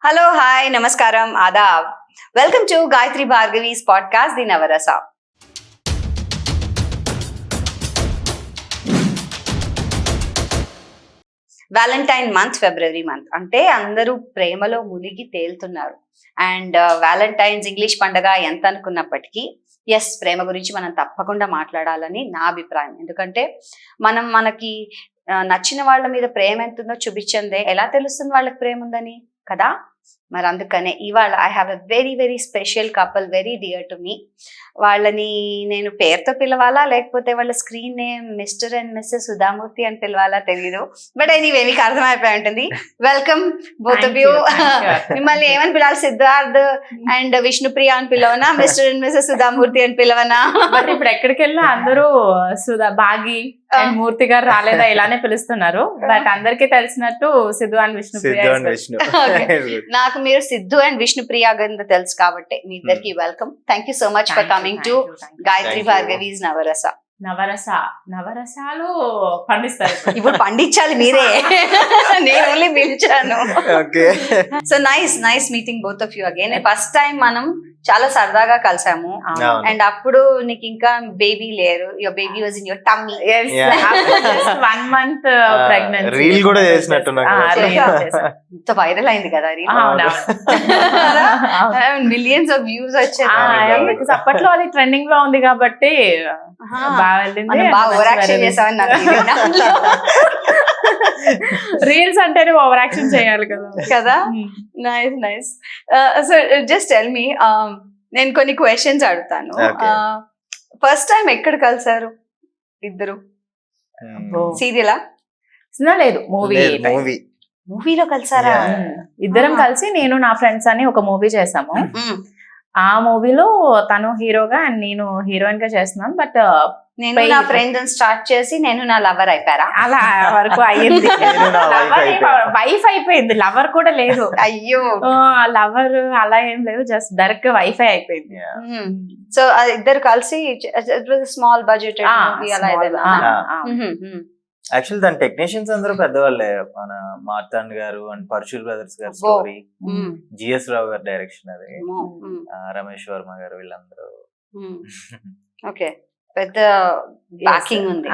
Hello, hi, namaskaram, adab. Welcome to Gayatri Bhargavi's podcast, The Navarasa. Valentine month, February month అంటే అందరూ ప్రేమలో మునిగి తేలుతున్నారు. And Valentine's English పండగ ఎంత అనుకున్నప్పటికీ ఎస్, ప్రేమ గురించి మనం తప్పకుండా మాట్లాడాలని నా అభిప్రాయం. ఎందుకంటే మనకి నచ్చిన వాళ్ళ మీద ప్రేమ ఎంత ఉందో చూపించందే ఎలా తెలుస్తుంది వాళ్ళకి ప్రేమ ఉందని కదా. మరి అందుకనే ఇవాళ I have a very very special couple, very dear to me. వాళ్ళని నేను పేరుతో పిలవాలా లేకపోతే వాళ్ళ screen name mister and Mrs Sudhamurthy అని పిలవాలా తెలీదు. బట్ ఎనీవే మీకు అర్థమైపోయి ఉంటుంది. Welcome both of you. మిమ్మల్ని ఏమని పిలవాలి? సిద్ధార్థ్ అండ్ విష్ణుప్రియ అని పిలవనా, మిస్టర్ అండ్ మిస్సెస్ సుధామూర్తి అని పిలవనా? బట్ ఇప్పుడు ఎక్కడికి వెళ్ళినా అందరూ బాగి అండ్ మూర్తి గారు రాలేదా ఇలానే పిలుస్తున్నారు. బట్ అందరికీ తెలిసినట్టు సిద్ధు అండ్ విష్ణు. నాకు మీరు సిద్ధు అండ్ విష్ణుప్రియ కింద తెలుసు కాబట్టి మీ ఇద్దరికి welcome. Thank you so much for coming to Gayatri Bhargavi's Navarasa. నవరసాలు పండిస్తారు. ఇప్పుడు పండించాలి మీరే, నేను ఓన్లీ పిలిచాను. So nice meeting both of you again. First time మనం చాలా సరదాగా కలిసాము. అండ్ అప్పుడు నీకు ఇంకా బేబీ లేరు, your baby was in your tummy. 1 month pregnancy. Reel కూడా చేసినట్టున్నా. ఇంత వైరల్ అయింది కదా రీల్, మిలియన్స్ ఆఫ్ వ్యూస్ వచ్చాయి. అప్పట్లో అది ట్రెండింగ్ లో ఉంది కాబట్టి బాగా ఓవర్ యాక్షన్ చేసామని నాకు రీల్స్ అంటేనే ఓవర్ యాక్షన్ చేయాలి కదా. Nice. So just tell me, నేను కొన్ని క్వశ్చన్స్ అడుగుతాను. ఫస్ట్ టైం ఎక్కడ కలిసారు ఇద్దరు? సీరియలా? లేదు, మూవీలో కలిసారా? ఇద్దరం కలిసి నేను నా ఫ్రెండ్స్ అని ఒక మూవీ చేసాము. ఆ మూవీలో తను హీరోగా అండ్ నేను హీరోయిన్ గా చేస్తున్నాను. బట్ నేను నా ఫ్రెండ్ స్టార్ట్ చేసి నేను నా లవర్ అయిపోయారా? అలా వరకు అయ్యింది. వైఫ్ అయిపోయింది, లవర్ కూడా లేదు. అయ్యో, లవర్ అలా ఏం లేదు, జస్ట్ డైరెక్ట్ వైఫై అయిపోయింది. సో ఇద్దరు కలిసి స్మాల్ బడ్జెట్ అలా యాక్చువల్ దాని టెక్నీషియన్స్ అందరూ పెద్దవాళ్ళే. మన మార్తాండ్ గారు అండ్ పర్షుల్ బ్రదర్స్ గారు స్టోరీ, జిఎస్ రావు గారు డైరెక్షన్, అది రమేష్ వర్మ గారు, వీళ్ళందరూ. ఓకే, పెద్ద బ్యాకింగ్ ఉంది.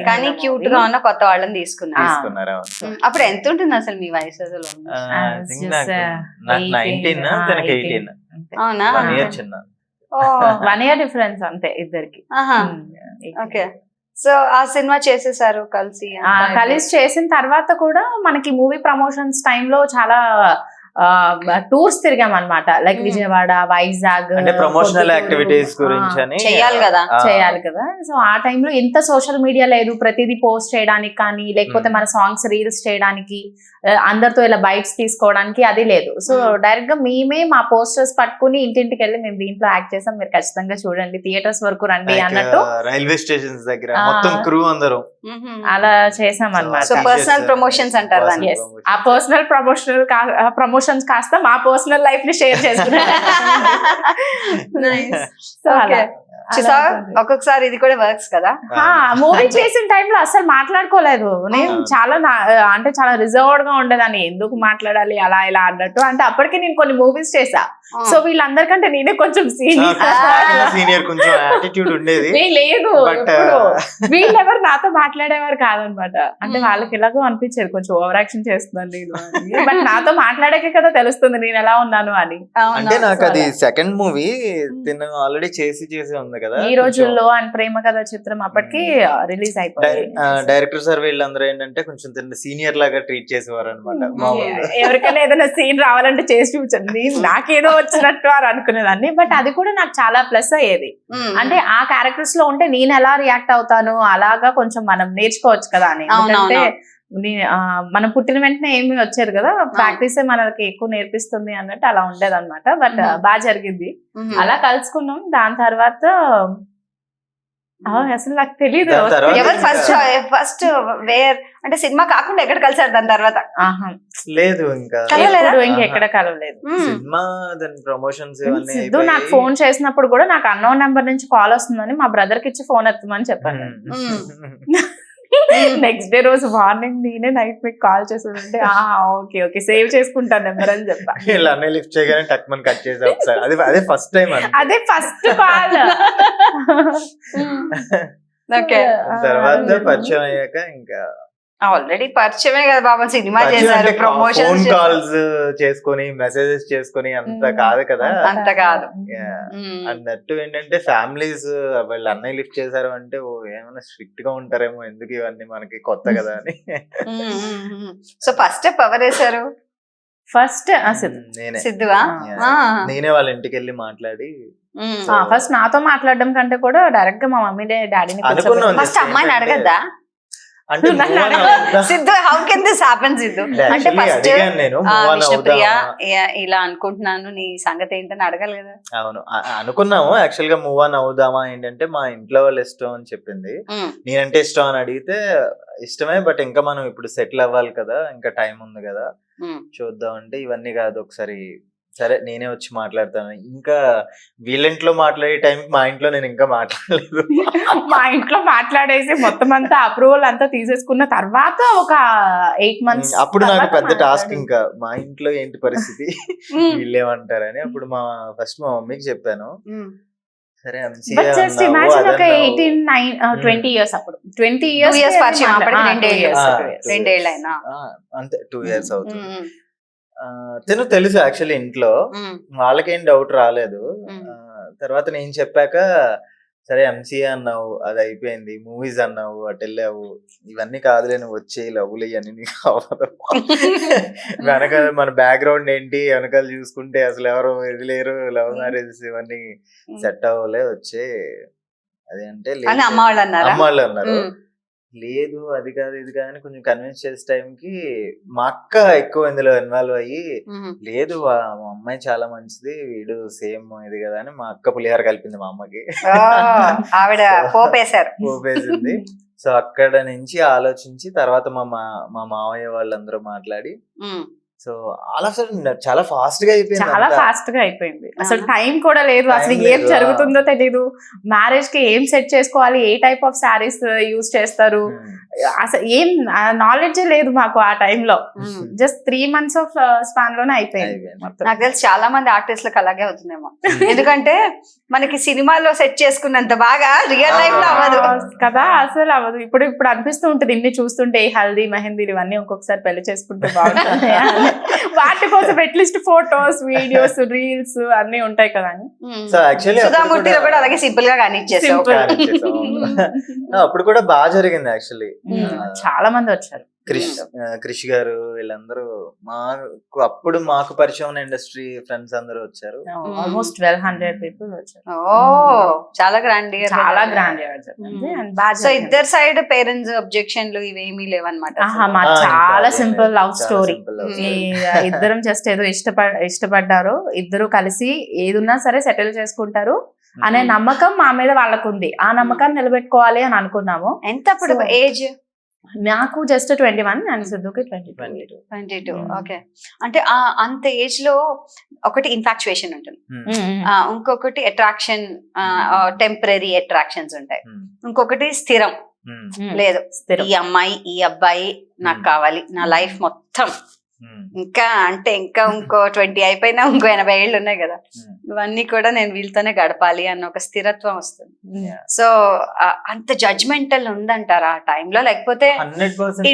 కానీ క్యూట్ గా ఉన్న కొత్త వాళ్ళని తీసుకున్నారు. అప్పుడు ఎంత ఉంటుంది అసలు మీ వయసు? అసలు 19, తనకి 18. అవునా? 1 year చిన్న. 1 year డిఫరెన్స్ అంతే ఇద్దరికి. ఓకే, సో ఆ సినిమా చేసేసారు కలిసి చేసిన తర్వాత కూడా మనకి మూవీ ప్రమోషన్స్ టైంలో చాలా టూర్స్ తిరిగాం అనమాట. Like Vijayawada, Vizag, promotional activities గురించి చేయాలి కదా. సో ఆ టైంలో ఎంత సోషల్ మీడియా లేదు, ప్రతిదీ పోస్ట్ చేయడానికి కానీ లేకపోతే మన సాంగ్స్ రీల్స్ చేయడానికి, అందరితో ఇలా బైట్స్ తీసుకోవడానికి అది లేదు. సో డైరెక్ట్ గా మేమే మా పోస్టర్స్ పట్టుకుని ఇంటింటికి వెళ్ళి మేము దీంట్లో యాక్ట్ చేసాం, మీరు ఖచ్చితంగా చూడండి, థియేటర్స్ వరకు రండి అన్నట్టు. రైల్వే స్టేషన్స్ దగ్గర మొత్తం క్రూ అందరూ అలా చేసాం అన్నమాట. పర్సనల్ ప్రమోషన్స్ అంటారు. ఆ పర్సనల్ ప్రమోషన్స్ కాస్త మా పర్సనల్ లైఫ్ ని షేర్ చేసుకున్నాం. ఒక్కొక్కసారి ఇది కూడా వర్క్స్ కదా. మూవీ చేసిన టైంలో అసలు మాట్లాడుకోలేదు. నేను అంటే చాలా రిజర్వ్డ్ గా ఉండేదాన్ని, ఎందుకు మాట్లాడాలి అలా ఇలా అన్నట్టు. అంటే అప్పటికే నేను కొన్ని మూవీస్ చేసా. సో వీళ్ళందరికంటే నేనే కొంచెం సీనియర్, కొంచెం యాటిట్యూడ్ ఉండేది. లేదు, వీళ్ళెవరు నాతో మాట్లాడేవారు కాదనమాట. అంటే వాళ్ళకి ఎలాగో అనిపించేది కొంచెం ఓవర్ యాక్షన్ చేస్తున్నాను నేను. బట్ నాతో మాట్లాడాకే కదా తెలుస్తుంది నేను ఎలా ఉన్నాను అని. అంటే నాకు అది సెకండ్ మూవీ తిన్న ఆల్రెడీ చేసి ఉంది కదా ఈ రోజుల్లో. అండ్ ప్రేమ కథ చిత్రం అప్పటికి రిలీజ్ అయిపోయింది. డైరెక్టర్ సార్ వీళ్ళందరూ ఏంటంటే కొంచెం సీనియర్ లాగా ట్రీట్ చేసేవారు అనమాట. ఎవరికైనా ఏదైనా సీన్ రావాలంటే చేసి చూపించండి, నాకేదో వచ్చినట్టు అని అనుకునేదాన్ని. బట్ అది కూడా నాకు చాలా ప్లస్ అయ్యేది. అంటే ఆ క్యారెక్టర్స్ లో ఉంటే నేను ఎలా రియాక్ట్ అవుతాను అలాగా కొంచెం మనం నేర్చుకోవచ్చు కదా అని. ఎందుకంటే మనం పుట్టిన వెంటనే ఏమి వచ్చారు కదా, ప్రాక్టీసే మనకి ఎక్కువ నేర్పిస్తుంది అన్నట్టు అలా ఉండేది అనమాట. బట్ బాగా జరిగింది, అలా కలుసుకున్నాం. దాని తర్వాత అసలు నాకు తెలీదు ఫస్ట్ వేర్ అంటే సినిమా కాకుండా ఎక్కడ కలిసారు దాని తర్వాత? లేదు, ఇంకా ఇంకెక్కడ కలవలేదు. సినిమా దాని ప్రమోషన్స్ సిద్ధు నాకు ఫోన్ చేసినప్పుడు కూడా నాకు అన్నోన్ నెంబర్ నుంచి కాల్ వస్తుందని మా బ్రదర్ కి ఇచ్చి ఫోన్ ఎత్తమని చెప్పాను. నెక్స్ట్ డే రోజు మార్నింగ్ నేనే నైట్ మీకు కాల్ చేస్తుంటే ఓకే ఓకే సేవ్ చేసుకుంటాను నెంబర్ అని చెప్పా. ఇలా అన్నీ లిఫ్ట్ చేయగానే టక్ మన కట్ చేసా ఒకసారి. అదే ఫస్ట్ టైం అదే ఫస్ట్ కాల్. ఓకే. తర్వాత పరిచయం అయ్యాక ఇంకా ఆల్రెడీ పరిచయమే కదా బాబా, సినిమా చేశారు, ఫోన్ ప్రమోషన్ కాల్స్ చేసుకొని మెసేజెస్ చేసుకొని అంత కాదు కదా. అంత కాదు. అన్నట్టు ఏంటంటే ఫ్యామిలీస్ వాళ్ళు అన్నయ్య లిఫ్ట్ చేశారు అంటే ఓ ఏమైనా స్ట్రిక్ట్ గా ఉంటారేమో, ఎందుకు ఇవన్నీ మనకి కొత్త కదా అని. సో ఫస్ట్ ఎవరు వేశారు? ఫస్ట్ నేనే సిద్ధువా? నేనే వాళ్ళ ఇంటికి వెళ్ళి మాట్లాడి ఫస్ట్ నాతో మాట్లాడడం కంటే కూడా డైరెక్ట్ గా మా మమ్మీ డాడీని అనుకున్నాం. ఫస్ట్ అమ్మాయిని అడగద్దా? అంటే Siddhu, how can this happen Siddhu? అంటే ఫస్ట్ నేను విష్ణుప్రియ ఇలా అనుకుంటున్నాను, నీ సంగతి ఏంటని అడగాలి కదా. అవును అనుకున్నాము. యాక్చువల్ గా మూవ్ ఆన్ అవుదామా ఏంటంటే మా ఇంట్లో వాళ్ళు ఇష్టం అని చెప్పింది. నేనంటే ఇష్టం అని అడిగితే ఇష్టమే, బట్ ఇంకా మనం ఇప్పుడు సెటిల్ అవ్వాలి కదా, ఇంకా టైం ఉంది కదా చూద్దాం అంటే ఇవన్నీ కాదు ఒకసారి సరే నేనే వచ్చి మాట్లాడతాను. ఇంకా వీళ్ళింట్లో మాట్లాడే టైంకి మా ఇంట్లో నేను ఇంకా మాట్లాడలేదు. మా ఇంట్లో మాట్లాడేసి మొత్తం అంతా అప్రూవల్ అంతా తీసేసుకున్న తర్వాత ఒక 8 months అప్పుడు నాకు పెద్ద టాస్క్. ఇంకా మా ఇంట్లో ఏంటి పరిస్థితి, వీళ్ళేమంటారని అప్పుడు ఫస్ట్ మా మమ్మీకి చెప్పాను. సరే జస్ట్ ఇమాజిన్ ఒక 20 years అప్పుడు 20 years పరిచయం, అప్పటికి 2 ఏళ్ళు అయినా అంతే 2 years అవుతుంది. తను తెలుసు యాక్చువల్లీ ఇంట్లో, వాళ్ళకేం డౌట్ రాలేదు. తర్వాత నేను చెప్పాక సరే ఎంసీఏ అన్నావు, అది అయిపోయింది, మూవీస్ అన్నావు, అటు వెళ్ళావు, ఇవన్నీ కాదులే నువ్వు వచ్చే లవ్లు ఇవన్నీ నీకు కావాలి. వెనకాల మన బ్యాక్గ్రౌండ్ ఏంటి వెనకాల చూసుకుంటే అసలు ఎవరు ఇది లేరు, లవ్ మ్యారేజెస్ ఇవన్నీ సెట్ అవ్వలే వచ్చే అది అంటే అమ్మ వాళ్ళు అన్నారు. లేదు అది కాదు ఇది కాదని కొంచెం కన్విన్స్ చేసే టైంకి మా అక్క ఎక్కువ ఇందులో ఇన్వాల్వ్ అయ్యి, లేదు మా అమ్మాయి చాలా మంచిది, వీడు సేమ్ ఇది కదా అని మా అక్క పులిహార కలిపింది మా అమ్మకి. ఆవిడ పోపేసింది. సో అక్కడ నుంచి ఆలోచించి తర్వాత మా మావయ్య వాళ్ళందరూ మాట్లాడి, సో ఆల్ ఆఫ్ సడన్ చాలా ఫాస్ట్ గా అయిపోయింది. అసలు టైం కూడా లేదు, అసలు ఏం జరుగుతుందో తెలీదు. మ్యారేజ్ కి ఏం సెట్ చేసుకోవాలి, ఏ టైప్ ఆఫ్ శారీస్ యూజ్ చేస్తారు, అసలు ఏం నాలెడ్జ్ లేదు మాకు ఆ టైంలో. జస్ట్ 3 months ఆఫ్ స్పాన్ లోనే అయిపోయింది. నాకు తెలిసి చాలా మంది ఆర్టిస్టులకు అలాగే అవుతుందేమో, ఎందుకంటే మనకి సినిమాలో సెట్ చేసుకున్నంత బాగా రియల్ లైఫ్ లో అవ్వదు కదా, అసలు అవ్వదు. ఇప్పుడు అనిపిస్తూ ఉంటుంది ఇన్ని చూస్తుంటే, హల్దీ మెహందీ ఇవన్నీ ఒక్కొక్కసారి పెళ్లి చేసుకుంటే బాగుంటుంది. వాటి కోసం అట్లీస్ట్ ఫోటోస్, వీడియోస్, రీల్స్ అన్ని ఉంటాయి కదా అని. సో యాక్చువల్లీ సుధామూర్తిలో కూడా అలాగే సింపుల్ గా కానిచ్చేసాం. అప్పుడు కూడా బాగా జరిగింది యాక్చువల్లీ. చాలా మంది వచ్చారు, క్రిష్ గారు వీళ్ళందరూ మాకు అప్పుడు మాకు పరిచయం ఉన్న ఇండస్ట్రీ ఫ్రెండ్స్ అందరూ వచ్చారు. ఆల్మోస్ట్ 1200 people వచ్చారు. చాలా గ్రాండ్ సో ఇద్దరు సైడ్ పేరెంట్స్ అబ్జెక్షన్లు ఇవేమీ లేవన్నమాట. చాలా సింపుల్ లవ్ స్టోరీ. ఇద్దరం జస్ట్ ఏదో ఇష్టపడ్డారు, ఇద్దరు కలిసి ఏదున్నా సరే సెటిల్ చేసుకుంటారు అనే నమ్మకం మా మీద వాళ్ళకు ఉంది. ఆ నమ్మకాన్ని నిలబెట్టుకోవాలి అని అనుకున్నాము. ఎంత అప్పుడు ఏజ్? నాకు జస్ట్ 21 అండ్ సిద్ధుకి 22. ఓకే. అంటే అంత ఏజ్ లో ఒకటి ఇన్ఫాక్చుయేషన్ ఉంటుంది, ఇంకొకటి అట్రాక్షన్, టెంపరీ అట్రాక్షన్స్ ఉంటాయి, ఇంకొకటి స్థిరం. లేదు ఈ అమ్మాయి ఈ అబ్బాయి నాకు కావాలి, నా లైఫ్ మొత్తం ఇంకా అంటే ఇంకా ఇంకో 20 అయిపోయినా ఇంకో 80 ఏళ్ళు ఉన్నాయి కదా, ఇవన్నీ కూడా నేను వీళ్ళతోనే గడపాలి అన్న ఒక స్థిరత్వం వస్తుంది. సో అంత జడ్జ్మెంటల్ ఉందంటారా ఆ టైంలో, లేకపోతే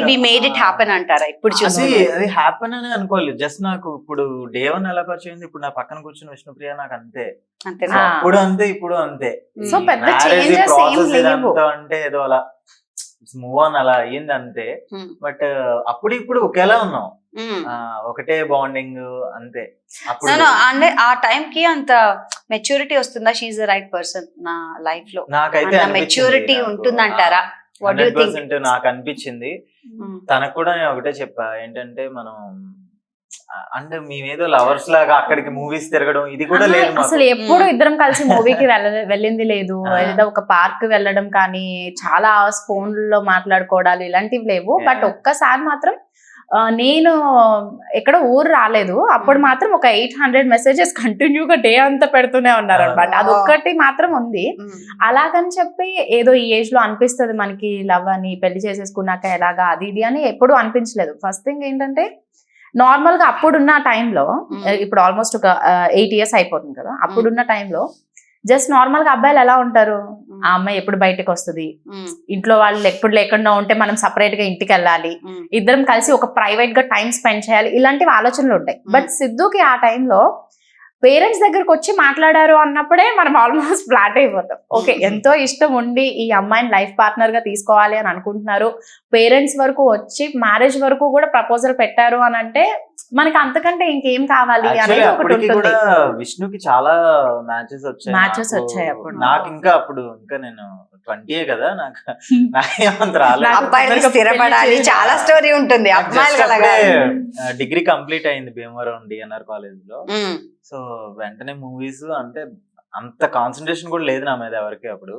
వి మేడ్ ఇట్ హ్యాపెన్ అంటారా? ఇప్పుడు చూసి అది హ్యాపెన్ అని అనుకోలేదు. జస్ట్ నాకు ఇప్పుడు డే 1 ఎలా పరిచయం, ఇప్పుడు నా పక్కన కూర్చుని విష్ణుప్రియ నాకు అంతే, అప్పుడు అంతే ఇప్పుడు అంతే. సో పెద్ద చేంజెస్ ఏం లేవు అంటే ఏదో అలా మూవ్ ఆన్ అలా అయ్యింది అంతే. బట్ అప్పుడు ఇప్పుడు ఒకేలా ఉన్నాం, ఒకటే బాండింగ్ అంతే. అంటే ఆ టైం కి అంత మెచ్యూరిటీ వస్తుందా? షీఈ్ ద రైట్ పర్సన్ నా లైఫ్ లో, నాకైతే మెచ్యూరిటీ ఉంటుందంటారా? 100% నాకు అనిపించింది. తనకు కూడా నేను ఒకటే చెప్పా, ఏంటంటే మనం అంటే మేమేదో లవర్స్ లాగా అక్కడికి మూవీస్ తిరగడం ఇది కూడా లేదు. అసలు ఎప్పుడు ఇద్దరం కలిసి మూవీకి వెళ్ళింది లేదు. ఏదో ఒక పార్క్ వెళ్ళడం కానీ, చాలా ఫోన్ లో మాట్లాడుకోవడాలు ఇలాంటివి లేవు. బట్ ఒక్కసారి మాత్రం నేను ఎక్కడ ఊరు రాలేదు అప్పుడు మాత్రం ఒక 800 మెసేజెస్ కంటిన్యూగా డే అంతా పెడుతూనే ఉన్నారు అనమాట. అదొక్కటి మాత్రం ఉంది. అలాగని చెప్పి ఏదో ఈ ఏజ్ లో అనిపిస్తుంది మనకి లవ్ అని, పెళ్లి చేసేసుకున్నాక ఎలాగా అది ఇది అని ఎప్పుడూ అనిపించలేదు. ఫస్ట్ థింగ్ ఏంటంటే నార్మల్ గా అప్పుడున్న టైంలో, ఇప్పుడు ఆల్మోస్ట్ ఒక 8 years అయిపోతుంది కదా, అప్పుడున్న టైంలో జస్ట్ నార్మల్ గా అబ్బాయిలు ఎలా ఉంటారు, ఆ అమ్మాయి ఎప్పుడు బయటకు వస్తుంది, ఇంట్లో వాళ్ళు ఎప్పుడు లేకుండా ఉంటే మనం సపరేట్ గా ఇంటికి వెళ్ళాలి, ఇద్దరం కలిసి ఒక ప్రైవేట్ గా టైం స్పెండ్ చేయాలి, ఇలాంటివి ఆలోచనలు ఉంటాయి. బట్ సిద్ధుకి ఆ టైంలో పేరెంట్స్ దగ్గరకు వచ్చి మాట్లాడారు అన్నప్పుడే మనం ఆల్మోస్ట్ ఫ్లాట్ అయిపోతాం. ఓకే, ఎంతో ఇష్టం ఉండి ఈ అమ్మాయిని లైఫ్ పార్ట్నర్ గా తీసుకోవాలి అని అనుకుంటున్నారు, పేరెంట్స్ వరకు వచ్చి మ్యారేజ్ వరకు కూడా ప్రపోజల్ పెట్టారు అని అంటే మనకి అంతకంటే ఇంకేం కావాలి అనేది ఒకటి ఉంటుంది. విష్ణుకి చాలా మ్యాచెస్ వచ్చాయి అప్పుడు. నాకు ఇంకా నేను 20 కదా, నాకేమంత రాలేదు. అబ్బాయిలు స్థిరపడాలి, చాలా స్టోరీ ఉంటుంది డిగ్రీ కంప్లీట్ అయింది భీమవరం డిఎన్ఆర్ కాలేజ్ లో. సో వెంటనే మూవీస్ అంటే అంత కాన్సన్ట్రేషన్ కూడా లేదు నా మీద ఎవరికి అప్పుడు.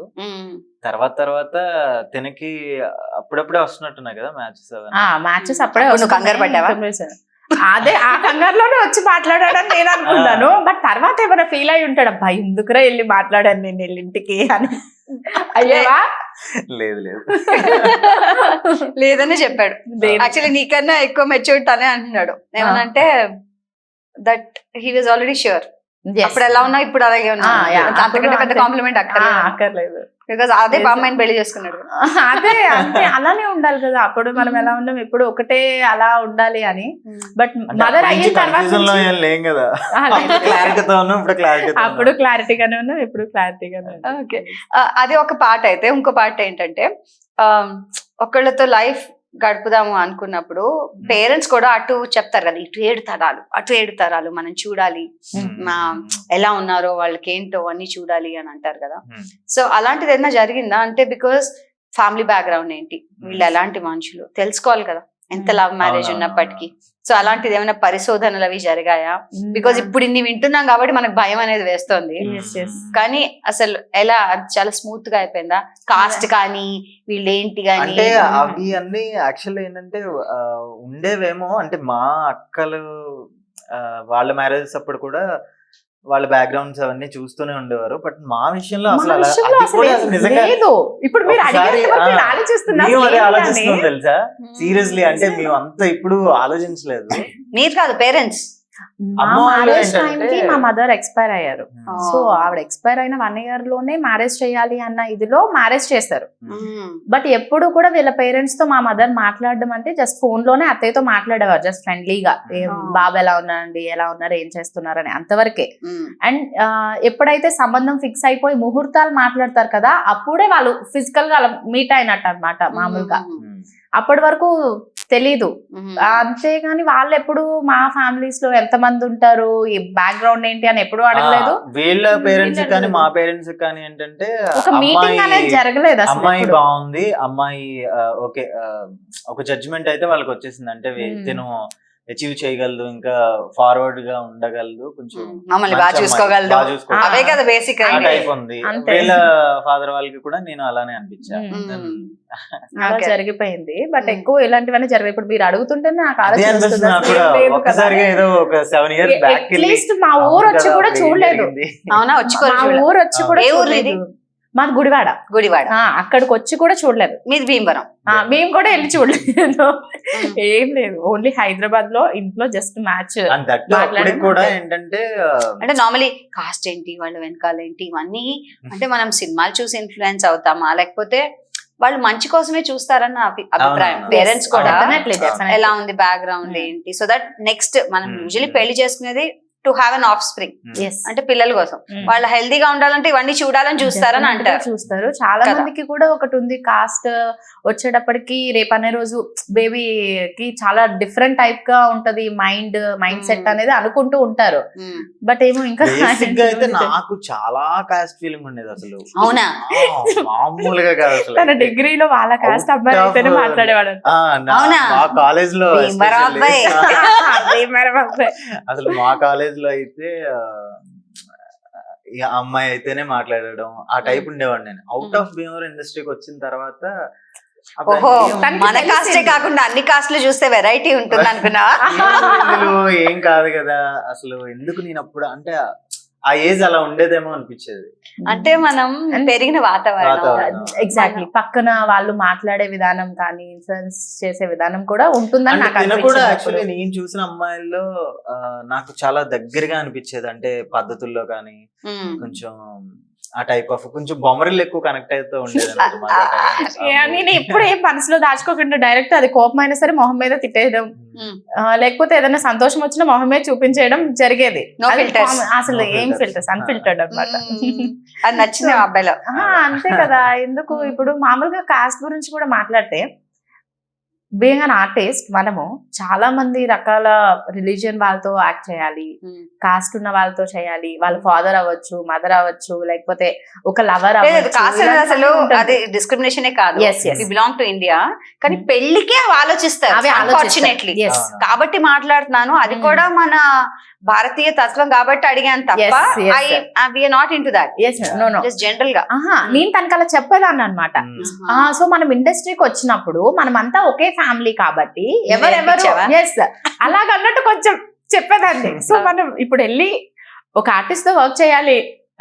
తర్వాత తినకి అప్పుడప్పుడే వస్తున్నట్టున్నాయి కదా మ్యాచెస్ అప్పుడే కంగారు పడ్డావా? అదే ఆ కంగారులోనే వచ్చి మాట్లాడాడని నేను అనుకున్నాను. బట్ తర్వాత ఏమైనా ఫీల్ అయి ఉంటాడు, అబ్బా ఎందుకురా వెళ్ళి మాట్లాడాను నేను వెళ్ళి ఇంటికి అని. అయ్యేవా? లేదు లేదని చెప్పాడు. యాక్చువల్లీ నీకన్నా ఎక్కువ మెచ్యూరిటీ అనే అంటున్నాడు. ఏమనంటే that he was already sure. అప్పుడు ఎలా ఉన్నా ఇప్పుడు అలాగే ఉన్నా, అంతకంటే పెద్ద కాంప్లిమెంట్ అక్కర్లేదు. బికాస్ అదే బామ్మాయిని పెళ్లి చేసుకున్నాడు. అదే అంతే, అలానే ఉండాలి కదా. అప్పుడు మనం ఎలా ఉన్నాం, ఇప్పుడు ఒకటే అలా ఉండాలి అని. బట్ మదర్ అయిన తర్వాత అప్పుడు క్లారిటీగానే ఉన్నాం, ఇప్పుడు క్లారిటీగానే ఉన్నాం. ఓకే, అది ఒక పార్ట్. అయితే ఇంకో పార్ట్ ఏంటంటే ఒకళ్ళతో లైఫ్ గడుపుదాము అనుకున్నప్పుడు పేరెంట్స్ కూడా అటు చెప్తారు కదా, ఇటు 7 తరాలు మనం చూడాలి, ఎలా ఉన్నారో వాళ్ళకి ఏంటో అన్ని చూడాలి అని అంటారు కదా. సో అలాంటిది ఏదైనా జరిగిందా అంటే, బికాస్ ఫ్యామిలీ బ్యాక్గ్రౌండ్ ఏంటి, వీళ్ళు ఎలాంటి మనుషులు తెలుసుకోవాలి కదా, ఎంత లవ్ మ్యారేజ్ ఉన్నప్పటికీ. సో అలాంటిది ఏమైనా పరిశోధనలు అవి జరిగాయా? బికాజ్ ఇప్పుడు ఇన్ని వింటున్నాం కాబట్టి మనకు భయం అనేది వేస్తుంది. కానీ అసలు ఎలా చాలా స్మూత్ గా అయిపోయిందా? కాస్ట్ కానీ వీళ్ళేంటి కానీ అంటే అవి అన్ని యాక్చువల్ ఏంటంటే ఉండేవేమో. అంటే మా అక్కలు వాళ్ళ మ్యారేజెస్ అప్పుడు కూడా వాళ్ళ బ్యాక్గ్రౌండ్స్ అవన్నీ చూస్తూనే ఉండేవారు. బట్ మా విషయంలో ఆలోచిస్తున్నాం తెలుసా, సీరియస్లీ. అంటే మేము అంతా ఇప్పుడు ఆలోచించలేదు. మీరు కాదు, పేరెంట్స్. మా మ్యారేజ్ టైం కి మా మదర్ ఎక్స్పైర్ అయ్యారు. సో ఆవిడ ఎక్స్పైర్ అయిన 1 year లోనే మ్యారేజ్ చేయాలి అన్న ఇదిలో మ్యారేజ్ చేస్తారు. బట్ ఎప్పుడు కూడా వీళ్ళ పేరెంట్స్ తో మా మదర్ మాట్లాడడం అంటే జస్ట్ ఫోన్ లోనే అత్తయ్యతో మాట్లాడేవారు, జస్ట్ ఫ్రెండ్లీగా, బాబు ఎలా ఉన్నారండి, ఎలా ఉన్నారు, ఏం చేస్తున్నారని, అంతవరకే. అండ్ ఎప్పుడైతే సంబంధం ఫిక్స్ అయిపోయి ముహూర్తాలు మాట్లాడతారు కదా, అప్పుడే వాళ్ళు ఫిజికల్ గా మీట్ అయినట్టు అనమాట మామూలుగా. అప్పటి వరకు తెలీదు. అంతేగాని వాళ్ళు ఎప్పుడు మా ఫ్యామిలీస్ లో ఎంత మంది ఉంటారు, ఈ బ్యాక్గ్రౌండ్ ఏంటి అని ఎప్పుడు అడగలేదు. వీళ్ళ పేరెంట్స్ కానీ మా పేరెంట్స్ కానీ ఏంటంటే ఒక మీటింగ్ అనేది జరగలేదు. అమ్మాయి బాగుంది, అమ్మాయి ఓకే, ఒక జడ్జిమెంట్ అయితే వాళ్ళకి వచ్చేసింది. అంటే తిను అచీవ్ చేయగలదు, ఇంకా ఫార్వర్డ్ గా ఉండగలదు, కొంచెం మమ్మల్ని బాగా చూసుకోగలదు, అవే కదా బేసిక్ అయిపోయింది. వీళ్ళ ఫాదర్ వాళ్ళకి కూడా నేను అలానే అనిపించాను. అలా జరిగిపోయింది. బట్ ఎక్కువ ఇలాంటివన్నీ జరిగాయి. ఇప్పుడు మీరు అడుగుతుంటే నాకు అట్లీస్ట్ మా ఊరు వచ్చి కూడా చూడలేదు. అవునా, మా ఊరు వచ్చి కూడా మాది గుడివాడ. అక్కడికి వచ్చి కూడా చూడలేదు. మీది భీమవరం. మేము కూడా వెళ్ళి చూడలేదు. ఏం లేదు, ఓన్లీ హైదరాబాద్ లో ఇంట్లో జస్ట్ మ్యాచ్ కూడా ఏంటంటే అంటే నార్మలీ కాస్ట్ ఏంటి, వాళ్ళు వెనకాల ఏంటి, ఇవన్నీ అంటే మనం సినిమాలు చూసి ఇన్ఫ్లుయెన్స్ అవుతామా, లేకపోతే వాళ్ళు మంచి కోసమే చూస్తారన్న అభిప్రాయం. పేరెంట్స్ కూడా ఎలా ఉంది బ్యాక్గ్రౌండ్ ఏంటి, సో దట్ నెక్స్ట్ మనం యూజువల్లీ పెళ్లి చేసుకునేది to have an off spring, అంటే పిల్లల కోసం. వాళ్ళు హెల్దీగా ఉండాలంటే ఇవన్నీ చూడాలని చూస్తారని అంటారు. చూస్తారు. చాలా మందికి కూడా ఒకటి ఉంది, కాస్ట్ వచ్చేటప్పటికి రేపు అనే రోజు బేబీకి చాలా డిఫరెంట్ టైప్ గా ఉంటది మైండ్ సెట్ అనేది అనుకుంటూ ఉంటారు. బట్ ఏమో ఇంకా అయితే నాకు చాలా కాస్ట్ ఫీలింగ్ ఉండేది అసలు. అవునా? మామూలుగా కాదు. తన డిగ్రీలో వాళ్ళ కాస్ట్ అబ్బాయి అయితేనే మాట్లాడేవాడు. కాలేజ్ లో అసలు మా కాలేజ్ లో అయితే అమ్మాయి అయితేనే మాట్లాడడం ఆ టైప్ ఉండేవాడు. నేను అవుట్ ఆఫ్ భీమవరం ఇండస్ట్రీకి వచ్చిన తర్వాత అప్పుడు ఓహో తనకి మన కాస్టే తెలిసింది. కాకుండా అన్ని కాస్ట్లు చూస్తే వెరైటీ ఉంటుంది అనుకున్నా. ఇందులో ఏం కాదు కదా అసలు, ఎందుకు నేను అప్పుడు అంటే ఆ ఏజ్ అలా ఉండేదేమో అనిపించేది. అంటే మనం పెరిగిన వాతావరణం. వాతావరణం. ఎగ్జాక్ట్లీ పక్కన వాళ్ళు మాట్లాడే విధానం కానీ ఇన్ఫ్లుయెన్స్ చేసే విధానం కూడా ఉంటుందని అంటే నాకు తిన కూడా అనిపించింది యాక్చువల్లీ అప్పుడు. నేను చూసిన అమ్మాయిల్లో నాకు చాలా దగ్గరగా అనిపించేది. అంటే పద్ధతుల్లో కానీ ఉమ్. కొంచెం ఆ టైప్ ఆఫ్ కొంచెం బొమ్మరిల్లు ఎక్కువ కనెక్ట్ అవుతూ ఉండేది అన్నమాట నేను ఎప్పుడు ఏం మనసులో దాచుకోకుండా డైరెక్ట్ అది కోపం అయినా సరే మొహం మీద తిట్టేయడం, ఉమ్. లేకపోతే ఏదైనా సంతోషం వచ్చినా మొహం మీద చూపించేయడం జరిగేది. No అది filters. అసలు No ఏం filters. ఫిల్టర్స్, అన్ఫిల్టర్డ్ అనమాట. అది నచ్చింది ఆ అబ్బాయిలో. అంతే కదా. ఎందుకు ఇప్పుడు మామూలుగా కాస్ట్ గురించి కూడా మాట్లాడితే, బీయింగ్ అన్ ఆర్టిస్ట్ మనము చాలా మంది రకాల రిలీజియన్ వాళ్ళతో యాక్ట్ చేయాలి, కాస్ట్ ఉన్న వాళ్ళతో చేయాలి. వాళ్ళ ఫాదర్ అవ్వచ్చు, మదర్ అవ్వచ్చు, లేకపోతే ఒక లవర్ కాస్ట్ అనేది అసలు అది డిస్క్రిమినేషన్ కాదు. Yes, yes. We belong to India, కానీ పెళ్లికే అవి ఆలోచిస్తారు అన్ఫార్చునేట్లీ. కాబట్టి మాట్లాడుతున్నాను. అది కూడా మన భారతీయ తత్వం కాబట్టి అడిగాను తప్ప we not in to that. Just general గా నేను తనకు అలా చెప్పేదాన్ని అనమాట. సో మనం ఇండస్ట్రీకి వచ్చినప్పుడు మనమంతా ఒకే ఫ్యామిలీ కాబట్టి ఎవరెవరు అలాగన్నట్టు కొంచెం చెప్పేదాన్ని. సో మనం ఇప్పుడు వెళ్ళి ఒక ఆర్టిస్ట్ తో వర్క్ చేయాలి,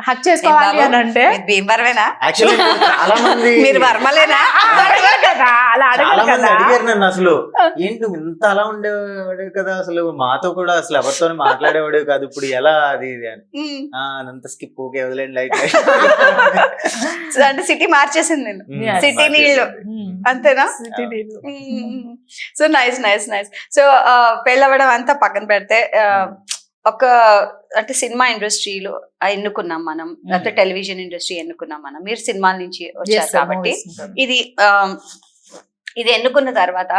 హక్ చేసుకోవాలి అని అంటే భీమవరమేనా? యాక్చువల్లీ చాలా మంది మీరు వర్మలేనా? అడగరు కదా, అలా చాలా అడగరు మంది కదా. అడిగారు నన్ను, అసలు ఏంటి నువ్వు ఇంత అలా ఉండేవాడు కదా, అసలు మాతో కూడా అసలు ఎవరితో మాట్లాడేవాడు కాదు, ఇప్పుడు ఎలా అది ఇది అని. అదంతా స్కిప్ ఓకే వదిలేండి లైట్ అంటే సిటీ మార్చేసింది నేను. Yes. సిటీ నీళ్ళు అంతేనా? So nice nice nice. So పెళ్ళవడం అంతా పక్కన పెడితే ఒక అంటే సినిమా ఇండస్ట్రీలో ఎన్నుకున్నాం మనం, లేకపోతే టెలివిజన్ ఇండస్ట్రీ ఎన్నుకున్నాం మనం. మీరు సినిమాల నుంచి వచ్చారు కాబట్టి ఇది ఎన్నుకున్న తర్వాత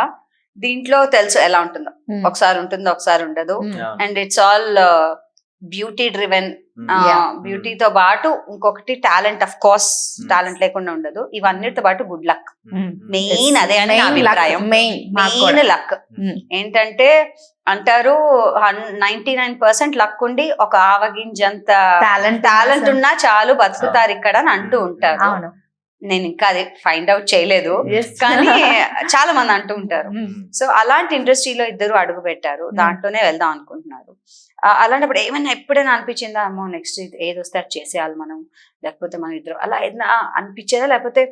దీంట్లో తెలుసు ఎలా ఉంటుందో. ఒకసారి ఉంటుంది, ఒకసారి ఉండదు. And it's all beauty driven. బ్యూటీతో పాటు ఇంకొకటి టాలెంట్. ఆఫ్ కోర్స్ టాలెంట్ లేకుండా ఉండదు. ఇవన్నిటితో పాటు గుడ్ లక్ మెయిన్. అదే అని నా అభిప్రాయం. మెయిన్ లక్ ఏంటంటే అంటారు 99% లక్ ఉండి ఒక ఆవగింజంత టాలెంట్ ఉన్నా చాలు బతుకుతారు ఇక్కడ అని అంటూ ఉంటారు. నేను ఇంకా అది ఫైండ్ అవుట్ చేయలేదు, కానీ చాలా మంది అంటూ ఉంటారు. సో అలాంటి ఇండస్ట్రీలో ఇద్దరు అడుగు పెట్టారు, దాంట్లోనే వెళ్దాం అనుకుంటున్నారు. అలాంటప్పుడు ఏమైనా ఎప్పుడైనా అనిపించిందా, అమ్మో నెక్స్ట్ ఏది వస్తే అది చేసేయాలి మనం, లేకపోతే మనం ఇద్దరు అలా ఏదైనా అనిపించేదా, లేకపోతే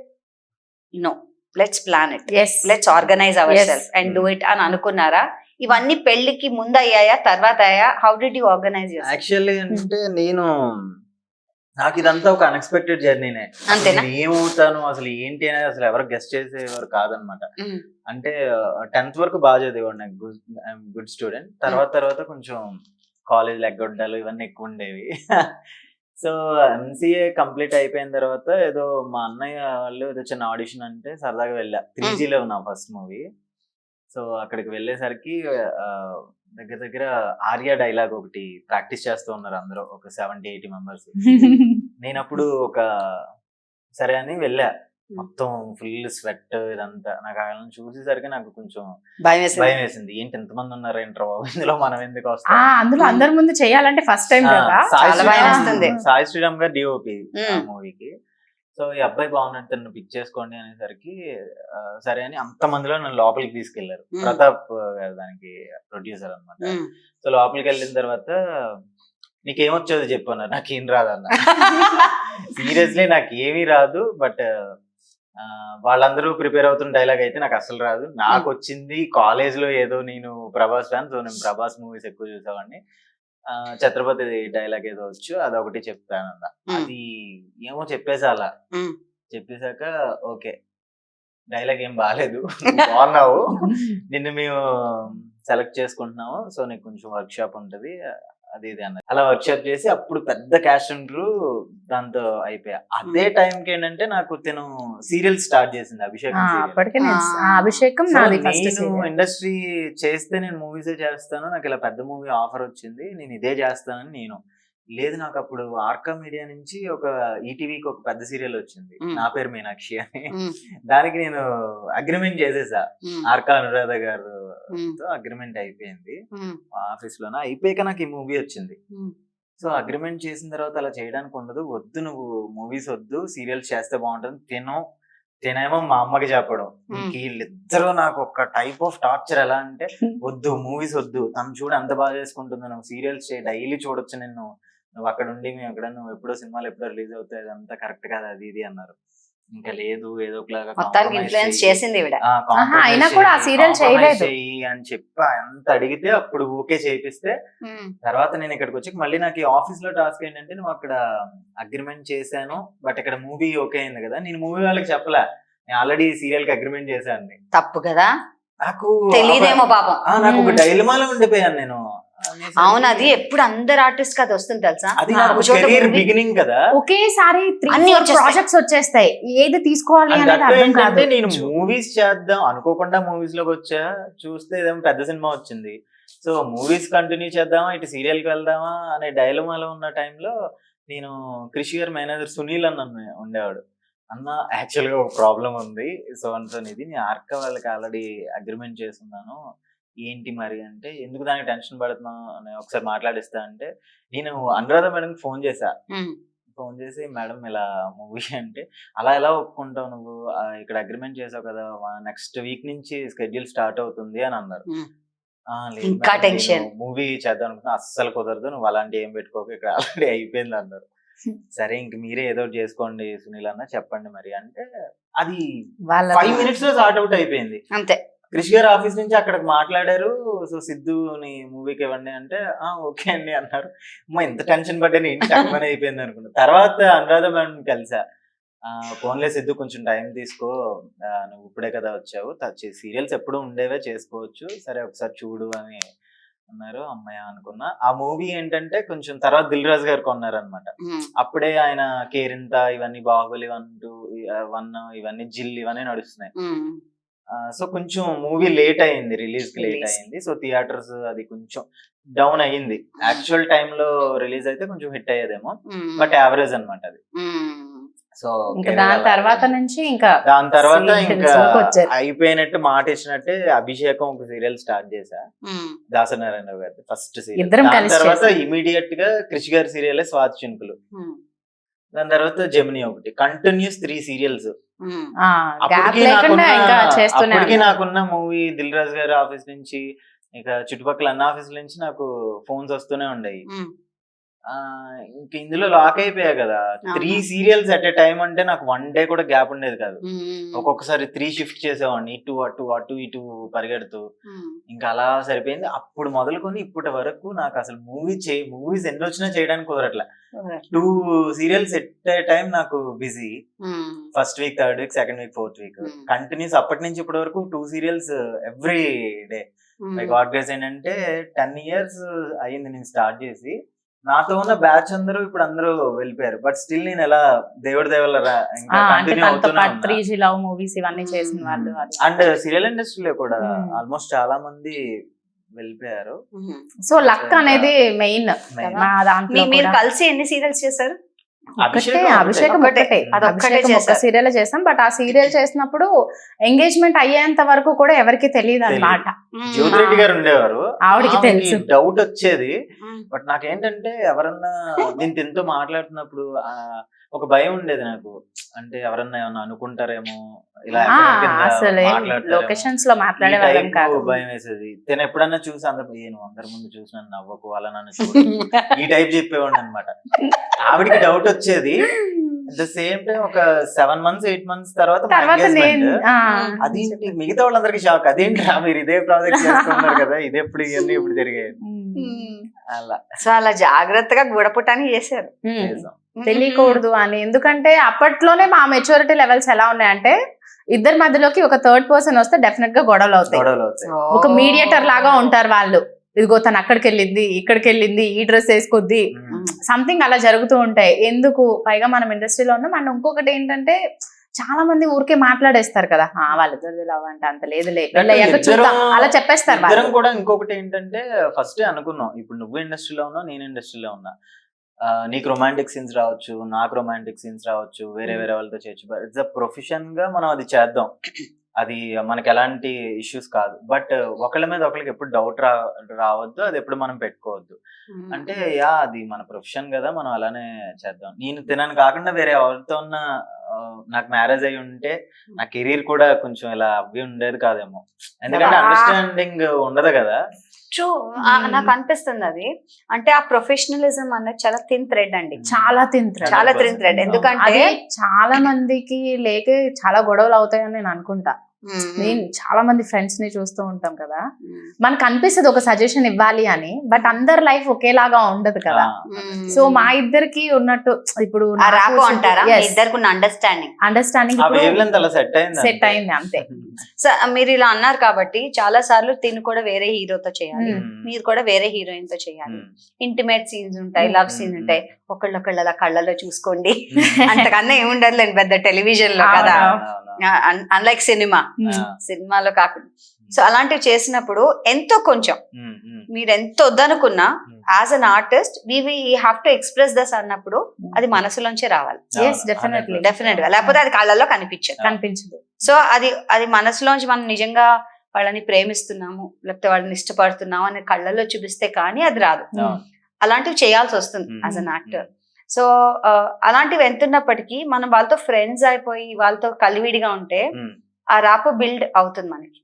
no let's plan it, let's organise our self and do it అని అనుకున్నారా? ఇవన్నీ పెళ్లికి ముందు అయ్యాయా, తర్వాత అయ్యా? How did you organise your self? Actually అంటే నాకు ఇదంతా ఒక అన్ఎక్స్పెక్టెడ్ జర్నీనే. ఏమవుతాను అసలు ఏంటి అనేది అసలు ఎవరు గెస్ట్ చేసేవారు కాదనమాట. అంటే 10th వరకు బాగా చదివాడు, గుడ్ స్టూడెంట్. తర్వాత కొంచెం కాలేజ్ ఎగ్గొడ్డాలు ఇవన్నీ ఎక్కువ ఉండేవి. సో ఎంసీఏ కంప్లీట్ అయిపోయిన తర్వాత ఏదో మా అన్నయ్య వాళ్ళు ఏదో చిన్న ఆడిషన్ అంటే సరదాగా వెళ్ళా. 3Gలో నా ఫస్ట్ మూవీ. సో అక్కడికి వెళ్ళేసరికి దగ్గర దగ్గర ఆర్య డైలాగ్ ఒకటి ప్రాక్టీస్ చేస్తూ ఉన్నారు అందరూ, ఒక 70-80 మెంబర్స్. నేను అప్పుడు సరే అని వెళ్ళా. మొత్తం ఫుల్ స్వెట్ ఇదంతా. నాకు అలా చూసేసరికి నాకు కొంచెం భయం వేసింది. ఏంటి ఎంతమంది ఉన్నారు ఏంట్రా బాబు, ఇందులో మనం ఎందుకు వస్తాం, అందులో అందరి ముందు చేయాలంటే ఫస్ట్ టైం కదా. సాయి శ్రీరామ్ గారు డిఓపి మూవీకి. సో ఈ అబ్బాయి బాగున్నట్టు నన్ను పిక్ చేసుకోండి అనేసరికి సరే అని అంతమందిలో నన్ను లోపలికి తీసుకెళ్లారు. ప్రతాప్ గారు దానికి ప్రొడ్యూసర్ అన్నమాట. సో లోపలికి వెళ్ళిన తర్వాత నీకేమొచ్చేది చెప్పు అన్నారు. నాకేం రాదన్న. సీరియస్లీ నాకు ఏమీ రాదు, బట్ వాళ్ళందరూ ప్రిపేర్ అవుతున్న డైలాగ్ అయితే నాకు అసలు రాదు. నాకు వచ్చింది కాలేజ్ లో ఏదో, నేను ప్రభాస్ ఫ్యాన్, సో నేను ప్రభాస్ మూవీస్ ఎక్కువ చూసేవాడిని. ఛత్రపతి డైలాగ్ ఏదో వచ్చు, అదొకటి చెప్తానన్న. అది ఏమో చెప్పేసా. అలా చెప్పేశాక ఓకే డైలాగ్ ఏం బాగాలేదు, బాగున్నావు, నిన్ను మేము సెలెక్ట్ చేసుకుంటున్నాము, సో నీకు కొంచెం వర్క్ షాప్ ఉంటది అది ఇది అన్నది. అలా వర్క్ షాప్ చేసి అప్పుడు పెద్ద క్యాష్ ఇంటర్వ్యూ దాంతో అయిపోయా. అదే టైంకి ఏంటంటే నాకు తను సీరియల్ స్టార్ట్ చేసింది, అభిషేకం. నేను ఇండస్ట్రీ చేస్తే నేను మూవీసే చేస్తాను, నాకు ఇలా పెద్ద మూవీ ఆఫర్ వచ్చింది, నేను ఇదే చేస్తానని నేను లేదు. నాకు అప్పుడు ఆర్కా మీడియా నుంచి ఒక ఈటీవీకి ఒక పెద్ద సీరియల్ వచ్చింది, నా పేరు మీనాక్షి అని. దానికి నేను అగ్రిమెంట్ చేసేసా. ఆర్కా అనురాధ గారితో అగ్రిమెంట్ అయిపోయింది ఆఫీస్ లోనే. అయిపోయాక నాకు ఈ మూవీ వచ్చింది. సో అగ్రిమెంట్ చేసిన తర్వాత అలా చేయడానికి ఉండదు, వద్దు నువ్వు మూవీస్ వద్దు, సీరియల్స్ చేస్తే బాగుంటుంది, తినేమో మా అమ్మకి చెప్పడం. వీళ్ళిద్దరూ నాకు ఒక టైప్ ఆఫ్ టార్చర్. ఎలా అంటే, వద్దు మూవీస్ వద్దు, తను చూడు ఎంత బాగా చేసుకుంటుంది, నువ్వు సీరియల్స్ చేయి, డైలీ చూడొచ్చు నిన్ను, నువ్వు అక్కడ ఉండి మేము ఎక్కడ, నువ్వు ఎప్పుడో సినిమాలు ఎప్పుడో రిలీజ్ అవుతాయి, అదంతా కరెక్ట్ కాదు అది ఇది అన్నారు. ఇంకా లేదు ఏదో ఒకలాగా మొత్తానికి ఇన్ఫ్లుయెన్స్ చేసింది ఈవిడ. అయినా కూడా ఆ సీరియల్ చేయలేదు అని చెప్పి ఎంత అడిగితే అప్పుడు ఓకే చేపిస్తే, తర్వాత నేను ఇక్కడికి వచ్చి మళ్ళీ నాకు ఈ ఆఫీస్ లో టాస్క్ ఏంటంటే, నువ్వు అక్కడ అగ్రిమెంట్ చేశాను బట్ ఇక్కడ మూవీ ఓకే అయింది కదా, నేను మూవీ వాళ్ళకి చెప్పలే, నేను ఆల్రెడీ సీరియల్ కి అగ్రిమెంట్ చేశాను. తప్పు కదా, నాకు తెలియదేమో పాపం. నాకు ఒక డైలమాలో ఉండిపోయాను నేను. అవును, అది ఎప్పుడు అందరు ఆర్టిస్ట్ అది వస్తుంది తెలుసా, అది నాకు కెరీర్ బిగినింగ్ కదా, ఒకేసారి అన్ని ప్రాజెక్ట్స్ వచ్చేస్తాయి, ఏది తీసుకోవాలి అనేది అర్థం కాదు. నేను మూవీస్ చేద్దాం అనుకోకుండా మూవీస్ లోకి వచ్చా, చూస్తే ఏదేమో పెద్ద సినిమా వచ్చింది, సో మూవీస్ కంటిన్యూ చేద్దామా ఇటు సీరియల్ కి వెళ్దామా అనే డైలమాలో ఉన్న టైంలో నేను కృషి గారి మేనేజర్ సునీల్ అన్న ఉండేవాడు. అన్న యాక్చువల్ గా ఒక ప్రాబ్లం ఉంది, సో ఇది నేను ఆర్క వాళ్ళకి ఆల్రెడీ అగ్రిమెంట్ చేస్తున్నాను, ఏంటి మరి అంటే, ఎందుకు దానికి టెన్షన్ పడుతున్నావు అని ఒకసారి మాట్లాడిస్తా అంటే, నేను అనురాధ మేడం ఫోన్ చేశా. ఫోన్ చేసి, మేడం ఇలా మూవీ అంటే, అలా ఎలా ఒప్పుకుంటావు నువ్వు, ఇక్కడ అగ్రిమెంట్ చేసావు కదా, నెక్స్ట్ వీక్ నుంచి స్కెడ్యూల్ స్టార్ట్ అవుతుంది అని అన్నారు. ఇంకా టెన్షన్, మూవీ చేద్దాం అనుకున్నా, అస్సలు కుదరదు, నువ్వు అలాంటి ఏం పెట్టుకోక, ఇక్కడ ఆల్రెడీ అయిపోయింది అన్నారు. సరే ఇంక మీరే ఏదో చేసుకోండి సునీల్ అన్న, చెప్పండి మరి అంటే, అది 5 minutes లో సార్ట్ అవుట్ అయిపోయింది అంతే. కృషి గారు ఆఫీస్ నుంచి అక్కడికి మాట్లాడారు, సో సిద్ధుని మూవీకి ఇవ్వండి అంటే ఓకే అండి అన్నారు. ఇంత టెన్షన్ పడ్డాను, ఏంటి టక్మని అయిపోయింది అనుకున్నా. తర్వాత అనురాధ మేడం కలిసా, ఫోన్లే సిద్ధు కొంచెం టైం తీసుకో, నువ్వు ఇప్పుడే కదా వచ్చావు, సీరియల్స్ ఎప్పుడు ఉండేవే, చేసుకోవచ్చు, సరే ఒకసారి చూడు అని అన్నారు. అమ్మాయి అనుకున్నా. ఆ మూవీ ఏంటంటే కొంచెం తర్వాత దిల్ రాజు గారు కొన్నారనమాట. అప్పుడే ఆయన కేరింత ఇవన్నీ, బాహుబలి 1, 2, 1 ఇవన్నీ, జిల్ ఇవన్నీ నడుస్తున్నాయి. సో కొంచెం మూవీ లేట్ అయింది, రిలీజ్ కి లేట్ అయింది, సో థియేటర్స్ అది కొంచెం డౌన్ అయ్యింది. యాక్చువల్ టైమ్ లో రిలీజ్ అయితే కొంచెం హిట్ అయ్యేదేమో, బట్ యావరేజ్ అనమాట అది. సో దాని తర్వాత ఇంకా అయిపోయినట్టు మాట ఇచ్చినట్టే అభిషేకం ఒక సీరియల్ స్టార్ట్ చేశా, దాసనారాయణ గారి ఫస్ట్ సీరియల్. దాని తర్వాత ఇమీడియట్ గా కృషి గారి సీరియల్ స్వాతి చినుకులు, దాని తర్వాత జెమిని ఒకటి, కంటిన్యూస్ 3 సీరియల్స్. అప్పటికి నాకున్న మూవీ దిల్ రాజు గారి ఆఫీస్ నుంచి, ఇక చుట్టుపక్కల అన్న ఆఫీస్ నుంచి నాకు ఫోన్స్ వస్తూనే ఉండేవి. ఇంక ఇందులో లాక్ అయిపోయా కదా, 3 సీరియల్స్ అట్ ఏ టైం అంటే నాకు 1 day కూడా గ్యాప్ ఉండేది కాదు. ఒక్కొక్కసారి 3 షిఫ్ట్ చేసేవాడిని, ఇటు అటు ఇటు పరిగెడుతూ, ఇంకా అలా సరిపోయింది. అప్పుడు మొదలుకొని ఇప్పటి వరకు నాకు అసలు మూవీస్ ఎన్ని వచ్చినా చేయడానికి కుదరట్లే. 2 సీరియల్స్ ఎట్ ఏ టైం నాకు busy. First week, third week, second week, fourth week continuous. అప్పటి నుంచి ఇప్పటి వరకు 2 serials every day. My God grace ఏంటంటే 10 years అయ్యింది నేను స్టార్ట్ చేసి. నాతో ఉన్న బ్యాచ్ అందరూ ఇప్పుడు అందరూ వెళ్ళిపోయారు, బట్ స్టిల్ నేను ఎలా దేవుడి దేవల్ల అండ్ సీరియల్ ఇండస్ట్రీలో కూడా ఆల్మోస్ట్ చాలా మంది వెళ్ళిపోయారు. సో లక్ అనేది మెయిన్. మీరు కలిసి ఎన్ని సీరియల్స్ చేశారు? అభిషేకం ఒక సీరియల్ చేసాం, బట్ ఆ సీరియల్ చేసినప్పుడు ఎంగేజ్మెంట్ అయ్యేంత వరకు కూడా ఎవరికి తెలియదు అన్నమాట. జ్యోతిరెడ్డి గారు ఉండేవారు, ఆవిడకి తెలుసు. డౌట్ వచ్చేది, బట్ నాకేంటంటే ఎవరన్నా నేను తింటూ మాట్లాడుతున్నప్పుడు ఒక భయం ఉండేది నాకు, అంటే ఎవరన్నా ఏమన్నా అనుకుంటారేమో, ఇలా లొకేషన్స్ లో మాట్లాడే వాళ్ళం కాదు, భయం వేసేది. నేను ఎప్పుడన్నా చూసి అందరి ముందు చూసి నన్ను నవ్వకు, అలా నన్ను చూడు, ఈ టైప్ చెప్పేవాడిని అనమాట. ఆవిడికి డౌట్ వచ్చేది. అట్ ద సేమ్ టైం ఒక 7 months 8 months తర్వాత అదేంటి మిగతా వాళ్ళందరికీ షాక్, అదేంటి మీరు ఇదే ప్రాజెక్ట్ చేస్తున్నారు కదా, ఇది ఎప్పుడు ఇవన్నీ ఇప్పుడు జరిగాయి అలా. సో అలా జాగ్రత్తగా గూడపుటాన్ని చేశారు, తెలియకూడదు అని. ఎందుకంటే అప్పట్లోనే మా మెచ్యూరిటీ లెవెల్స్ ఎలా ఉన్నాయంటే, ఇద్దరి మధ్యలోకి ఒక థర్డ్ పర్సన్ వస్తే డెఫినెట్ గా గొడవలు అవుతాయి. ఒక మీడియేటర్ లాగా ఉంటారు వాళ్ళు. ఇదిగో తను అక్కడికి వెళ్ళింది, ఇక్కడికి వెళ్ళింది, ఈ డ్రెస్ వేసుకొద్ది, సంథింగ్ అలా జరుగుతూ ఉంటాయి. ఎందుకు? పైగా మనం ఇండస్ట్రీలో ఉన్నాం. అండ్ ఇంకొకటి ఏంటంటే, చాలా మంది ఊరికే మాట్లాడేస్తారు కదా, వాళ్ళిద్దరు లవ్ అంటే అంత లేదులే, అలా చెప్పేస్తారు వాళ్ళు కూడా. ఇంకొకటి ఏంటంటే, ఫస్ట్ అనుకున్నాం, ఇప్పుడు నువ్వు ఇండస్ట్రీలో ఉన్నావు, నేను ఇండస్ట్రీలో ఉన్నా, నీకు రొమాంటిక్ సీన్స్ రావచ్చు, నాకు రొమాంటిక్ సీన్స్ రావచ్చు, వేరే వాళ్ళతో చేయొచ్చు. ఇట్స్ అ ప్రొఫెషన్ గా మనం అది చేద్దాం, అది మనకి ఎలాంటి ఇష్యూస్ కాదు. బట్ ఒకళ్ళ మీద ఒకరికి ఎప్పుడు డౌట్ రావద్దు, అది ఎప్పుడు మనం పెట్టుకోవద్దు. అంటే అది మన ప్రొఫెషన్ కదా, మనం అలానే చేద్దాం. నేను తినను కాకుండా వేరే ఎవరితో ఉన్న నాకు మ్యారేజ్ అయి ఉంటే నా కెరీర్ కూడా కొంచెం ఇలా అవి ఉండేది కాదేమో, ఎందుకంటే Ah. అండర్స్టాండింగ్ ఉండదు కదా. ట్రూ. నాకు అనిపిస్తుంది అది, అంటే ఆ ప్రొఫెషనలిజం అన్నది చాలా థిన్ థ్రెడ్ అండి, చాలా తింటారు. చాలా థిన్ థ్రెడ్. ఎందుకంటే అదే చాలా మందికి లేక చాలా గొడవలు అవుతాయని నేను అనుకుంటా. నేను చాలా మంది ఫ్రెండ్స్ ని చూస్తూ ఉంటాం కదా, మనకు అనిపిస్తుంది ఒక సజెషన్ ఇవ్వాలి అని, బట్ అందరి లైఫ్ ఒకేలాగా ఉండదు కదా. సో మా ఇద్దరికి ఉన్నట్టు ఇప్పుడు ఆ రాపు అంటారా, మీ ఇద్దరికి ఉన్న అండర్స్టాండింగ్ ఆ వేవ్ లెంత్ అలా సెట్ అయింది సెట్ అయింది అంతే. సో మీరు ఇలా అన్నారు కాబట్టి చాలా సార్లు తిను కూడా వేరే హీరోతో చేయాలి, Hmm. మీరు కూడా వేరే హీరోయిన్ తో చేయాలి. ఇంటిమేట్ సీన్స్ ఉంటాయి, లవ్ సీన్స్ ఉంటాయి, ఒకళ్ళొకళ్ళు అలా కళ్ళలో చూసుకోండి, అంతకన్నా ఏముండదులేండి పెద్ద టెలివిజన్ లో కదా, అన్లైక్ సినిమాలో కాకుండా. సో అలాంటివి చేసినప్పుడు ఎంతో కొంచెం మీరు ఎంత వద్దనుకున్నా as an artist we have to express thus అన్నప్పుడు అది మనసులోంచే రావాలి డెఫినెట్లీ డెఫినెట్ గా, లేకపోతే అది కళ్ళల్లో కనిపించదు. కనిపించదు. సో అది మనసులోంచి మనం నిజంగా వాళ్ళని ప్రేమిస్తున్నాము లేకపోతే వాళ్ళని ఇష్టపడుతున్నాము అని కళ్ళల్లో చూపిస్తే కానీ అది రాదు. అలాంటివి చేయాల్సి వస్తుంది యాజ్ అన్ యాక్టర్. సో అలాంటివి ఎంతున్నప్పటికీ మనం వాళ్ళతో ఫ్రెండ్స్ అయిపోయి వాళ్ళతో కలివిడిగా ఉంటే ఆ రాపు బిల్డ్ అవుతుంది మనకి.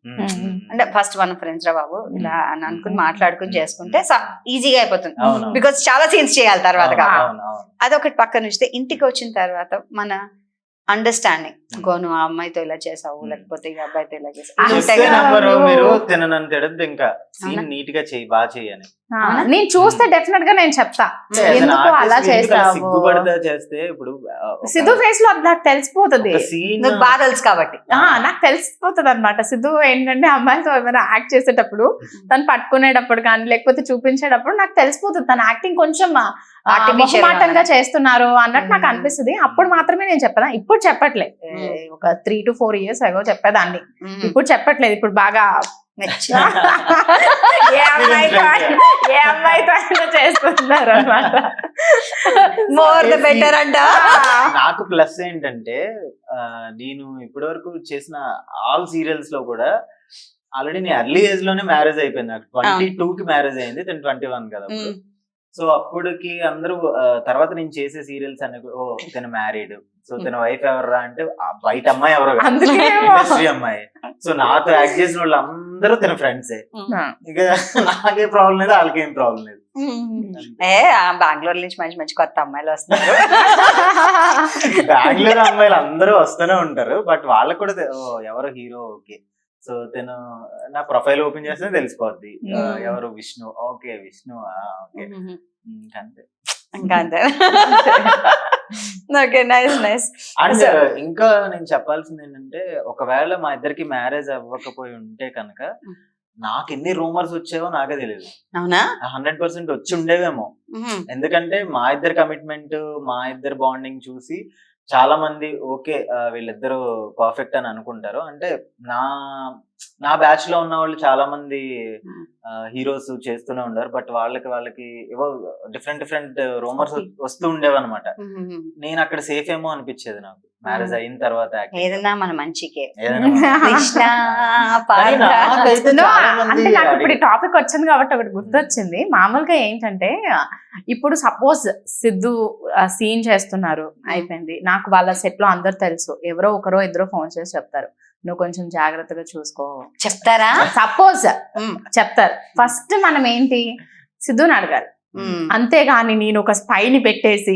అంటే ఫస్ట్ మనం ఫ్రెండ్స్ రా బాబు ఇలా అని అనుకుని మాట్లాడుకుని చేసుకుంటే ఈజీగా అయిపోతుంది, బికాస్ చాలా సీన్స్ చేయాలి తర్వాత కాబట్టి. అదొకటి పక్కన ఉంచితే ఇంటికి వచ్చిన తర్వాత మన అండర్స్టాండింగ్, నువ్వు ఆ అమ్మాయితో ఇలా చేసావు లేకపోతే ఈ అబ్బాయితో ఇలా చేసావు, మీరు తిననని తిడద్దు, ఇంకా సీన్ నీట్ గా చెయ్యి, బాగా చెయ్యని. నేను చూస్తే డెఫినెట్ గా నేను చెప్తా ఎందుకు అలా చేస్తావు. సిగ్గుపడతా చేస్తే ఇప్పుడు సిద్ధు ఫేస్ లో నాకు తెలిసిపోతుంది, నువ్వు బాగా తెలుసు కాబట్టి. నాకు తెలిసిపోతుంది అనమాట. సిద్ధు ఏంటంటే అమ్మాయితో ఏమైనా యాక్ట్ చేసేటప్పుడు తను పట్టుకునేటప్పుడు కానీ లేకపోతే చూపించేటప్పుడు నాకు తెలిసిపోతుంది తన యాక్టింగ్ కొంచెం ఆటంగా చేస్తున్నారు అన్నట్టు నాకు అనిపిస్తుంది. అప్పుడు మాత్రమే నేను చెప్పాను, ఇప్పుడు చెప్పట్లేదు. ఒక 3 to 4 years అగో చెప్పేదాన్ని, ఇప్పుడు చెప్పట్లేదు. ఇప్పుడు బాగా ఏ అమ్మాయితో చేస్తున్నారు అనమాట. మోర్ ద బెటర్ అంట. నాకు ప్లస్ ఏంటంటే నేను ఇప్పటి వరకు చేసిన ఆల్ సీరియల్స్ లో కూడా ఆల్రెడీ నేను ఎర్లీ ఏజ్ లోనే మ్యారేజ్ అయిపోయింది. నాకు 22 కి మ్యారేజ్ అయింది, 21 కదా. సో అప్పటికి అందరూ తర్వాత నేను చేసే సీరియల్స్ అన్ని తన మ్యారీడ్, సో తన వైఫ్ ఎవరా అంటే బయట అమ్మాయి ఎవరో ఇండస్ట్రీ అమ్మాయి. సో నాతో యాక్ట్ చేసిన వాళ్ళు అందరూ తన ఫ్రెండ్సే. ఇక నాకే ప్రాబ్లం లేదు, వాళ్ళకేం ప్రాబ్లం లేదు. బెంగళూరు నుంచి మంచి మంచి కొత్త అమ్మాయిలు వస్తారు. బెంగళూరు అమ్మాయిలు అందరూ వస్తూనే ఉంటారు, బట్ వాళ్ళకు కూడా ఎవరో హీరో ఓకే. సో తను నా ప్రొఫైల్ ఓపెన్ చేస్తే తెలిసిపోద్ది ఎవరు విష్ణు, ఓకే విష్ణు ఓకే అంతే. ఇంకా అంతే. Okay, nice nice. అండ్ ఇంకా నేను చెప్పాల్సింది ఏంటంటే, ఒకవేళ మా ఇద్దరికి మ్యారేజ్ అవ్వకపోయి ఉంటే కనుక నాకు ఎన్ని రూమర్స్ వచ్చావో నాకే తెలియదు. అవునా? 100% వచ్చి ఉండేవేమో. ఎందుకంటే మా ఇద్దరు కమిట్మెంట్, మా ఇద్దరు బాండింగ్ చూసి చాలా మంది ఓకే వీళ్ళిద్దరు పర్ఫెక్ట్ అని అనుకుంటారు. అంటే నా బ్యాచ్ లో ఉన్న వాళ్ళు చాలా మంది హీరోస్ చేస్తూనే ఉంటారు, బట్ వాళ్ళకి ఏవో డిఫరెంట్ రూమర్స్ వస్తూ ఉండేవి అనమాట. నేను అక్కడ సేఫ్ ఏమో అనిపించేది నాకు మ్యారేజ్ అయిన తర్వాత. ఏదన్నా మన మంచికే. అంటే నాకు ఇప్పుడు ఈ టాపిక్ వచ్చింది కాబట్టి ఒకటి గుర్తొచ్చింది. మామూలుగా ఏంటంటే ఇప్పుడు సపోజ్ సిద్ధు సీన్ చేస్తున్నారు, అయిపోయింది. నాకు వాళ్ళ సెట్ లో అందరు తెలుసు, ఎవరో ఒకరో ఇద్దరు ఫోన్ చేసి చెప్తారు, నువ్వు కొంచెం జాగ్రత్తగా చూసుకో చెప్తారా? సపోజ్ చెప్తారు. ఫస్ట్ మనం ఏంటి, సిద్ధుని అడగాలి. అంతేగాని నేను ఒక స్పైని పెట్టేసి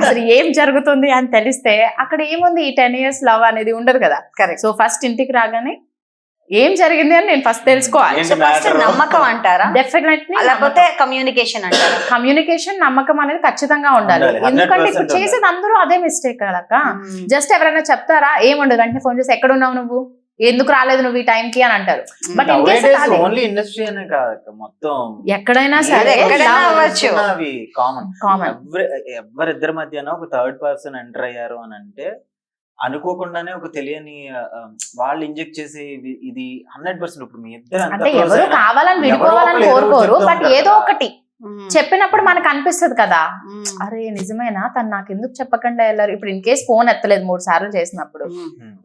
అసలు ఏం జరుగుతుంది అని తెలిస్తే అక్కడ ఏముంది, ఈ 10 years లవ్ అనేది ఉండదు కదా. సో ఫస్ట్ ఇంటికి రాగానే ఏం జరిగింది అని నేను ఫస్ట్ తెలుసుకోవాలి. నమ్మకం అంటారా? డెఫినెట్లీ. లేకపోతే కమ్యూనికేషన్ అంటారా? కమ్యూనికేషన్, నమ్మకం అనేది ఖచ్చితంగా ఉండాలి. ఎందుకంటే ఇప్పుడు చేసేది అందరూ అదే మిస్టేక్ కదా. జస్ట్ ఎవరైనా చెప్తారా, ఏముండదు, వెంటనే ఫోన్ చేసి ఎక్కడున్నావు నువ్వు, ఎందుకు రాలేదు నువ్వు ఈ టైం కి అని అంటారు. బట్ ఓన్లీ ఇండస్ట్రీ అనే కాదు, మొత్తం ఎక్కడైనా సరే కామన్. ఎవరిద్దరి మధ్యన ఒక థర్డ్ పర్సన్ ఎంటర్ అయ్యారు అని అంటే అనుకోకుండానే ఒక తెలియని వాళ్ళు ఇంజెక్ట్ చేసి ఇది 100%. ఇప్పుడు మీ ఇద్దరు అంటే ఎవరు కావాలని విడిపోవాలని కోరుకోరు, బట్ ఏదో ఒకటి చెప్పినప్పుడు మనకు అనిపిస్తుంది కదా, అరే నిజమేనా తను నాకు ఎందుకు చెప్పకుండా వెళ్ళారు. ఇప్పుడు ఇన్ కేస్ ఫోన్ ఎత్తలేదు 3 సార్లు చేసినప్పుడు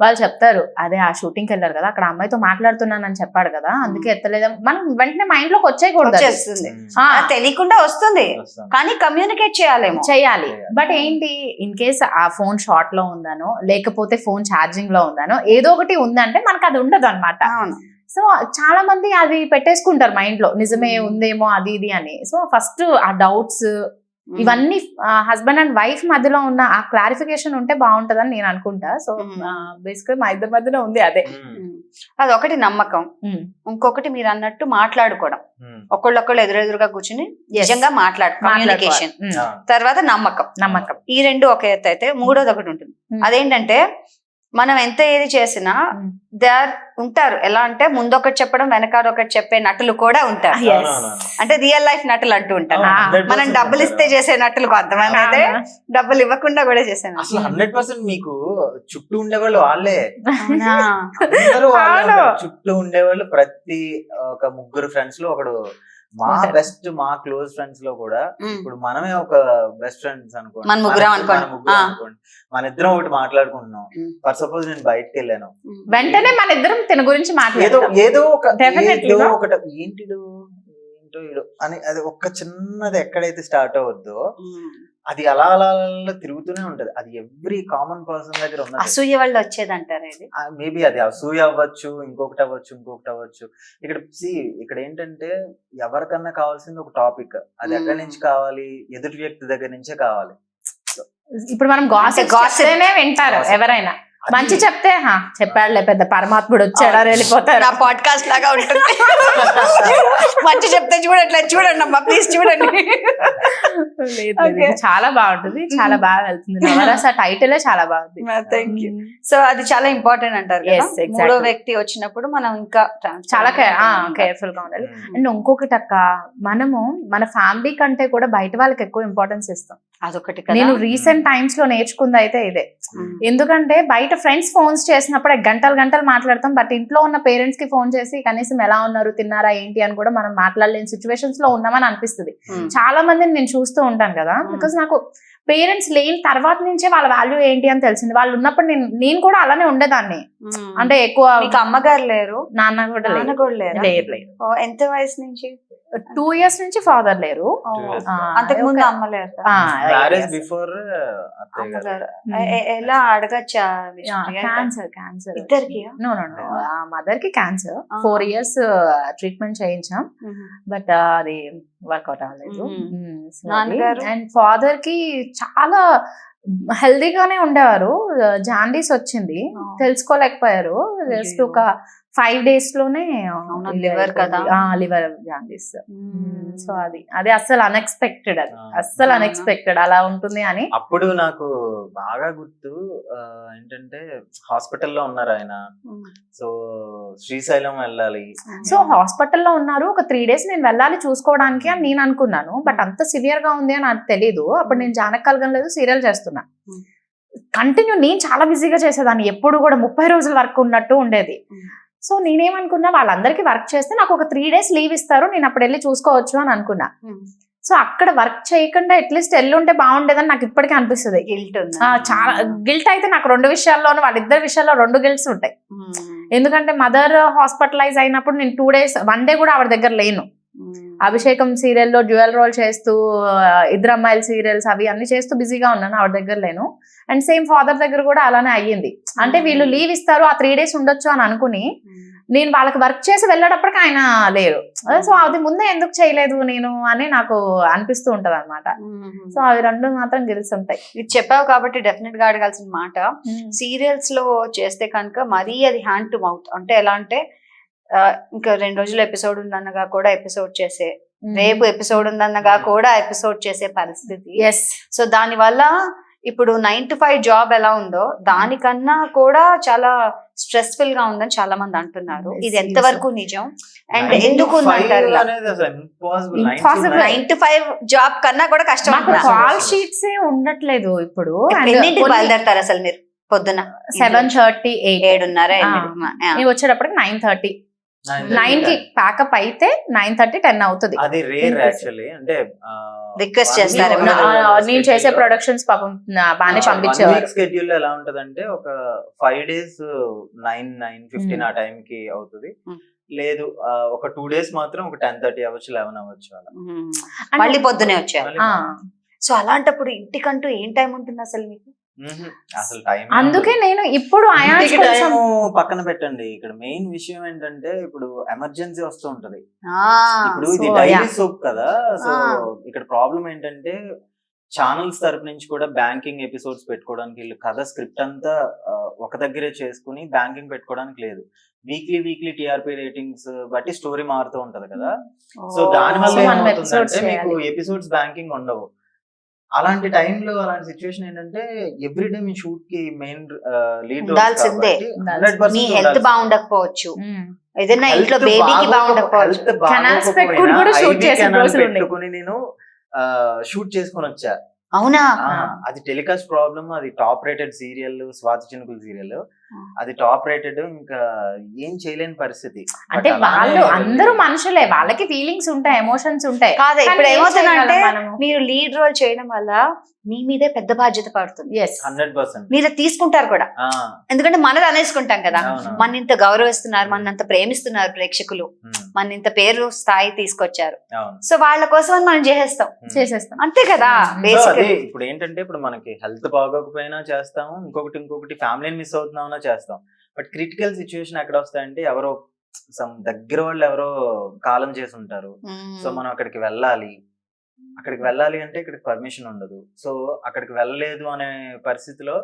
వాళ్ళు చెప్తారు, అదే ఆ షూటింగ్ కి వెళ్ళారు కదా అక్కడ అమ్మాయితో మాట్లాడుతున్నానని చెప్పాడు కదా అందుకే ఎత్తలేదు. మనం వెంటనే మైండ్ లోకి వచ్చేయకూడదు, తెలియకుండా వస్తుంది కానీ కమ్యూనికేట్ చేయాలి. బట్ ఏంటి ఇన్ కేస్ ఆ ఫోన్ షార్ట్ లో ఉందానో లేకపోతే ఫోన్ ఛార్జింగ్ లో ఉందానో ఏదో ఒకటి ఉందంటే మనకు అది ఉండదు అనమాట. సో చాలా మంది అది పెట్టేసుకుంటారు మైండ్ లో, నిజమే ఉందేమో అది ఇది అని. సో ఫస్ట్ ఆ డౌట్స్ ఇవన్నీ హస్బెండ్ అండ్ వైఫ్ మధ్యలో ఉన్న ఆ క్లారిఫికేషన్ ఉంటే బాగుంటదని నేను అనుకుంటా. సో బేసిక్గా మా ఇద్దరి మధ్యలో ఉంది అదే. అదొకటి నమ్మకం, ఇంకొకటి మీరు అన్నట్టు మాట్లాడుకోవడం, ఒకళ్ళొకళ్ళు ఎదురెదురుగా కూర్చుని నిజంగా కమ్యూనికేషన్, తర్వాత నమ్మకం. ఈ రెండు ఒక ఎత్తు అయితే మూడోది ఒకటి ఉంటుంది. అదేంటంటే మనం ఎంత ఏది చేసినా ఉంటారు ఎలా అంటే ముందొకటి చెప్పడం వెనకాల ఒకటి చెప్పే నటులు కూడా ఉంటారు. అంటే రియల్ లైఫ్ నటులు అంటూ ఉంటారు. మనం డబ్బులు ఇస్తే చేసే నటులు కొంతమంది అయితే డబ్బులు ఇవ్వకుండా కూడా చేసే. అసలు 100% మీకు చుట్టూ ఉండేవాళ్ళు వాళ్ళే, చుట్టూ ఉండేవాళ్ళు. ప్రతి ఒక ముగ్గురు ఫ్రెండ్స్ లో ఒకడు మా బెస్ట్, మా క్లోజ్ ఫ్రెండ్స్ లో కూడా ఇప్పుడు మనమే ఒక బెస్ట్ ఫ్రెండ్స్ అనుకోండి, మన ఇద్దరం ఒకటి మాట్లాడుకుంటున్నాం. ఫర్ సపోజ్ నేను బయటకు వెళ్ళాను, వెంటనే మన ఇద్దరం తన గురించి ఏదో ఒకటి ఏంటో అని అది ఒక్క చిన్నది ఎక్కడైతే స్టార్ట్ అవద్దో అది అలా అలా తిరుగుతూనే ఉంటది. అది ఎవ్రీ కామన్ పర్సన్ దగ్గర ఉన్నది. అసూయ వల్ల వచ్చేది అంటారు. మేబీ అది అసూయ అవ్వచ్చు, ఇంకొకటి అవ్వచ్చు. ఇక్కడ ఏంటంటే ఎవరికన్నా కావాల్సింది ఒక టాపిక్, అది ఎక్కడి నుంచి కావాలి, ఎదుటి వ్యక్తి దగ్గర నుంచే కావాలి. ఇప్పుడు మనం గాసిప్ వింటారు ఎవరైనా, మంచి చెప్తే చెప్పాడులే పెద్ద పరమాత్ముడు వచ్చాడా వెళ్ళిపోతారు. ఆ పాడ్కాస్ట్ లాగా ఉంటుంది. మంచి చెప్తే చూడండి అమ్మా ప్లీజ్ చూడండి. చాలా బాగుంటుంది, చాలా బాగా వెళ్తుంది. నవరస టైటిల్ చాలా బాగుంది. సో అది చాలా ఇంపార్టెంట్ అంటారు. మూడో వ్యక్తి వచ్చినప్పుడు మనం ఇంకా చాలా కేర్ఫుల్ గా ఉండాలి. అండ్ ఇంకొకటి అక్క, మనము మన ఫ్యామిలీ కంటే కూడా బయట వాళ్ళకి ఎక్కువ ఇంపార్టెన్స్ ఇస్తాం. అదొకటి నేను రీసెంట్ టైమ్స్ లో నేర్చుకుంది అయితే ఇదే. ఎందుకంటే బయట ఫ్రెండ్స్ ఫోన్స్ చేసినప్పుడు గంటలు మాట్లాడతాం, బట్ ఇంట్లో ఉన్న పేరెంట్స్ కి ఫోన్ చేసి కనీసం ఎలా ఉన్నారు, తిన్నారా, ఏంటి అని కూడా మనం మాట్లాడలేని సిచ్యువేషన్స్ లో ఉన్నామని అనిపిస్తుంది. చాలా మందిని నేను చూస్తూ ఉంటాను కదా, బికాస్ నాకు పేరెంట్స్ లేని తర్వాత నుంచే వాళ్ళ వాల్యూ ఏంటి అని తెలిసింది. వాళ్ళు ఉన్నప్పుడు నేను కూడా అలానే ఉండేదాన్ని. అంటే ఎక్కువ అమ్మగారు లేరు, నాన్న కూడా లేరు. ఎంత వయసు నుంచి? 2 years నుంచి ఫాదర్ లేరు. అంతకు ముందు అమ్మ లేరు. ఎలా అడగచ్చా? క్యాన్సర్ ఇద్దరికి. మదర్ కి క్యాన్సర్ 4 years ట్రీట్మెంట్ చేయించాం, బట్ అది వర్కౌట్ అవ్వలేదు. అండ్ ఫాదర్ కి చాలా హెల్దీగానే ఉండేవారు, జాండీస్ వచ్చింది, తెలుసుకోలేకపోయారు. జస్ట్ ఒక 5 days లోనే లివర్ కదా, లివర్ జాండీస్. సో అది అస్సలు అన్ఎక్స్పెక్టెడ్, అలా ఉంటుంది అని. అప్పుడు నాకు బాగా గుర్తు ఏంటంటే హాస్పిటల్లో ఉన్నారు ఆయన. సో శ్రీశైలం వెళ్ళాలి. సో హాస్పిటల్లో ఉన్నారు, ఒక 3 days నేను వెళ్ళాలి చూసుకోవడానికి అని నేను అనుకున్నాను. బట్ అంత సివియర్ గా ఉంది అని నాకు తెలీదు. అప్పుడు నేను జానక్ కలగలేదు, సీరియల్ చేస్తున్నా. కంటిన్యూ నేను చాలా బిజీగా చేసేదాన్ని, ఎప్పుడు కూడా 30 రోజుల వరకు ఉన్నట్టు ఉండేది. సో నేనేమనుకున్నా, వాళ్ళందరికీ వర్క్ చేస్తే నాకు ఒక 3 days లీవ్ ఇస్తారు, నేను అప్పుడు వెళ్ళి చూసుకోవచ్చు అని అనుకున్నా. సో అక్కడ వర్క్ చేయకుండా అట్లీస్ట్ ఎల్లుంటే బాగుండేదని నాకు ఇప్పటికీ అనిపిస్తుంది. చాలా గిల్ట్ అయితే నాకు 2 విషయాల్లోనూ, వాళ్ళిద్దరి విషయాల్లో 2 గిల్ట్స్ ఉంటాయి. ఎందుకంటే మదర్ హాస్పిటలైజ్ అయినప్పుడు నేను 2 days 1 day కూడా ఆవిడ దగ్గర లేను. అభిషేకం సీరియల్లో డ్యూయల్ రోల్ చేస్తూ, ఇద్దరు అమ్మాయిల సీరియల్స్ అవి అన్ని చేస్తూ బిజీగా ఉన్నాను, ఆవిడ దగ్గర లేను. అండ్ సేమ్ ఫాదర్ దగ్గర కూడా అలానే అయ్యింది. అంటే వీళ్ళు లీవ్ ఇస్తారు, ఆ 3 days ఉండొచ్చు అని అనుకుని నేను వాళ్ళకి వర్క్ చేసి వెళ్ళేటప్పటికి ఆయన లేరు. సో అది ముందే ఎందుకు చేయలేదు నేను అని నాకు అనిపిస్తూ ఉంటది అనమాట. సో అవి 2 మాత్రం గెలుస్తుంటాయి. ఇది చెప్పావు కాబట్టి డెఫినెట్ గా అడగాల్సిన మాట, సీరియల్స్ లో చేస్తే కనుక మరీ అది హ్యాండ్ టు మౌత్. అంటే ఎలా అంటే ఇంకా 2 రోజులు ఎపిసోడ్ ఉందన్నగా కూడా ఎపిసోడ్ చేసే, రేపు ఎపిసోడ్ ఉందన్నగా కూడా ఎపిసోడ్ చేసే పరిస్థితి. సో దాని వల్ల ఇప్పుడు 9 to 5 జాబ్ ఎలా ఉందో దానికన్నా కూడా చాలా స్ట్రెస్ఫుల్ గా ఉందని చాలా మంది అంటున్నారు. ఇది ఎంతవరకు నిజం అండ్ ఎందుకు 9 to 5 జాబ్ కన్నా కూడా కష్టం. కాల్ షీట్స్ ఉండట్లేదు ఇప్పుడు. బయలుదేరతారు అసలు మీరు పొద్దున 7:30, 8:30. నేను వచ్చేటప్పటికి 9:30. 9 కి ప్యాకప్ అయితే 9:30 10 అవుతుంది. అది రేర్ యాక్చువల్లీ. అంటే రిక్వెస్ట్ చేస్తారు నేను చేసే ప్రొడక్షన్స్ పాపం బాగానే పంపించేవారు. స్కెడ్యూల్ ఎలా ఉంటదంటే ఒక 5 days 9:15 ఆ టైం కి అవుతుంది. లేదు ఒక 2 days మాత్రం ఒక 10:30 అవ్వచ్చు 11 అవ్వచ్చు అలా. మళ్ళీ పొద్దునే వచ్చారు. మళ్ళీ సో అలాంటప్పుడు ఇంటికంటూ ఏం టైం ఉంటుంది అసలు మీకు? అసలు టైం అందుకే నేను ఇప్పుడు టైం పక్కన పెట్టండి. ఇక్కడ మెయిన్ విషయం ఏంటంటే ఇప్పుడు ఎమర్జెన్సీ వస్తూ ఉంటది. ఇప్పుడు ఇది డైలీ సోప్ కదా. సో ఇక్కడ ప్రాబ్లం ఏంటంటే ఛానల్స్ తరపు నుంచి కూడా బ్యాంకింగ్ ఎపిసోడ్స్ పెట్టుకోవడానికి వీళ్ళు కథ స్క్రిప్ట్ అంతా ఒక దగ్గరే చేసుకుని బ్యాంకింగ్ పెట్టుకోవడానికి లేదు. వీక్లీ టీఆర్పీ రేటింగ్స్ బట్టి స్టోరీ మారుతూ ఉంటది కదా. సో దానివల్ల ఏమవుతుందంటే మీకు ఎపిసోడ్స్ బ్యాంకింగ్ ఉండవు. అలాంటి టైంలో అలాంటి సిచ్యువేషన్ ఏంటంటే ఎవ్రీడే మీ షూట్ కి మెయిన్ లీడ్ ఉండాల్సిందే. మీ హెల్త్ బాగుండకపోవచ్చు, ఏదైనా ఇంట్లో బేబీకి బాగుండకపోవచ్చు, పెట్టుకుని నేను షూట్ చేసుకొని వచ్చా. అవునా? అది టెలికాస్ట్ ప్రాబ్లమ్. అది top rated serial, Swathi Chinukula serial. అది టాప్ రేటెడ్. ఇంకా ఏం చేయలేని పరిస్థితి. అంటే వాళ్ళు అందరూ మనుషులే, వాళ్ళకి ఫీలింగ్స్ ఉంటాయి, ఎమోషన్స్ ఉంటాయి. కాదు ఇప్పుడు ఏమవుతుందంటే మీరు లీడ్ రోల్ చేయడం వల్ల మీ మీదే పెద్ద బాధ్యత పడుతుంది. 100% మీరు తీసుకుంటారు కూడా. ఎందుకంటే మనది అనేసుకుంటాం కదా, మన ఇంత గౌరవిస్తున్నారు, మన ఇంత ప్రేమిస్తున్నారు ప్రేక్షకులు, మన ఇంత పేరు స్థాయి తీసుకొచ్చారు. సో వాళ్ళ కోసం అని మనం చేసేస్తాం అంతే కదా. ఇప్పుడు ఏంటంటే ఇప్పుడు మనకి హెల్త్ బాగోకపోయినా చేస్తాము, ఇంకొకటి ఫ్యామిలీని మిస్ అవుతున్నామన్నా చేస్తాం. బట్ క్రిటికల్ సిచ్యువేషన్ ఎక్కడ వస్తాయంటే ఎవరో దగ్గర వాళ్ళు ఎవరో కాలం చేసి ఉంటారు. సో మనం అక్కడికి వెళ్ళాలి అంటే ఇక్కడికి పర్మిషన్ ఉండదు. సో అక్కడికి వెళ్ళలేదు అనే పరిస్థితిలో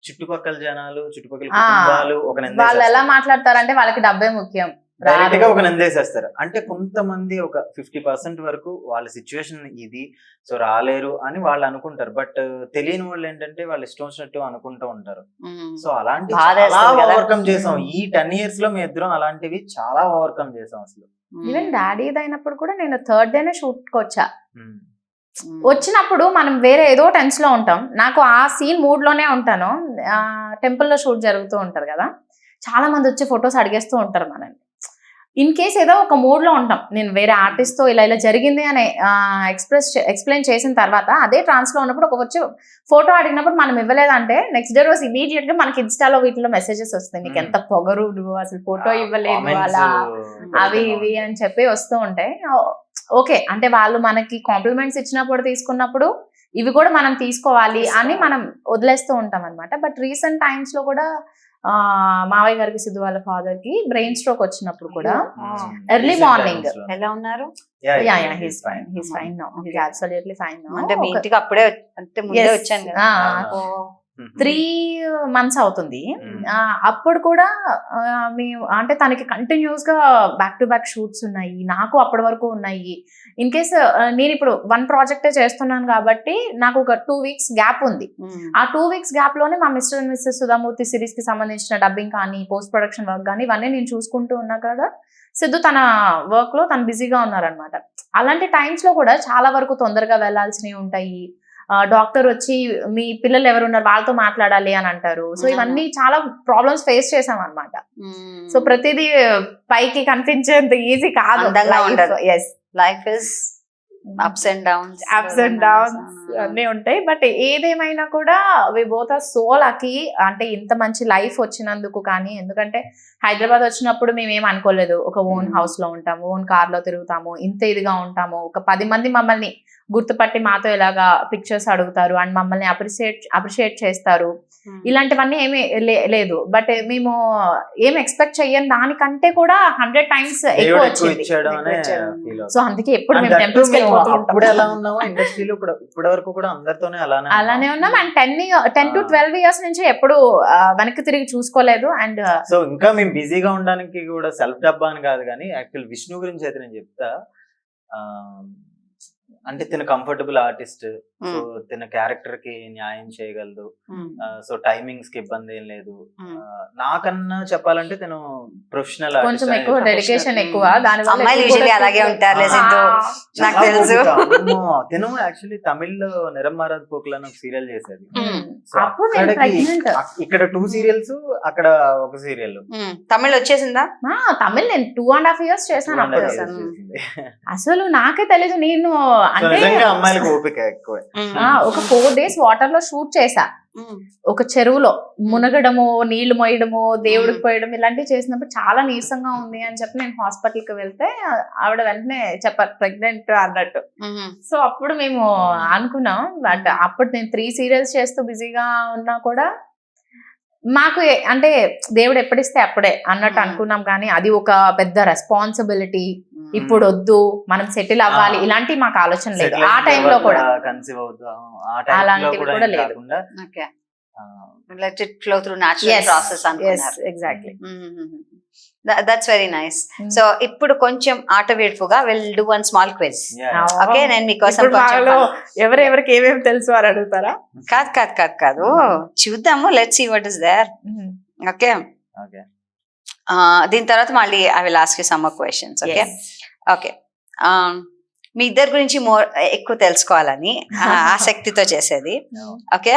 చుట్టుపక్కల జనాలు, చుట్టుపక్కల కుటుంబాలు వాళ్ళు ఎలా మాట్లాడతారంటే వాళ్ళకి డబ్బే ముఖ్యం, డైరెక్ట్ గా ఒక నిందేసేస్తారు. అంటే కొంతమంది ఒక 50% వరకు వాళ్ళ సిచ్యువేషన్ ఇది, సో రాలేరు అని వాళ్ళు అనుకుంటారు. బట్ తెలియని వాళ్ళు ఏంటంటే వాళ్ళు ఇష్టం వచ్చినట్టు అనుకుంటూ ఉంటారు. సో అలాంటి ఓవర్కమ్ చేసాం ఈ 10 years లో. మీ ఇద్దరం అలాంటివి చాలా ఓవర్కమ్ చేసాం అసలు. ఈవెన్ డాడీ అయినప్పుడు కూడా నేను 3rd day షూట్ కి వచ్చా. వచ్చినప్పుడు మనం వేరే ఏదో టెన్స్ లో ఉంటాం. నాకు ఆ సీన్ మూడ్ లోనే ఉంటాను. టెంపుల్ లో షూట్ జరుగుతూ ఉంటది కదా, చాలా మంది వచ్చి ఫొటోస్ అడిగేస్తూ ఉంటారు మనల్ని. ఇన్ కేస్ ఏదో ఒక మూడ్ లో ఉంటాం, నేను వేరే ఆర్టిస్ట్ తో ఇలా జరిగింది అని ఎక్స్ప్లెయిన్ చేసిన తర్వాత అదే ట్రాన్స్ లో ఉన్నప్పుడు ఒక వచ్చి ఫోటో అడిగినప్పుడు మనం ఇవ్వలేదంటే నెక్స్ట్ డే రోజు ఇమీడియట్ గా మనకి ఇన్స్టాలో వీటిలో మెసేజెస్ వస్తాయి, నీకు ఎంత పొగరు, నువ్వు అసలు ఫోటో ఇవ్వలేదు అలా అవి ఇవి అని చెప్పి వస్తూ ఉంటాయి. ఓకే, అంటే వాళ్ళు మనకి కాంప్లిమెంట్స్ ఇచ్చినప్పుడు తీసుకున్నప్పుడు ఇవి కూడా మనం తీసుకోవాలి అని మనం వదిలేస్తూ ఉంటాం అనమాట. బట్ రీసెంట్ టైమ్స్ లో కూడా మావయ్య గారికి, సిద్ధు వాళ్ళ ఫాదర్ కి బ్రెయిన్ స్ట్రోక్ వచ్చినప్పుడు కూడా ఎర్లీ మార్నింగ్ ఎలా ఉన్నారు? he's fine now. He's absolutely fine now. అంటే మీ ఇంటికి అప్పుడే అంటే ముందే వచ్చాను కదా. 3 months అవుతుంది. అప్పుడు కూడా అంటే తనకి కంటిన్యూస్ గా బ్యాక్ టు బ్యాక్ షూట్స్ ఉన్నాయి, నాకు అప్పటి వరకు ఉన్నాయి. ఇన్ కేస్ నేను ఇప్పుడు 1 ప్రాజెక్టే చేస్తున్నాను కాబట్టి నాకు ఒక 2 weeks గ్యాప్ ఉంది. ఆ 2 weeks గ్యాప్ లోనే మా Mr and Mrs Sudha Murthy series కి సంబంధించిన డబ్బింగ్ కానీ, పోస్ట్ ప్రొడక్షన్ వర్క్ కానీ ఇవన్నీ నేను చూసుకుంటూ ఉన్నా కదా. సిద్ధు తన వర్క్ లో తను బిజీగా ఉన్నారనమాట. అలాంటి టైమ్స్ లో కూడా చాలా వరకు తొందరగా వెళ్లాల్సినవి ఉంటాయి. డాక్టర్ వచ్చి మీ పిల్లలు ఎవరున్నారు వాళ్ళతో మాట్లాడాలి అని అంటారు. సో ఇవన్నీ చాలా ప్రాబ్లమ్స్ ఫేస్ చేసాం అనమాట. సో ప్రతిదీ పైకి కనిపించేంత ఈజీ కాదు. Life is ups and downs అన్నీ ఉంటాయి. బట్ ఏదేమైనా కూడా we both are so lucky. అంటే ఇంత మంచి లైఫ్ వచ్చినందుకు. కానీ ఎందుకంటే హైదరాబాద్ వచ్చినప్పుడు మేము ఏం అనుకోలేదు, ఒక ఓన్ హౌస్ లో ఉంటాము, ఓన్ కార్ లో తిరుగుతాము, ఇంత ఇదిగా ఉంటాము, ఒక 10 మంది మమ్మల్ని గుర్తుపట్టి మాతో ఇలాగా పిక్చర్స్ అడుగుతారు అండ్ మమ్మల్ని అప్రిషియేట్ చేస్తారు. ఇలాంటివన్నీ ఏమీ లేదు. బట్ మేము ఏం ఎక్స్పెక్ట్ చెయ్యని దానికంటే కూడా 100 times ఎక్కువ వచ్చింది. సో అందుకే ఎప్పుడు మేము టెంపుల్స్ కి వెళ్ళిపోతూ ఉంటాం. అలానే ఉన్నాం. అండ్ 10 to 12 years నుంచి ఎప్పుడు వెనక్కి తిరిగి చూసుకోలేదు. అండ్ సో ఇంకా మేము బిజీగా ఉండడానికి కూడా సెల్ఫ్ డబ్బా అని కాదు కానీ యాక్చువల్ విష్ణు గురించి అయితే నేను చెప్తా. అంటే తిన కంఫర్టబుల్ ఆర్టిస్ట్, సో తన క్యారెక్టర్ కి న్యాయం చేయగలదు. సో టైమింగ్స్ కి ఇబ్బంది ఏం లేదు. నాకన్నా చెప్పాలంటే తను ప్రొఫెషనల్ కొంచెం ఎక్కువ డెడికేషన్ ఎక్కువ, దాని అమ్మాయిలు యూజువల్లీ అలాగే ఉంటారు నాకు తెలుసు. తను యాక్చువల్లీ తమిళ్లో నిరమ్మారాజ్ పోకులు అని ఒక సీరియల్ చేసేది. సో అప్పుడు నేను pregnant. ఇక్కడ 2 సీరియల్స్, అక్కడ ఒక సీరియల్. తమిళ్ వచ్చేసిందా? తమిళ్ నేను 2.5 years చేశాను అప్పుడు. అసలు నాకే తెలీదు. నేను అంటే అమ్మాయిలకు ఓపిక ఎక్కువ. ఒక 4 days వాటర్ లో షూట్ చేశా. ఒక చెరువులో మునగడము, నీళ్లు మోయడము, దేవుడికి పోయడం ఇలాంటివి చేసినప్పుడు చాలా నీరసంగా ఉంది అని చెప్పి నేను హాస్పిటల్ కి వెళ్తే ఆవిడ వెంటనే చెప్పారు ప్రెగ్నెంట్ అన్నట్టు. సో అప్పుడు మేము అనుకున్నాం. బట్ అప్పుడు నేను 3 serials చేస్తూ బిజీగా ఉన్నా కూడా మాకు అంటే దేవుడు ఎప్పుడిస్తే అప్పుడే అన్నట్టు అనుకున్నాం. కానీ అది ఒక పెద్ద రెస్పాన్సిబిలిటీ, ఇప్పుడు వద్దు మనం సెటిల్ అవ్వాలి ఇలాంటి మాకు ఆలోచన లేదు ఆ టైంలో కూడా. అలాంటివి కూడా లేదు. Let it flow through natural process అనుకున్నారు. Exactly. That's very nice. So ఇప్పుడు కొంచెం ఆటవిడుపుగా we'll do one small quiz. Okay, నేను మీకోసం ఎవరెవరికి ఏమేమి తెలుసు అని అడుగుతారా? కాదు చూద్దాము. Let's see what is there. Okay, దీని తర్వాత మళ్ళీ I will ask you some more questions. Okay okay, మీ ఇద్దరి గురించి ఎక్కువ తెలుసుకోవాలని ఆసక్తితో చేసేది. ఓకే,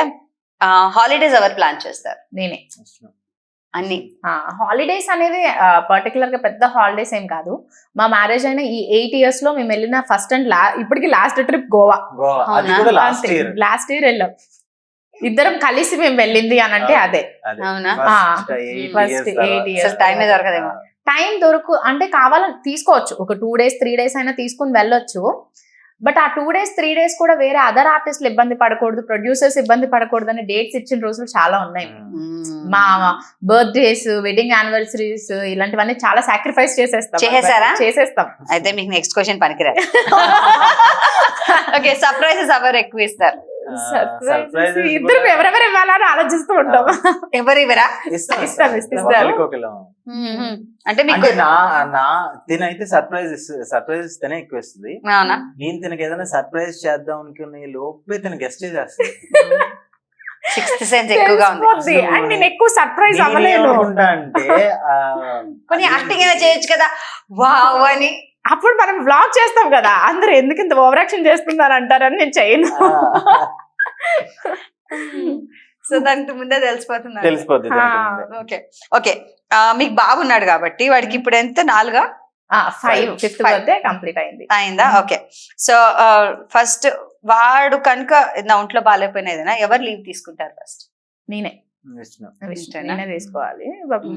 హాలిడేస్ ఎవరు ప్లాన్ చేస్తారు? నేనే. అన్ని హాలిడేస్ అనేది పర్టికులర్ గా పెద్ద హాలిడేస్ ఏం కాదు. మా మ్యారేజ్ అయిన ఈ 8 years లో మేము వెళ్ళిన ఫస్ట్ అండ్ ఇప్పటికి last trip Goa. Last year వెళ్ళాం ఇద్దరం కలిసి మేము వెళ్ళింది అని అంటే అదే. అవునా? First 8 years. టైమే దొరకదేమో. టైం అంటే కావాలని తీసుకోవచ్చు, ఒక 2 days 3 days అయినా తీసుకుని వెళ్ళొచ్చు. బట్ ఆ 2 days 3 days కూడా వేరే అదర్ ఆర్టిస్టులు ఇబ్బంది పడకూడదు, ప్రొడ్యూసర్స్ ఇబ్బంది పడకూడదు అని డేట్స్ ఇచ్చిన రోజులు చాలా ఉన్నాయి. మా బర్త్డేస్, వెడ్డింగ్ యానివర్సరీస్ ఇలాంటివన్నీ చాలా సాక్రిఫైస్ చేసేస్తాం. అయితే మీకు నెక్స్ట్ క్వశ్చన్ పనికిరాదు. ఓకే, సర్ప్రైజెస్ ఎవరు ఎక్కువ ఇస్తారు? ఇద్దరు ఎవరెవరు ఇవ్వాలని ఆలోచిస్తూ ఉంటాం. ఎవరు ఇవ్వరా? ఇస్తాం. అంటే మీకు తినైతే సర్ప్రైజ్ ఇస్తేనే ఎక్కువ ఇస్తుంది. నేను తినకి ఏదైనా సర్ప్రైజ్ చేద్దాం అనుకునే లోపే తిన గెస్ట్ చేసేస్తుంది. 6th సెన్స్ ఎక్కువగా ఉంది. అండ్ నేను ఎక్కువ సర్ప్రైజ్ అవ్వలేను అంటే కొన్ని యాక్టింగ్ అయినా చేయొచ్చు కదా వావ్ అని. అప్పుడు మనం వ్లాగ్ చేస్తాం కదా, అందరూ ఎందుకు ఇంత ఓవర్ యాక్షన్ చేస్తున్నారు అంటారని నేను చేయను. సో దానికి ముందే తెలిసిపోతుంది. ఓకే ఓకే, మీకు బాబు ఉన్నాడు కాబట్టి వాడికి ఇప్పుడు ఎంత 4 5th బర్త్డే కంప్లీట్ అయిందా? ఓకే, సో ఫస్ట్ వాడు కనుక నా ఒంట్లో బాగాలేకపోయినా ఏదైనా ఎవరు లీవ్ తీసుకుంటారు ఫస్ట్? నేనే తీసుకోవాలి.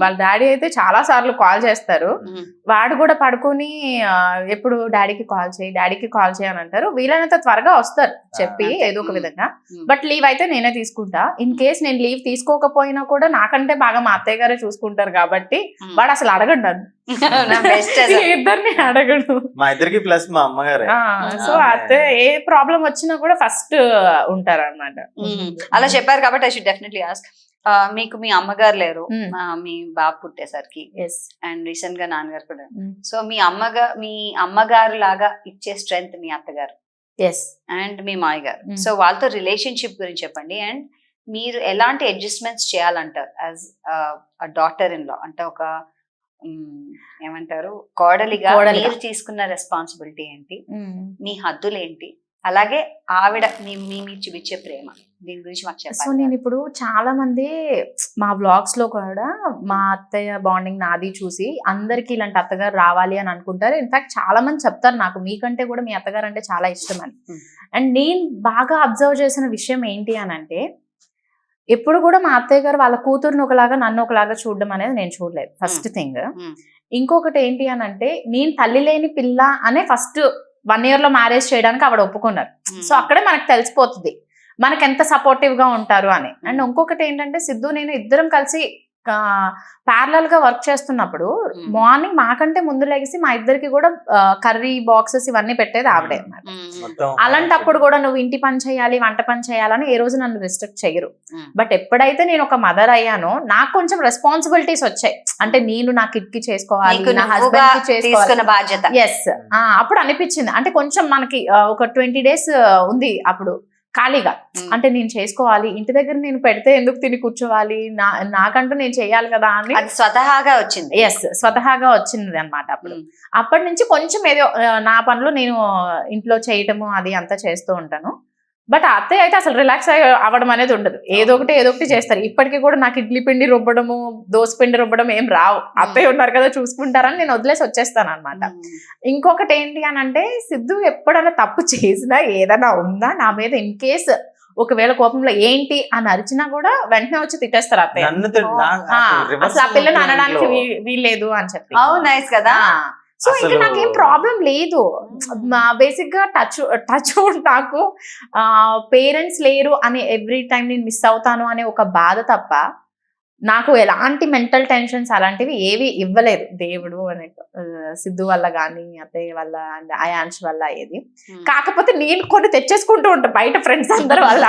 వాళ్ళ డాడీ అయితే చాలా సార్లు కాల్ చేస్తారు. వాడు కూడా పడుకొని ఎప్పుడు డాడీకి కాల్ చేయి అని అంటారు. వీలైనంత త్వరగా వస్తారు చెప్పి ఏదో ఒక విధంగా. బట్ లీవ్ అయితే నేనే తీసుకుంటా. ఇన్ కేస్ నేను లీవ్ తీసుకోకపోయినా కూడా నాకంటే బాగా మా అత్తయ్య గారే చూసుకుంటారు కాబట్టి వాడు అసలు అడగడు, ఇద్దరిని అడగడు. మా ఇద్దరికి ప్లస్ మా అమ్మగారే. సో అత్తే ఏ ప్రాబ్లం వచ్చినా కూడా ఫస్ట్ ఉంటారు అన్నమాట. అలా చెప్పారు కాబట్టి ఐ షుడ్ డెఫినెట్లీ ఆస్క్, మీకు మీ అమ్మగారు లేరు, మీ బాబు పుట్టేసరికి, అండ్ రీసెంట్ గా నాన్నగారు కూడా. సో మీ అమ్మగారు లాగా ఇచ్చే స్ట్రెంగ్త్ మీ అత్తగారు అండ్ మీ మాయ గారు. సో వాళ్ళతో రిలేషన్షిప్ గురించి చెప్పండి. అండ్ మీరు ఎలాంటి అడ్జస్ట్మెంట్స్ చేయాలంటారు యాజ్ డాటర్ ఇన్ లా? అంటే ఒక ఏమంటారు, కోడలిగా మీరు తీసుకున్న రెస్పాన్సిబిలిటీ ఏంటి, మీ హద్దులు ఏంటి, అలాగే ఆవిడ మీ చూపించే ప్రేమ, దీని గురించి మాకు చెప్పాలి. సో నేను ఇప్పుడు చాలా మంది మా వ్లాగ్స్ లో కూడా మా అత్తయ్య బాండింగ్ నాది చూసి అందరికి ఇలాంటి అత్తగారు రావాలి అని అనుకుంటారు. ఇన్ఫాక్ట్ చాలా మంది చెప్తారు నాకు మీకంటే కూడా మీ అత్తగారు అంటే చాలా ఇష్టం అని. అండ్ నేను బాగా అబ్జర్వ్ చేసిన విషయం ఏంటి అని అంటే, ఎప్పుడు కూడా మా అత్తయ్య గారు వాళ్ళ కూతురుని ఒకలాగా నన్ను ఒకలాగా చూడడం అనేది నేను చూడలేదు, ఫస్ట్ థింగ్. ఇంకొకటి ఏంటి అని అంటే, నేను తల్లి లేని పిల్ల అనే ఫస్ట్ 1 year లో మ్యారేజ్ చేయడానికి ఆవిడ ఒప్పుకున్నారు. సో అక్కడే మనకు తెలిసిపోతుంది మనకి ఎంత సపోర్టివ్ గా ఉంటారు అని. అండ్ ఇంకొకటి ఏంటంటే, సిద్ధు నేను ఇద్దరం కలిసి ప్యారలల్ గా వర్క్ చేస్తున్నప్పుడు మార్నింగ్ మాకంటే ముందు లెగిసి మా ఇద్దరికి కూడా కర్రీ బాక్సెస్ ఇవన్నీ పెట్టేది ఆవిడే అన్నమాట. అలాంటప్పుడు కూడా నువ్వు ఇంటి పని చేయాలి, వంట పని చేయాలని ఏ రోజు నన్ను రిస్ట్రిక్ట్ చేయరు. బట్ ఎప్పుడైతే నేను ఒక మదర్ అయ్యానో నాకు కొంచెం రెస్పాన్సిబిలిటీస్ వచ్చాయి. అంటే నేను నా కిడ్ కి చేసుకోవాలి, నా హస్బెండ్ కి చేసుకోవాలి బాధ్యత. అప్పుడు అనిపించింది అంటే కొంచెం మనకి ఒక 20 days ఉంది అప్పుడు ఖాళీగా. అంటే నేను చేసుకోవాలి, ఇంటి దగ్గర నేను పెడితే ఎందుకు తిని కూర్చోవాలి, నాకంటూ నేను చేయాలి కదా అని అది స్వతహాగా వచ్చింది. ఎస్, స్వతహాగా వచ్చింది అనమాట. అప్పటి నుంచి కొంచెం ఏదో నా పనులు నేను ఇంట్లో చేయటము అది అంతా చేస్తూ ఉంటాను. బట్ అత్తయ్య అయితే అసలు రిలాక్స్ అవ్వడం అనేది ఉండదు, ఏదో ఒకటి చేస్తారు. ఇప్పటికీ కూడా నాకు ఇడ్లీ పిండి రుబ్బడము, దోశ పిండి రుబ్బడం ఏం రావు, అత్తయ్య ఉన్నారు కదా చూసుకుంటారని నేను వదిలేసి వచ్చేస్తాను అనమాట. ఇంకొకటి ఏంటి అని అంటే, సిద్ధు ఎప్పుడైనా తప్పు చేసినా ఏదైనా ఉందా నా మీద, ఇన్ కేస్ ఒకవేళ కోపంలో ఏంటి అని అరిచినా కూడా వెంటనే వచ్చి తిట్టేస్తారు అత్తయ్య. అసలు ఆ పిల్లని అనడానికి వీల్లేదు అని చెప్పి. నైస్ కదా. సో ఇంకా నాకేం ప్రాబ్లం లేదు. బేసిక్ గా టచ్ నాకు పేరెంట్స్ లేరు అని ఎవ్రీ టైం నేను మిస్ అవుతాను అనే ఒక బాధ తప్ప నాకు ఎలాంటి మెంటల్ టెన్షన్స్ అలాంటివి ఏవి ఇవ్వలేదు దేవుడు అనే. సిద్ధు వల్ల కానీ, అత్తయ్య వల్ల, అయాన్ష్ వల్ల ఏది. కాకపోతే నేను కొన్ని తెచ్చేసుకుంటూ ఉంటా బయట ఫ్రెండ్స్ అందరి వల్ల.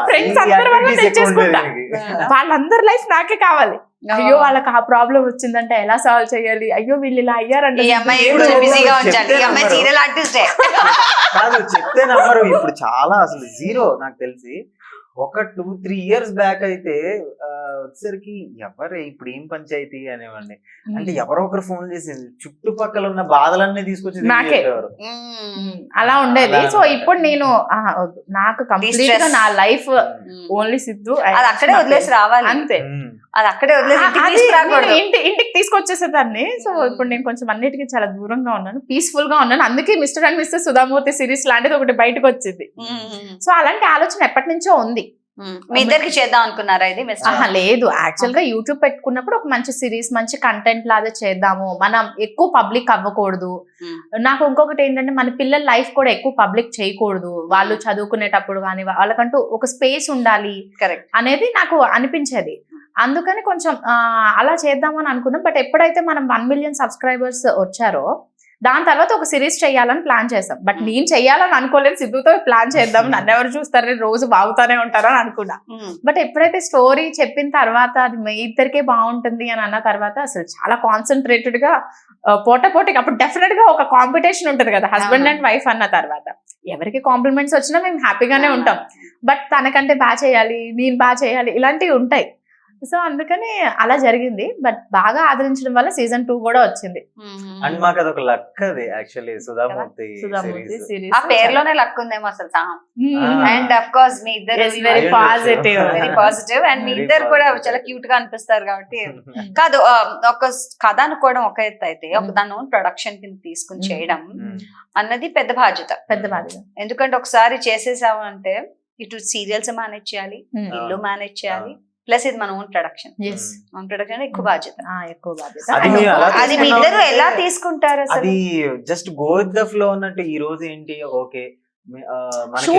ఫ్రెండ్స్ అందరి వల్ల తెచ్చేసుకుంటా. వాళ్ళందరి లైఫ్ నాకే కావాలి. అయ్యో వాళ్ళకి ఆ ప్రాబ్లం వచ్చిందంటే ఎలా సాల్వ్ చేయాలి, అయ్యో వీళ్ళు ఇలా అయ్యారంటే చెప్తే నమ్మరు. ఇప్పుడు చాలా అసలు జీరో. నాకు తెలిసి ఒక 2-3 years బ్యాక్ అయితే వచ్చేసరికి ఎవరు ఇప్పుడు ఏం పంచాయతీ అనేవాడిని. అంటే ఎవరో ఒకరు ఫోన్ చేసి చుట్టుపక్కల ఉన్న బాధలన్నీ తీసుకొచ్చి నాకే అలా ఉండేది. సో ఇప్పుడు నేను నాకు కంప్లీట్ గా నా లైఫ్ ఓన్లీ సిద్ధు, అది అక్కడే వదిలేసి రావాలి అంతే. అది అక్కడే ఇంటికి తీసుకొచ్చేసేదాన్ని. సో ఇప్పుడు నేను కొంచెం అన్నిటికీ చాలా దూరంగా ఉన్నాను, పీస్ఫుల్ గా ఉన్నాను. అందుకే Mr and Mr Sudha Murthy series లాంటిది ఒకటి బయటకు వచ్చింది. సో అలాంటి ఆలోచన ఎప్పటి నుంచో ఉంది. మీ ఇద్దరికి చేద్దాం అనుకున్నారా ఇది? లేదు, యాక్చువల్ గా యూట్యూబ్ పెట్టుకున్నప్పుడు ఒక మంచి సిరీస్, మంచి కంటెంట్ లాగా చేద్దాము, మనం ఎక్కువ పబ్లిక్ అవ్వకూడదు. నాకు ఇంకొకటి ఏంటంటే, మన పిల్లల లైఫ్ కూడా ఎక్కువ పబ్లిక్ చేయకూడదు, వాళ్ళు చదువుకునేటప్పుడు కానీ వాళ్ళకంటూ ఒక స్పేస్ ఉండాలి అనేది నాకు అనిపించేది. అందుకని కొంచెం అలా చేద్దామని అనుకున్నాం. బట్ ఎప్పుడైతే మనం 1 million సబ్స్క్రైబర్స్ వచ్చారో దాని తర్వాత ఒక సిరీస్ చేయాలని ప్లాన్ చేసాం. బట్ నేను చెయ్యాలని అనుకోలేదు, సిద్ధుతో ప్లాన్ చేద్దాం, నన్ను ఎవరు చూస్తారని రోజు బాగుతానే ఉంటారని అనుకున్నా. బట్ ఎప్పుడైతే స్టోరీ చెప్పిన తర్వాత అది మీ ఇద్దరికే బాగుంటుంది అని అన్న తర్వాత అసలు చాలా కాన్సన్ట్రేటెడ్ గా పోటాపోటీకి, అప్పుడు డెఫినెట్ గా ఒక కాంపిటీషన్ ఉంటుంది కదా హస్బెండ్ అండ్ వైఫ్ అన్న తర్వాత. ఎవరికి కాంప్లిమెంట్స్ వచ్చినా మేము హ్యాపీగానే ఉంటాం. బట్ తనకంటే బాగా చేయాలి, నేను బాగా చేయాలి, ఇలాంటివి ఉంటాయి. సో అందుకని అలా జరిగింది. బట్ బాగా ఆదరించడం వల్ల సీజన్ 2 కూడా వచ్చింది. అండ్ మాకు అదొక లక్. అది యాక్చువల్లీ సుధామూర్తి సిరీస్ ఆ పేరులోనే లక్ ఉందేమో అసలు. అండ్ ఆఫ్ కోర్స్ మీ ఇద్దరు వెరీ పాజిటివ్ అండ్ మీ ఇద్దరు కూడా చాలా క్యూట్ గా అనిపిస్తారు కాబట్టి. కాదు, ఒక కథ అనుకోవడం ఒక ఎత్తు అయితే, ఒక దాని ఓన్ ప్రొడక్షన్ కింద తీసుకుని చేయడం అన్నది పెద్ద బాధ్యత. ఎందుకంటే ఒకసారి చేసేసాము అంటే ఇటు సీరియల్స్ మేనేజ్ చేయాలి, ఇల్లు మేనేజ్ చేయాలి, ప్లస్ ఇది మన ఓన్ ప్రొడక్షన్. ఓన్ ప్రొడక్షన్ ఎక్కువ బాధ్యత. అది మీ ఇద్దరు ఎలా తీసుకుంటారు అసలు? అది just go with the flow అన్నట్టు. ఈ రోజు ఏంటి, ఓకే మనకి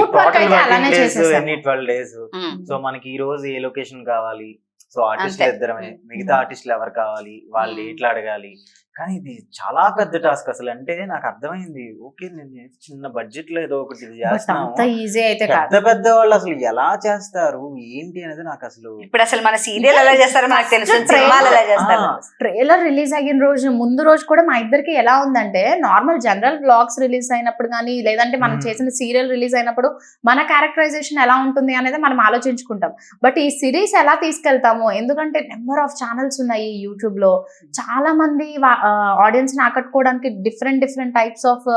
12 days, సో మనకి ఈ రోజు ఏ లొకేషన్ కావాలి, సో ఆర్టిస్టులు ఇద్దరమే, మిగతా ఆర్టిస్టులు ఎవరు కావాలి, వాళ్ళు ఎట్లా అడగాలి. కానీ ఇది చాలా పెద్ద టాస్క్ అసలు. అంటే నాకు అర్థమైంది, ఓకే నేను చిన్న బడ్జెట్ లో ఏదో ఒకటి చేస్తాను, పెద్ద వాళ్ళు అసలు ఎలా చేస్తారు ఏంటి అనేది నాకు అసలు. ఇప్పుడు అసలు మన సీరియల్ ఎలా చేస్తారో నాకు తెలుసు, సినిమాలు ఎలా చేస్తారు. ట్రైలర్ రిలీజ్ అయిన రోజు ముందు రోజు కూడా మా ఇద్దరికి ఎలా ఉందంటే, నార్మల్ జనరల్ వ్లాగ్స్ రిలీజ్ అయినప్పుడు కానీ, లేదంటే మనం చేసిన సీరియల్ రిలీజ్ అయినప్పుడు మన క్యారెక్టరైజేషన్ ఎలా ఉంటుంది అనేది మనం ఆలోచించుకుంటాం. బట్ ఈ సిరీస్ ఎలా తీసుకెళ్తాము, ఎందుకంటే నెంబర్ ఆఫ్ ఛానల్స్ ఉన్నాయి యూట్యూబ్ లో, చాలా మంది ఆడియన్స్ ని ఆకట్టుకోవడానికి డిఫరెంట్ టైప్స్ ఆఫ్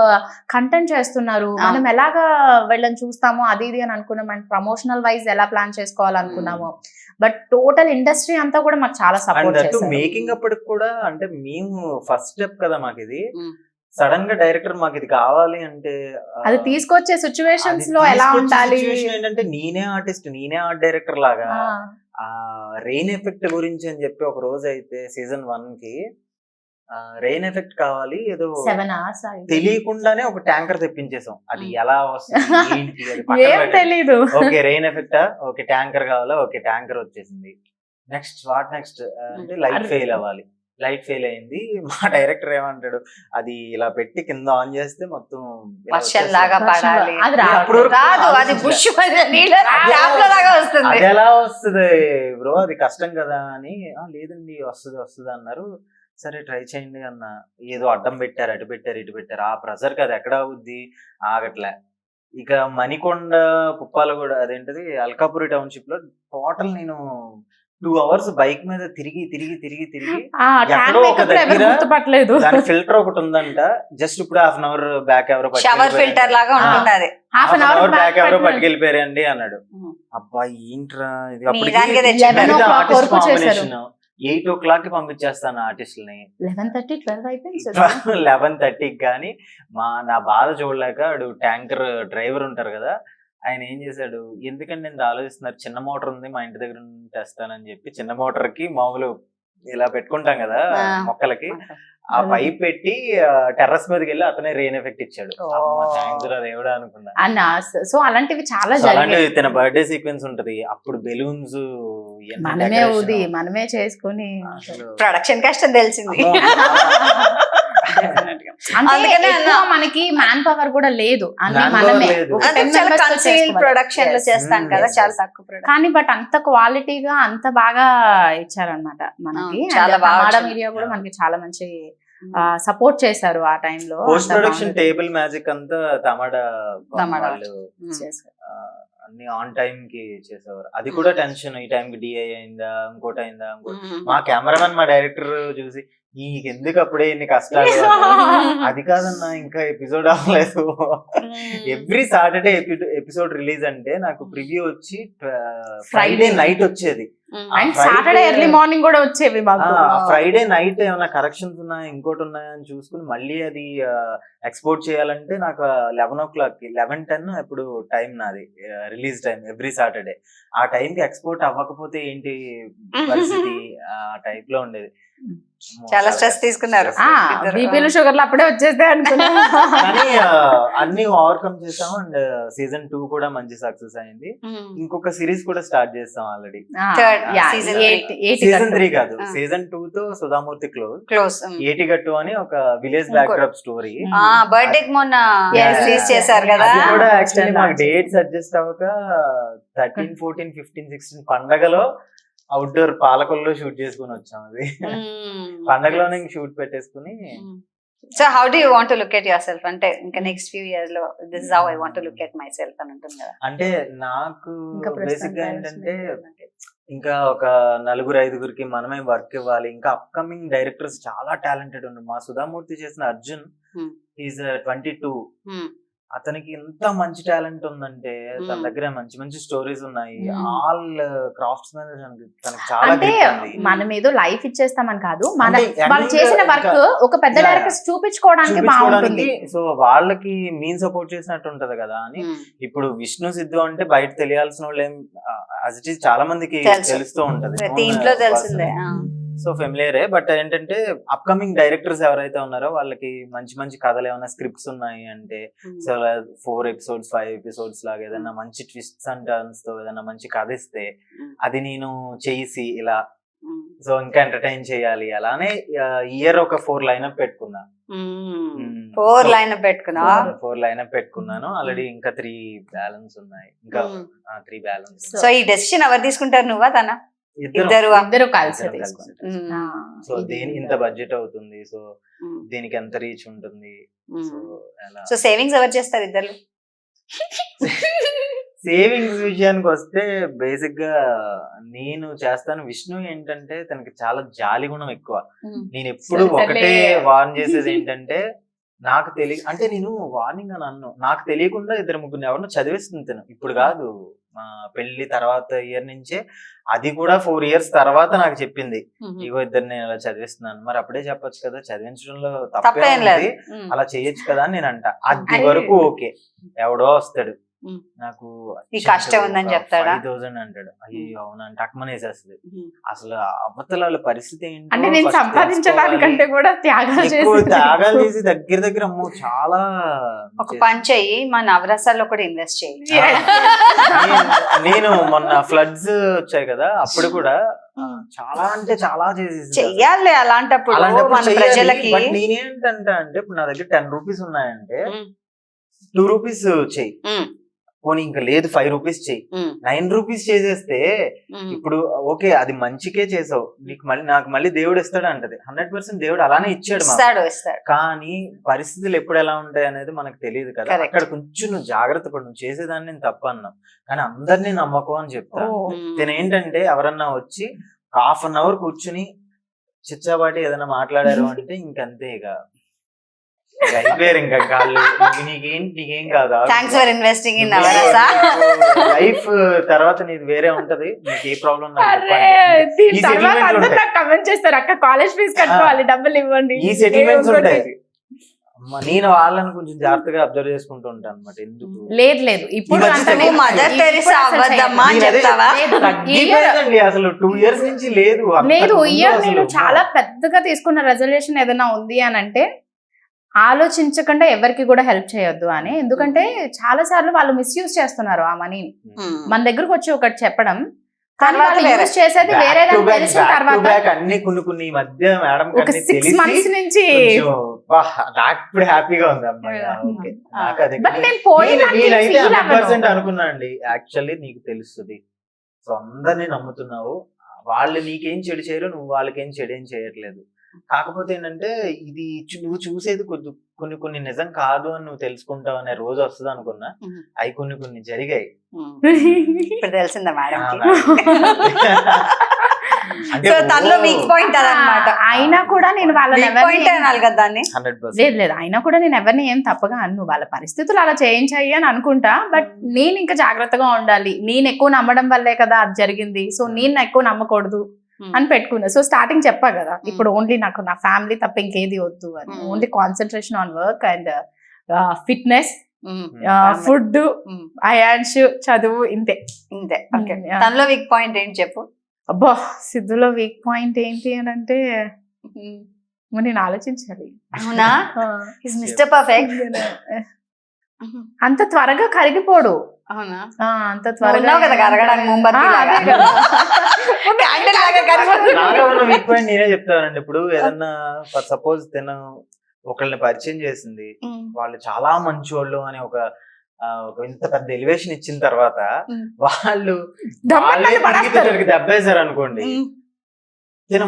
కంటెంట్ చేస్తున్నారు. మనం ఎలాగా వెళ్ళని చూస్తామో అది ఇది అని అనుకున్నాం. అండ్ ప్రమోషనల్ వైజ్ ఎలా ప్లాన్ చేసుకోవాలనుకున్నాము. బట్ టోటల్ ఇండస్ట్రీ అంతా కూడా మాకు చాలా సపోర్ట్ చేస్తారు. మేకింగ్ అప్పటికి కూడా అంటే మేము ఫస్ట్ స్టెప్ కదా మాకు ఇది. సడన్ గా డైరెక్టర్ మాకు ఇది కావాలి అంటే అది తీసుకొచ్చే సిచ్యువేషన్స్ లో ఎలా ఉండాలి ఏంటంటే, నేనే ఆర్టిస్ట్, నేనే ఆర్ట్ డైరెక్టర్ లాగా రెయిన్ ఎఫెక్ట్ గురించి అని చెప్పి ఒక రోజు అయితే సీజన్ 1 కి రెయిన్ ఎఫెక్ట్ కావాలి, ఏదో 7 hours తెలియకుండానే ఒక ట్యాంకర్ తెప్పించేసాం. అది ఎలా వస్తుంది ఏంటి ఏం తెలీదు. ఓకే రెయిన్ ఎఫెక్టా, ఓకే ట్యాంకర్ కావాలా, ఓకే ట్యాంకర్ వచ్చేసింది. నెక్స్ట్ అంటే లైట్ ఫెయిల్ అవ్వాలి, లైట్ ఫెయిల్ అయింది. మా డైరెక్టర్ ఏమంటాడు, అది ఇలా పెట్టి కింద ఆన్ చేస్తే మొత్తం వర్షం లాగా పడాలి, అది ఎలా వస్తుంది బ్రో, అది కష్టం కదా అని. లేదండి వస్తుంది అన్నారు. సరే ట్రై చేయండి అన్న. ఏదో అడ్డం పెట్టారు, అటు పెట్టారు, ఇటు పెట్టారు. ఆ ప్రెజర్ కదా ఎక్కడ అవుద్ది, ఆగట్లే. ఇక మణికొండ పుప్పాలగూడ అదేంటిది అల్కాపురి టౌన్షిప్ లో టోటల్ నేను 2 hours బైక్ మీద తిరిగి ఎక్కడో ఒక దగ్గర గుర్తుపట్టలేదు. దాని ఫిల్టర్ ఒకటి ఉందంట. జస్ట్ ఇప్పుడు హాఫ్ అన్ అవర్ బ్యాక్ ఎవరో షవర్ ఫిల్టర్ లాగా ఉంటుంది అది. హాఫ్ అన్ అవర్ బ్యాక్ ఎవరో పట్టుకెళ్ళిపోయారండి అన్నాడు. అబ్బా ఏంట్రా ఇది, దానికే తెచ్చాడు. 11 o'clock వరకు చేశారు. 8 o'clock కి పంపించేస్తాను ఆర్టిస్టులని. 11:30 12 అయిపోయింది 11:30 కానీ నా బాధ చూడలేక ట్యాంకర్ డ్రైవర్ ఉంటారు కదా, ఆయన ఏం చేశాడు, ఎందుకంటే నేను ఆలోచిస్తున్నారు చిన్న మోటార్ ఉంది మా ఇంటి దగ్గర తెస్తానని చెప్పి చిన్న మోటార్ కి మామూలు ఇలా పెట్టుకుంటాం కదా మొక్కలకి, ఆ పైప్ పెట్టి టెర్రస్ మీదకి వెళ్ళి అతనే రెయిన్ ఎఫెక్ట్ ఇచ్చాడు. దేవుడా అనుకున్నా అన్న. సో అలాంటివి చాలా అలాంటివి. తన బర్త్డే సీక్వెన్స్ ఉంటది, అప్పుడు బెలూన్స్ మనమే ఊది మనమే చేసుకుని ప్రొడక్షన్ కష్టం తెలిసింది. అందుకనే మనకి మ్యాన్ పవర్ కూడా లేదు, అన్ని మనమే ప్రొడక్షన్ లో చేస్తాం కదా, చాలా తక్కువ. కానీ బట్ అంత క్వాలిటీగా అంత బాగా ఇచ్చారనమాట మనకి. చాలా బాగా మీడియా కూడా మనకి చాలా మంచి సపోర్ట్ చేశారు ఆ టైంలో. పోస్ట్ ప్రొడక్షన్ టేబుల్ మ్యాజిక్ అంతా తమాడా అన్ని ఆన్ టైం కి చేసేవారు. అది కూడా టెన్షన్, ఈ టైం కి డిఐ అయిందా ఇంకోటి అయిందా ఇంకోటి. మా కెమెరామెన్ మా డైరెక్టర్ చూసి నీకు ఎందుకు అప్పుడే ఇన్ని కష్టాలు, అది కాదన్నా ఇంకా ఎపిసోడ్ అవ్వలేదు. ఎవ్రీ సాటర్డే ఎపిసోడ్ రిలీజ్ అంటే నాకు ప్రివ్యూ వచ్చి ఫ్రైడే నైట్ వచ్చేది, సాటర్డే ఎర్లీ మార్నింగ్ కూడా వచ్చేవి. ఫ్రైడే నైట్ ఏమైనా కరెక్షన్స్ ఉన్నాయా ఇంకోటి ఉన్నాయా అని చూసుకుని మళ్ళీ అది ఎక్స్పోర్ట్ చేయాలంటే నాకు 11 o'clock 11:10 ఎప్పుడు టైం నాది రిలీజ్ టైం ఎవ్రీ సాటర్డే. ఆ టైంకి ఎక్స్పోర్ట్ అవ్వకపోతే ఏంటి పరిస్థితి, ఆ టైప్ లో ఉండేది. చాలా స్ట్రెస్ తీసుకున్నారు. బీపీలు షుగర్లు అప్పుడే వచ్చేస్తాయి అనుకున్నా. కానీ అన్ని ఓవర్కమ్ చేసాం. అండ్ సీజన్ 2 కూడా మంచి సక్సెస్ అయింది. ఇంకొక సిరీస్ కూడా స్టార్ట్ చేస్తాం ఆల్రెడీ. సీజన్ 3 కాదు, సీజన్ 2 తో సుధామూర్తి క్లోజ్ ఏటిగట్టు అని ఒక village back drop story. Birthday మొన్న రిలీజ్ చేశారు కదా. అది కూడా యాక్చువల్లీ మాకు డేట్స్ అడ్జస్ట్ అవ్వక 13, 14, 15, 16 పండగలో అవుట్డోర్ పాలకొల్లో షూట్ చేసుకుని వచ్చాం. అది పండగలోనే షూట్ పెట్టేసుకుని. So how do you want to look at your self, అంటే ఇంకా నెక్స్ట్ ఫ్యూ ఇయర్స్ లో this is how I want to look at my self అని ఉంటుంది కదా. అంటే నాకు బేసిక్ గా ఏంటంటే ఇంకా ఒక 4-5 మనమే వర్క్ ఇవ్వాలి. ఇంకా అప్కమింగ్ డైరెక్టర్స్ చాలా టాలెంటెడ్ ఉన్నారు. మా సుధామూర్తి చేసిన అర్జున్ ఈజ్ 22. అతనికి ఎంత మంచి టాలెంట్ ఉందంటే తన దగ్గర మంచి మంచి స్టోరీస్ ఉన్నాయి. ఆల్ క్రాఫ్ట్స్ మీద తనకి చాలా మనం ఏదో లైఫ్ ఇచ్చేస్తామని కాదు, మన వాళ్ళు చేసిన వర్క్ ఒక పెద్ద డైరెక్టర్స్ చూపించుకోవడానికి బాగుంటుంది. సో వాళ్ళకి మీన్ సపోర్ట్ చేసినట్టు ఉంటది కదా అని. ఇప్పుడు విష్ణు సిద్ధు అంటే బయట తెలియాల్సిన వాళ్ళు ఏం చాలా మందికి తెలుస్తూ ఉంటది, ఇంట్లో తెలిసిందే. సో ఫెమిలియరే. బట్ ఏంటంటే అప్కమింగ్ డైరెక్టర్స్ ఎవరైతే ఉన్నారో వాళ్ళకి మంచి మంచి కథలు ఏమైనా స్క్రిప్ట్స్ ఉన్నాయి అంటే, సో 4 episodes 5 episodes లాగా ఏదైనా మంచి ట్విస్ట్స్ అండ్ టర్న్స్ తో ఏదైనా మంచి కథ ఇస్తే అది నేను చేసి ఇలా సో ఇంకా ఎంటర్టైన్ చేయాలి. అలానే ఇయర్ ఒక 4 lineup పెట్టుకున్నా. 4 lineup పెట్టుకున్నాను ఆల్రెడీ. ఇంకా 3 బ్యాలెన్స్ ఉన్నాయి, ఇంకా 3 బ్యాలెన్స్. సో ఈ డెసిషన్ ఎవరు తీసుకుంటారు, నువ్వా తన? ఇద్దరు కలిసి తీసుకుంటారు. సో దేనికి ఇంత బడ్జెట్ అవుతుంది, సో దీనికి ఎంత రీచ్ ఉంటుంది. సో సేవింగ్స్ ఎవరు చేస్తారు ఇద్దరు? సేవింగ్స్ విషయానికి వస్తే బేసిక్ గా నేను చేస్తాను. విష్ణు ఏంటంటే తనకి చాలా జాలి గుణం ఎక్కువ. నేను ఎప్పుడు ఒకటే వార్న్ చేసేది ఏంటంటే, నాకు అంటే నేను వార్నింగ్ అని అన్ను, నాకు తెలియకుండా 2-3 ఎవరినో చదివిస్తుంది తను. ఇప్పుడు కాదు, మా పెళ్లి తర్వాత ఇయర్ నుంచే, అది కూడా 4 years తర్వాత నాకు చెప్పింది, ఇగో ఇద్దరు నేను అలా చదివిస్తున్నాను. మరి అప్పుడే చెప్పొచ్చు కదా, చదివించడంలో తప్పేం లేదు, అలా చేయొచ్చు కదా అని నేను అంట. అది వరకు ఓకే. ఎవడో వస్తాడు నాకు ఈ కష్టం ఉందని చెప్తాడా, 5,000 అంటాడు. అయ్యో అవునా అంటే అక్కమనేసేస్తుంది. అసలు అవతల పరిస్థితి ఏంటి అంటే నేను సంపాదించడానికంటే కూడా త్యాగాలు చేసి దగ్గర అమ్మో చాలా. ఒక పని చెయ్యి, మా నవరసాల్లో కూడా ఇన్వెస్ట్ చెయ్యి. నేను మొన్న ఫ్లడ్స్ వచ్చాయి కదా, అప్పుడు కూడా చాలా అంటే చాలా చెయ్యాలి. అలాంటప్పుడు ప్రజలకి నేనేంటంటే, అంటే ఇప్పుడు నా దగ్గర 10 rupees ఉన్నాయంటే 2 rupees చెయ్యి, పోనీ ఇంకా లేదు 5 రూపీస్ చెయ్యి, 9 రూపీస్ చేసేస్తే ఇప్పుడు ఓకే అది మంచికే చేసావు, నీకు మళ్ళీ నాకు మళ్ళీ దేవుడు ఇస్తాడు అంటది. 100% దేవుడు అలానే ఇచ్చాడు మాకు. ఇస్తాడు. కానీ పరిస్థితులు ఎప్పుడు ఎలా ఉంటాయి అనేది మనకు తెలియదు కదా. Correct. అక్కడ కొంచెం నువ్వు జాగ్రత్త పడు, నువ్వు చేసేదాన్ని నేను తప్పు అన్నావు కానీ అందరినీ నమ్మకం అని చెప్తా. నేను ఏంటంటే ఎవరన్నా వచ్చి 1/2 hour కూర్చుని చిచ్చాబాటి ఏదైనా మాట్లాడారు అంటే ఇంకంతే, ఇక అయిపోయారు ఇంకా కాళ్ళు. నీకేం కాదు, thanks for investing in our life తర్వాత నీది వేరే ఉంటది, నీకు ఏ ప్రాబ్లం కమెంట్ చేస్తారు, అక్క కాలేజ్ ఫీజు కట్టుకోవాలి, డబ్బులు ఇవ్వండి, ఈ సెటిల్మెంట్స్ ఉంటాయి. నేను వాళ్ళని కొంచెం జాగ్రత్తగా అబ్జర్వ్ చేసుకుంటూ ఉంటాను అనమాట. ఎందుకు లేదు ఇప్పుడు మదర్ తెరిసా అవ్వద్దమ్మా అని చెప్తావా? తగ్గిపోయిందండి అసలు 2 years నుంచి లేదు. ఇయర్ నేను చాలా పెద్దగా తీసుకున్న రెజల్యూషన్ ఏదైనా ఉంది అని అంటే ఆలోచించకుండా ఎవరికి కూడా హెల్ప్ చేయొద్దు అని. ఎందుకంటే చాలా సార్లు వాళ్ళు మిస్యూజ్ చేస్తున్నారు ఆ మనీని. మన దగ్గరకు వచ్చి ఒకటి చెప్పడం చేసేది వేరే తెలిసిన తర్వాత అన్ని కొన్ని ఈ మధ్య మేడం ఒక 6 months నుంచి నాకు ఇప్పుడు హ్యాపీగా ఉంది అమ్మాయి. బట్ నేను పోయిన నేనైతే 100% అనుకున్నా అండి. యాక్చువల్లీ నీకు తెలుస్తుంది, సో అందరినీ నమ్ముతున్నావు, వాళ్ళు నీకేం చెడు చేయరు, నువ్వు వాళ్ళకేం చెడేం చేయట్లేదు. కాకపోతే ఏంటంటే ఇది నువ్వు చూసేది కొన్ని నిజం కాదు అని నువ్వు తెలుసుకుంటావు అనే రోజు వస్తుంది అనుకున్నా. అవి కొన్ని జరిగాయి. ఇప్పుడు తెలిసిందా మేడం? తనలో వీక్ పాయింట్ అదనమాట. అయినా కూడా నేను వాళ్ళని లేదు అయినా కూడా నేను ఎవరిని ఏం తప్పగా అన్ను, వాళ్ళ పరిస్థితులు అలా చేయించాయి అని అనుకుంటా. బట్ నేను ఇంకా జాగ్రత్తగా ఉండాలి, నేను ఎక్కువ నమ్మడం వల్లే కదా అది జరిగింది, సో నేను ఎక్కువ నమ్మకూడదు అని పెట్టుకున్నా. సో స్టార్టింగ్ చెప్పా కదా, ఇప్పుడు ఓన్లీ నాకు నా ఫ్యామిలీ తప్ప ఇంకేది వద్దు అని, only concentration on work and fitness, food, ions, చదువు, ఇంతే. తనలో వీక్ పాయింట్ ఏంటి చెప్పు? అబ్బా సిద్ధులో వీక్ పాయింట్ ఏంటి అని అంటే నేను ఆలోచించాలి. అవునా? Mister perfect. అంత త్వరగా కరిగిపోడు. అవునా? అంత త్వరగా కదా కరగడానికి వీక్ పాయింట్ నేనే చెప్తానండి. ఇప్పుడు ఏదన్నా సపోజ్ తిన ఒకళ్ళని పరిచయం చేసింది, వాళ్ళు చాలా మంచోళ్ళు అని ఒక ఇంత పెద్ద ఎలివేషన్ ఇచ్చిన తర్వాత వాళ్ళు దెబ్బేశారు అనుకోండి, తిన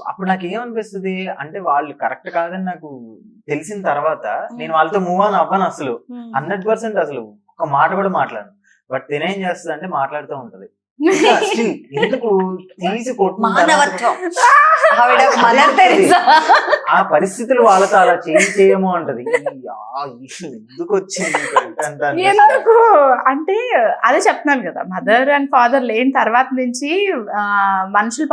అప్పుడు నాకు ఏమనిపిస్తుంది అంటే వాళ్ళు కరెక్ట్ కాదని నాకు తెలిసిన తర్వాత నేను వాళ్ళతో మూవ్ ఆన్ అవ్వను అసలు. 100% అసలు ఒక మాట కూడా మాట్లాడను. బట్ తినేం చేస్తుంది అంటే మాట్లాడుతూ ఉంటది. ఎందుకు తీసి ఆ పరిస్థితులు వాళ్ళతో అలా చేయమో అంటది. ఎందుకు వచ్చింది ఎందుకు అంటే అదే చెప్తున్నాను కదా, మదర్ అండ్ ఫాదర్ లేని తర్వాత నుంచి మనుషులు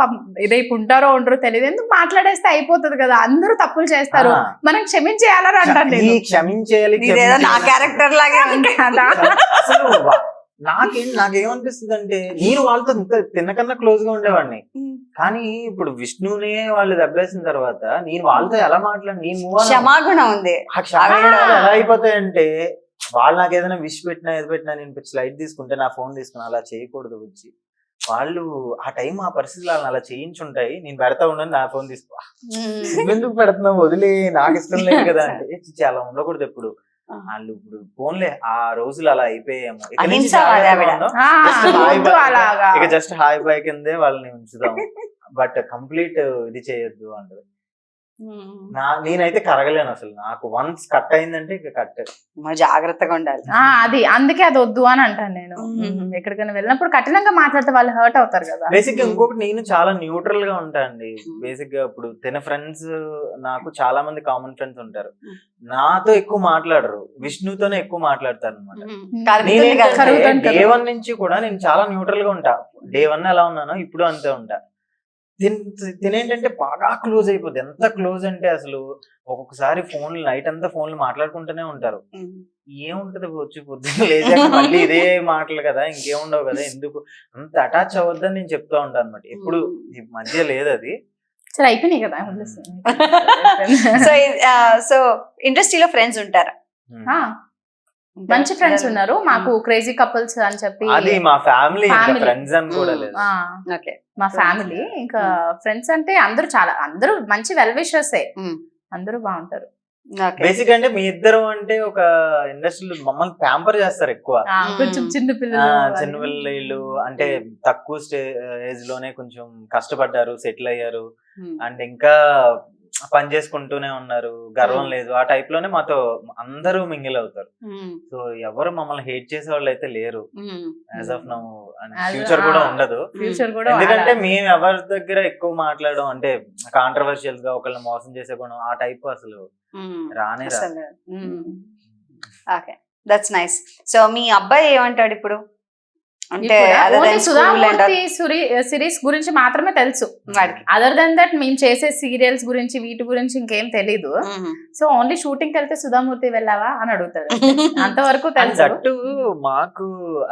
రేపు ఉంటారో ఉండరో తెలియదు, ఎందుకు మాట్లాడేస్తే అయిపోతుంది కదా, అందరూ తప్పులు చేస్తారు, మనం క్షమించేయాలని అంటాను. క్షమించేయాలి నా క్యారెక్టర్ లాగే ఉంది కదా. నాకేమనిపిస్తుంది అంటే నేను వాళ్ళతో తిన్నకన్నా క్లోజ్ గా ఉండేవాడిని, కానీ ఇప్పుడు విష్ణునే వాళ్ళు దెబ్బేసిన తర్వాత నేను వాళ్ళతో ఎలా మాట్లాడి నేను క్షమాగుణం ఉంది. ఆ క్షమాగుణం ఎలా అయిపోతాయంటే వాళ్ళు నాకు ఏదైనా విష్ పెట్టినా ఏది పెట్టినా నేను లైట్ తీసుకుంటే నా ఫోన్ తీసుకుని అలా చేయకూడదు వచ్చి వాళ్ళు ఆ టైం ఆ పరిస్థితులు అలా చేయించుంటాయి. నేను పెడతా ఉండను, నా ఫోన్ తీసుకో, ఎందుకు పెడుతున్నావు వదిలే, నాకు ఇష్టం లేదు కదా అంటే అలా ఉండకూడదు ఎప్పుడు. వాళ్ళు ఇప్పుడు ఫోన్లే ఆ రోజులు అలా అయిపోయాము. ఇక జస్ట్ హాయ్ బాయ్ కిందే వాళ్ళని ఉంచుదాం, బట్ కంప్లీట్ ఇది చేయొద్దు అంటారు. నేనైతే కరగలేను అసలు. నాకు వన్స్ కట్ అయిందంటే ఇక కట్, జాగ్రత్తగా ఉండాలి. అది అందుకే అది వద్దు అని అంటాను నేను. ఎక్కడికైనా వెళ్ళినప్పుడు కఠినంగా మాట్లాడితే వాళ్ళు హర్ట్ అవుతారు కదా. బేసిక్ గా ఇంకొకటి నేను చాలా న్యూట్రల్ గా ఉంటా అండి. బేసిక్ గా ఇప్పుడు తిన ఫ్రెండ్స్ నాకు చాలా మంది కామన్ ఫ్రెండ్స్ ఉంటారు, నాతో ఎక్కువ మాట్లాడరు, విష్ణుతోనే ఎక్కువ మాట్లాడతారు అనమాట. డే 1 నుంచి కూడా నేను చాలా న్యూట్రల్ గా ఉంటా. డే 1 ఎలా ఉన్నానో ఇప్పుడు అంతే ఉంటా. తినేంటంటే బాగా క్లోజ్ అయిపోద్ది. ఎంత క్లోజ్ అంటే అసలు ఒక్కొక్కసారి ఫోన్లు నైట్ అంతా ఫోన్లు మాట్లాడుకుంటూనే ఉంటారు. ఏముంటది వచ్చి పొద్దున్న లేచాక మళ్ళీ ఇదే మాటలు కదా, ఇంకేముండవు కదా, ఎందుకు అంత అటాచ్ అవ్వద్దని నేను చెప్తా ఉంటాను అనమాట. ఎప్పుడు ఈ మధ్య లేదు అది. సరే అయిపోయినాయి కదా. సో ఇండస్ట్రీలో ఫ్రెండ్స్ ఉంటారా? మంచి ఫ్రెండ్స్ ఉన్నారు మాకు, క్రేజీ కపుల్స్ అని చెప్పి. అది మా ఫ్యామిలీ ఫ్రెండ్స్ అని కూడా లేదు. మా ఫ్యామిలీ ఇంకా ఫ్రెండ్స్ అంటే అందరూ మంచి వెల్ విషర్స్, అందరూ బాగుంటారు. బేసిక్ అంటే మీ ఇద్దరు అంటే ఒక ఇండస్ట్రీలో మమ్మల్ని ప్యాంపర్ చేస్తారు ఎక్కువ. కొంచెం చిన్న చిన్న పిల్లలు అంటే తక్కువ ఏజ్ లోనే కొంచెం కష్టపడ్డారు, సెటిల్ అయ్యారు, అండ్ ఇంకా పని చేసుకుంటూనే ఉన్నారు, గర్వం లేదు, ఆ టైప్ లోనే మాతో అందరూ మింగిల్ అవుతారు. సో ఎవరు మమ్మల్ని హేట్ చేసే వాళ్ళు అయితే లేరు యాజ్ ఆఫ్ నౌ, ఫ్యూచర్ కూడా ఉండదు. ఎందుకంటే మేము ఎవరి దగ్గర ఎక్కువ మాట్లాడడం అంటే కాంట్రవర్షియల్ గా ఒకళ్ళని మోసం చేసే గుణం ఆ టైప్ అసలు రానే రా. Okay, that's nice. సో మీ అబ్బాయి ఏమంటాడు ఇప్పుడు? అంటే సుధామూర్తి సిరీస్ గురించి మాత్రమే తెలుసు వాడికి. అదర్ దెన్ దట్ మేము చేసే సీరియల్స్ గురించి వీటి గురించి ఇంకేం తెలీదు. సో ఓన్లీ షూటింగ్ కి వెళ్తే సుధామూర్తి వెళ్ళావా అని అడుగుతాడు, అంతవరకు తెలుసు. దట్టు మాకు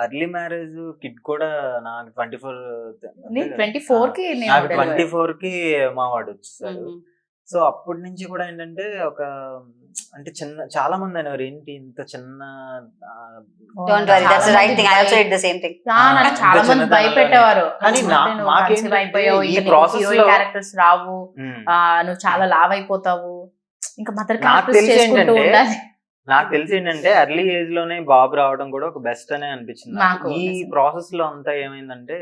ఎర్లీ మ్యారేజ్ కిడ్ కూడా నాకు 24 కి మా వాడు వచ్చేసాడు. సో అప్పటి నుంచి కూడా ఏంటంటే ఒక అంటే చిన్న చాలా మంది అనేవారు ఏంటి ఇంత చిన్న, చాలా మంది భయపెట్టేవారు, కానీ ఈ ప్రాసెస్ క్యారెక్టర్స్ రావు, నువ్వు చాలా లావ్ అయిపోతావు, ఇంకా మదర్ క్యారెక్టర్స్ చేసుకుంటూ ఉండాలి. నాకు తెలిసి ఏంటంటే ఎర్లీ ఏజ్ లోనే బాబు రావడం కూడా ఒక బెస్ట్ అనే అనిపించింది నాకు. ఈ ప్రాసెస్ లో అంతా ఏమైందంటే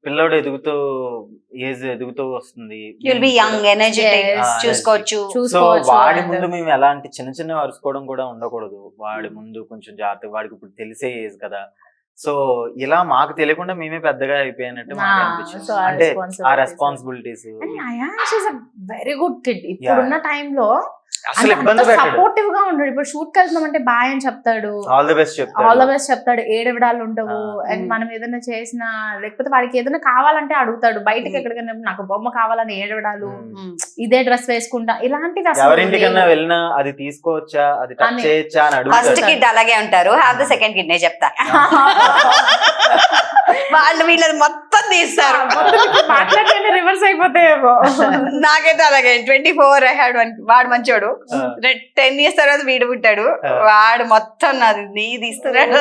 పిల్లోడు ఏజ్ ఎదుగుతూ వస్తుంది, చూసుకోవచ్చు. సో వాడి ముందు మేము ఎలాంటి చిన్న చిన్న అరుచుకోవడం కూడా ఉండకూడదు, వాడి ముందు కొంచెం జాగ్రత్త, వాడికి ఇప్పుడు తెలిసే ఏజ్ కదా. సో ఇలా మాకు తెలియకుండా మేమే పెద్దగా అయిపోయినట్టు మాకు అనిపించింది, అంటే ఆ రెస్పాన్సిబిలిటీస్. వెరీ గుడ్ కిడ్ ఇప్పుడున్న టైంలో, అసలు ఇబ్బంది సపోర్టివ్ గా ఉంటాడు. ఇప్పుడు షూట్ కి వెళ్తున్నాం అంటే బాయ్ అని చెప్తాడు, ఆల్ ది బెస్ట్ చెప్తాడు, ఏడవిడాలు ఉండవు. అండ్ మనం ఏదైనా చేసినా లేకపోతే వాడికి ఏదైనా కావాలంటే అడుగుతాడు, బయటకి ఎక్కడికైనా నాకు బొమ్మ కావాలని ఏడవిడాలు, ఇదే డ్రెస్ వేసుకుంటా, ఇలాంటివి ఎవరింటికన్నా వెళ్ళినా అది తీసుకోవచ్చా, అది టచ్ చేయొచ్చా అని అడుగుతాడు. ఫస్ట్ కిడ్ అలాగే ఉంటారు, హావ్ ద సెకండ్ కిడ్ నే చెప్తా. వాళ్ళు వీళ్ళది మొత్తం తీస్తారు, మాట్లాడితే రివర్స్ అయిపోతాయేమో. నాకైతే అలాగే 24 I had one. వాడు మంచోడు, 10 years తర్వాత వీడు పుట్టాడు, వాడు మొత్తం నాది నీ తీస్తున్నాడు,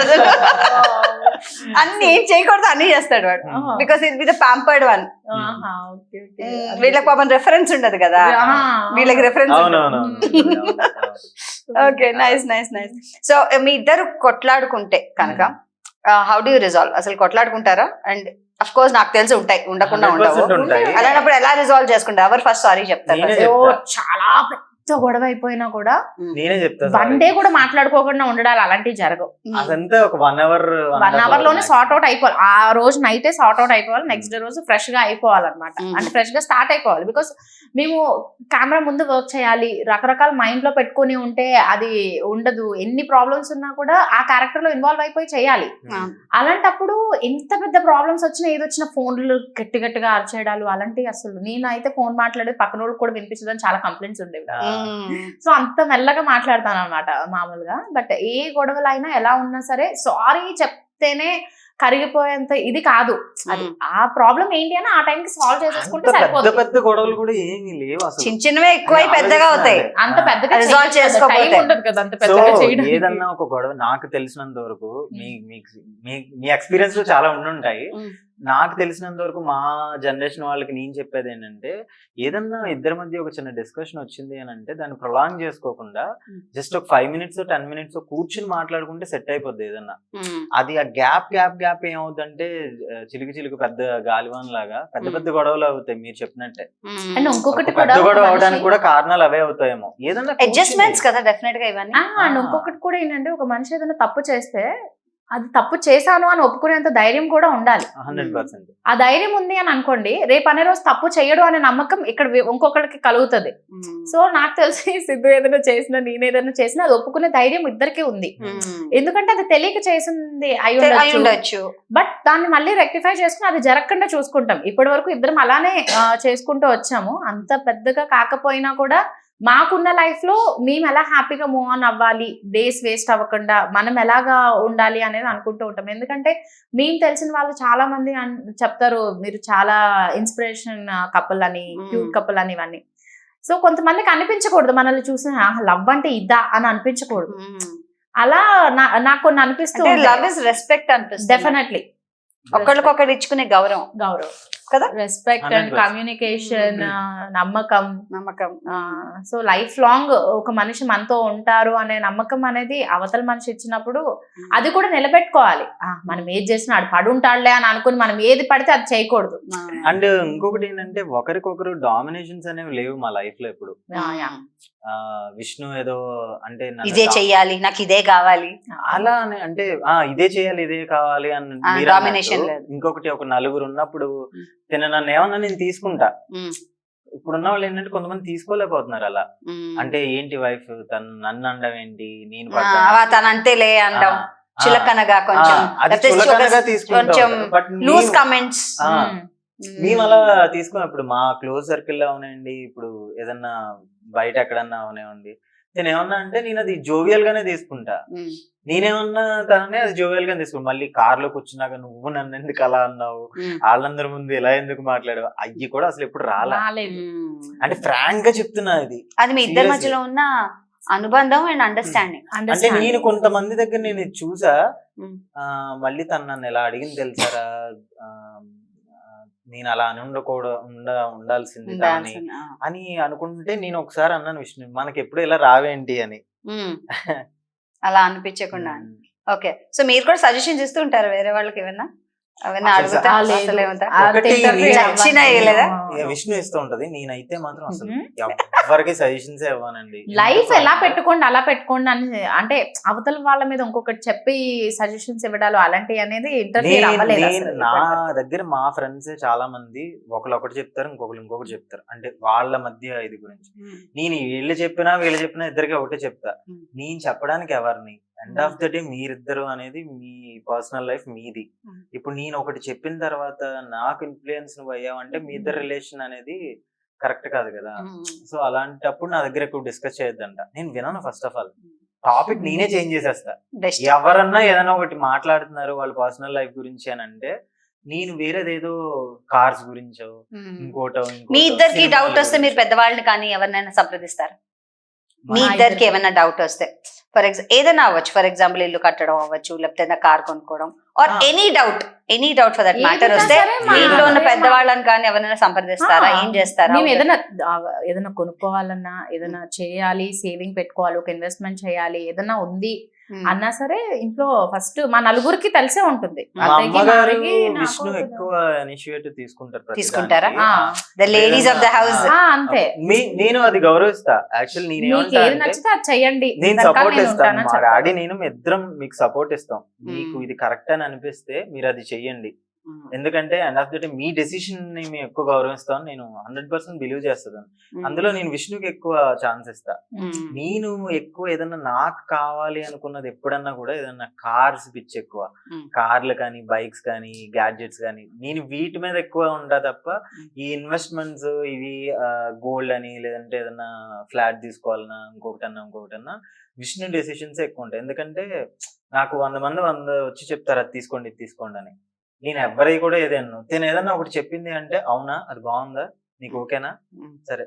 అన్ని ఏం చేయకూడదు అన్ని చేస్తాడు వాడు, బికాస్ ఇది విత్ ప్యాంపర్డ్ వన్. వీళ్ళకి పాపం రెఫరెన్స్ ఉండదు కదా, వీళ్ళకి reference. Okay, nice nice nice. So మీ ఇద్దరు కొట్లాడుకుంటే కనుక హౌ డూ యూ రిజాల్వ్? అసలు కొట్లాడుకుంటారా? అండ్ అఫ్ కోర్స్ నాకు తెలిసి ఉంటాయి, ఉండకుండా ఉండవు. అలాంటప్పుడు ఎలా రిజాల్వ్ చేసుకుంటారు? ఎవరు ఫస్ట్ సారీ చెప్తారు? చాలా పెద్ద గొడవ అయిపోయినా కూడా నేనే చెప్తాను, 1 day కూడా మాట్లాడుకోకుండా ఉండడాలి, అలాంటివి జరగవు. అదంతా ఒక 1 hour లోనే సార్ట్ అవుట్ అయిపోవాలి. ఆ రోజు నైటే సార్ట్ అవుట్ అయిపోవాలి, నెక్స్ట్ డే రోజు ఫ్రెష్ గా అయిపోవాలన్నమాట. అంటే ఫ్రెష్ గా స్టార్ట్ అయిపోవాలి, బికాస్ మేము కెమెరా ముందు వర్క్ చేయాలి, రకరకాల మైండ్ లో పెట్టుకుని ఉంటే అది ఉండదు. ఎన్ని ప్రాబ్లమ్స్ ఉన్నా కూడా ఆ క్యారెక్టర్ లో ఇన్వాల్వ్ అయిపోయి చేయాలి. అలాంటప్పుడు ఎంత పెద్ద ప్రాబ్లమ్స్ వచ్చినా ఏదొచ్చినా ఫోన్లు గట్టి గట్టిగా అరిచేయడాలు అలాంటివి అసలు. నేనైతే ఫోన్ మాట్లాడేది పక్కన వాళ్ళకి కూడా వినిపించదని చాలా కంప్లైంట్స్ ఉండేవి. సో అంత మెల్లగా మాట్లాడతాను అనమాట మామూలుగా. బట్ ఏ గొడవలు అయినా ఎలా ఉన్నా సరే సారీ చెప్తేనే కరిగిపోయేంత ఇది కాదు. అది ఆ ప్రాబ్లం ఏంటి అని ఆ టైంకి సాల్వ్ చేసేసుకుంటే సరిపోతుంది. పెద్ద గొడవలు కూడా ఏమీ లేవు అసలు, చిన్న చిన్నవే ఎక్కువై పెద్దగా అవుతాయి. అంత పెద్దగా రిజాల్వ్ చేసుకోవాలి ఉండదు కదా, అంత పెద్దగా చేయడం. ఏదన్నా ఒక గొడవ నాకు తెలిసినంత వరకు మీ ఎక్స్పీరియన్స్ లో చాలా ఉండుంటాయి, నాకు తెలిసినంత వరకు మా జనరేషన్ వాళ్ళకి నేను చెప్పేది ఏంటంటే, ఏదన్నా ఇద్దరి మధ్య ఒక చిన్న డిస్కషన్ వచ్చింది అని అంటే దాన్ని ప్రొలాంగ్ చేసుకోకుండా జస్ట్ ఒక 5 minutes 10 minutes కూర్చుని మాట్లాడుకుంటే సెట్ అయిపోద్ది ఏదన్నా. అది ఆ గ్యాప్ ఏమవుతుందంటే చిలుకు పెద్ద గాలివాన్ లాగా పెద్ద పెద్ద గొడవలు అవుతాయి మీరు చెప్పినట్టే. అండ్ ఇంకొకటి పెద్ద గొడవ అవడానికి కూడా కారణాలు అవే అవుతాయేమో, ఏదన్నా అడ్జస్ట్మెంట్స్ కదా డెఫినెట్ గా ఇవన్నీ. అండ్ ఇంకొకటి కూడా ఏంటంటే, ఒక మనిషి ఏదైనా తప్పు చేస్తే అది తప్పు చేశాను అని ఒప్పుకునేంత ధైర్యం కూడా ఉండాలి. 100%. ఆ ధైర్యం ఉంది అని అనుకోండి, రేపు అనే రోజు తప్పు చేయడు అనే నమ్మకం ఇక్కడ ఇంకొకరికి కలుగుతుంది. సో నాకు తెలిసి సిద్ధు ఏదైనా చేసినా నేను ఏదైనా చేసినా అది ఒప్పుకునే ధైర్యం ఇద్దరికి ఉంది. ఎందుకంటే అది తెలియక చేసింది అయి ఉండొచ్చు, బట్ దాన్ని మళ్ళీ రెక్టిఫై చేసుకుని అది జరగకుండా చూసుకుంటాం. ఇప్పటి వరకు ఇద్దరం అలానే చేసుకుంటూ వచ్చాము. అంత పెద్దగా కాకపోయినా కూడా మాకున్న లైఫ్ లో మేము ఎలా హ్యాపీగా మూవ్ ఆన్ అవ్వాలి, డేస్ వేస్ట్ అవ్వకుండా మనం ఎలాగా ఉండాలి అనేది అనుకుంటూ ఉంటాం. ఎందుకంటే మేము తెలిసిన వాళ్ళు చాలా మంది చెప్తారు, మీరు చాలా ఇన్స్పిరేషన్ కపుల్ అని, క్యూట్ కపుల్ అని, ఇవన్నీ. సో కొంతమందికి అనిపించకూడదు, మనల్ని చూసి లవ్ అంటే ఇదా అని అనిపించకూడదు. అలా నాకు కొన్ని అనిపిస్తుంది. లవ్ ఇస్ రెస్పెక్ట్ అనిపిస్తుంది. డెఫినెట్లీ ఒకరికొకరు ఇచ్చుకునే గౌరవం. కదా. Respect and 100%. కమ్యూనికేషన్, నమ్మకం. నమ్మకం. సో లైఫ్ లాంగ్ ఒక మనిషి మనతో ఉంటారు అనే నమ్మకం అనేది అవతల మనిషి ఇచ్చినప్పుడు అది కూడా నిలబెట్టుకోవాలి. మనం ఏది చేసినా ఆడు పడుంటాడులే అని అనుకుని మనం ఏది పడితే అది చేయకూడదు. అండ్ ఇంకొకటి ఏంటంటే ఒకరికొకరు డామినేషన్స్ అనేవి లేవు మా లైఫ్ లో ఎప్పుడు. విష్ణు ఏదో అంటే నన్ను ఇదే చెయ్యాలి, నాకు ఇదే కావాలి అలా అని అంటే ఇదే చేయాలి ఇదే కావాలి అని మీరు డామినేషన్ అన్నట్టు. లేదు. ఇంకొకటి ఒక నలుగురు ఉన్నప్పుడు నన్ను ఏమన్నా నేను తీసుకుంటా. ఇప్పుడున్న వాళ్ళు ఏంటంటే కొంతమంది తీసుకోలేకపోతున్నారు అలా. అంటే ఏంటి వైఫ్ తను నన్ను అనడం ఏంటి, నేను తను అంతేలే అంటాం చులకనగా, కొంచెం కొంచెం లూజ్ కమెంట్స్. మేము అలా తీసుకున్నప్పుడు మా క్లోజ్ సర్కిల్ లో అవునండి, ఇప్పుడు ఏదన్నా బయట ఎక్కడన్నా అవునేవండి, నేను ఏమన్నా అంటే నేను అది జోవియల్ గానే తీసుకుంటా. నేనేమన్నా తననే అది జోవియల్ గానే తీసుకుంటా. మళ్ళీ కార్ లో కూర్చున్నాక నువ్వు నన్ను ఎందుకు అలా అన్నావు, వాళ్ళందరి ముందు ఇలా ఎందుకు మాట్లాడావు, అయ్యి కూడా అసలు ఎప్పుడు రాలేదు. అంటే ఫ్రాంక్ గా చెప్తున్నా అది మీ ఇద్దరి మధ్యలో ఉన్న అనుబంధం అండ్ అండర్స్టాండింగ్. అంటే నేను కొంతమంది దగ్గర నేను ఇది చూసా. మళ్ళీ తను నన్ను ఎలా అడిగింది తెలుసారా, నేను అలా అని ఉండాల్సింది అని అనుకుంటే నేను ఒకసారి అన్నాను విష్ణు మనకి ఎప్పుడు ఇలా రావేంటి అని. అలా అనిపించకుండా. ఓకే, సో మీరు కూడా సజెషన్స్ ఇస్తూ ఉంటారు వేరే వాళ్ళకి ఏమన్నా విష్ణు ఇస్తూ ఉంటది, నేనైతే మాత్రం అసలు ఎవరికి సజెషన్స్ ఇవ్వనండి. లైఫ్ ఎలా పెట్టుకోండి అలా పెట్టుకోండి అని, అంటే అవతల వాళ్ళ మీద ఇంకొకటి చెప్పి సజెషన్స్ ఇవ్వడాలు అలాంటివి అనేది నా దగ్గర మా ఫ్రెండ్స్ చాలా మంది ఒకటి చెప్తారు, ఇంకొకటి చెప్తారు. అంటే వాళ్ళ మధ్య ఇది గురించి నేను వీళ్ళు చెప్పినా ఇద్దరికి ఒకటే చెప్తా. నేను చెప్పడానికి ఎవరిని, ఎండ్ ఆఫ్ ద డే మీరిద్దరు అనేది మీ పర్సనల్ లైఫ్ మీది. ఇప్పుడు నేను ఒకటి చెప్పిన తర్వాత నాకు ఇన్ఫ్లుయెన్స్ నువ్వు అయ్యావంటే మీ ఇద్దరు రిలేషన్ అనేది కరెక్ట్ కాదు కదా. సో అలాంటప్పుడు నా దగ్గర ఎక్కువ డిస్కస్ చేయొద్దంట. నేను వినను. ఫస్ట్ ఆఫ్ ఆల్ టాపిక్ నేనే చేంజ్ చేసేస్తా. ఎవరన్నా ఏదైనా ఒకటి మాట్లాడుతున్నారు వాళ్ళ పర్సనల్ లైఫ్ గురించి అని అంటే నేను వేరేదేదో కార్స్ గురించో ఇంకోటో. మీ ఇద్దరికి డౌట్ వస్తే మీరు పెద్దవాళ్ళని కానీ ఎవరినైనా సంప్రదిస్తారు? మీ ఇద్దరికి ఏమైనా డౌట్ వస్తే ఏదైనా అవ్వచ్చు, ఫర్ ఎగ్జాంపుల్ ఇల్లు కట్టడం అవ్వచ్చు, లేకపోతే కార్ కొనుక్కోవడం, or any doubt for that matter వస్తే ఇంట్లో ఉన్న పెద్దవాళ్ళని కానీ ఎవరైనా సంప్రదిస్తారా? ఏం చేస్తారా? మేము ఏదైనా కొనుక్కోవాలన్నా, ఏదైనా చేయాలి, సేవింగ్ పెట్టుకోవాలి, ఒక ఇన్వెస్ట్మెంట్ చేయాలి, ఏదైనా ఉంది అన్నా సరే ఇంట్లో ఫస్ట్ మా నలుగురికి తెలిసే ఉంటుంది. విష్ణు ఎక్కువ ఇనిషియేటివ్ తీసుకుంటారా? The ladies of the house. అంతే. నేను అది గౌరవిస్తా. యాక్చువల్లీ ఏది నచ్చితే అది చెయ్యండి, నేను సపోర్ట్ ఇస్తాను. మా డాడీ నేను ఇద్దరం మీకు సపోర్ట్ ఇస్తాం. మీకు ఇది కరెక్ట్ అని అనిపిస్తే మీరు అది చెయ్యండి. ఎందుకంటే end of the day me decision ని మేము ఎక్కువ గౌరవిస్తాను. నేను 100% బిలీవ్ చేస్తాను. అందులో నేను విష్ణుకి ఎక్కువ ఛాన్స్ ఇస్తా. నేను ఎక్కువ ఏదన్నా నాకు కావాలి అనుకున్నది ఎప్పుడన్నా కూడా ఏదన్నా కార్స్ పిచ్చి ఎక్కువ, కార్లు కానీ బైక్స్ కానీ గ్యాడ్జెట్స్ కానీ, నేను వీటి మీద ఎక్కువ ఉంటా తప్ప ఈ ఇన్వెస్ట్మెంట్స్ ఇవి గోల్డ్ అని లేదంటే ఏదన్నా ఫ్లాట్ తీసుకోవాలన్నా ఇంకొకటన్నా విష్ణు డెసిషన్స్ ఎక్కువ ఉంటాయి. ఎందుకంటే నాకు 100 మంది వచ్చి చెప్తారు అది తీసుకోండి ఇది తీసుకోండి అని. నేను ఎవరి కూడా ఏదన్నా ఒకటి చెప్పింది అంటే అవునా అది బాగుందా నీకు ఓకేనా సరే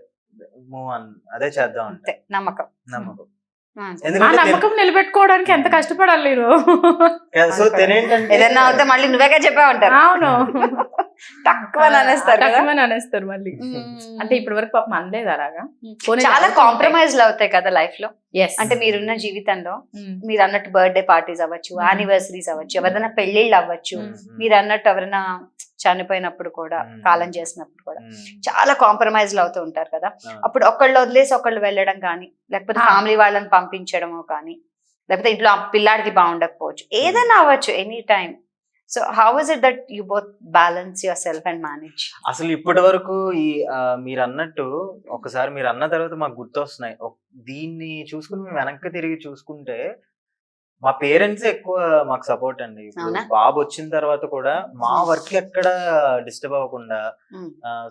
మూవ్ ఆన్ అదే చేద్దాం అంటే నమ్మకం. నమ్మకం నిలబెట్టుకోవడానికి ఎంత కష్టపడాలి మీరు. సో ఏదన్నా అవుతే మళ్ళీ నువ్వేగా చెప్పావంటారు. అవును, తక్కువ అనేస్తారు మళ్ళీ. అంటే ఇప్పటి వరకు పాపం అనలేదు అలాగా. చాలా కాంప్రమైజ్లు అవుతాయి కదా లైఫ్ లో. అంటే మీరున్న జీవితంలో మీరు అన్నట్టు బర్త్డే పార్టీస్ అవ్వచ్చు, యానివర్సరీస్ అవ్వచ్చు, ఎవరైనా పెళ్లిళ్ళు అవ్వచ్చు, మీరు అన్నట్టు ఎవరైనా చనిపోయినప్పుడు కూడా, కాలం చేసినప్పుడు కూడా చాలా కాంప్రమైజ్లు అవుతూ ఉంటారు కదా. అప్పుడు ఒకళ్ళు వదిలేసి ఒకళ్ళు వెళ్ళడం కానీ, లేకపోతే ఫ్యామిలీ వాళ్ళని పంపించడమో కానీ, లేకపోతే ఇంట్లో పిల్లాడికి బాగుండకపోవచ్చు, ఏదైనా అవ్వచ్చు any time. So how is it that you both balance your self and manage? అసలు ఇప్పటి వరకు ఈ మీరు అన్నట్టు ఒకసారి మీరు అన్న తర్వాత మాకు గుర్తొస్తున్నాయి. దీన్ని చూసుకుని మేము వెనక్కి తిరిగి చూసుకుంటే మా పేరెంట్స్ ఎక్కువ మాకు సపోర్ట్ అండి. బాబు వచ్చిన తర్వాత కూడా మా వర్క్ ఎక్కడ డిస్టర్బ్ అవ్వకుండా,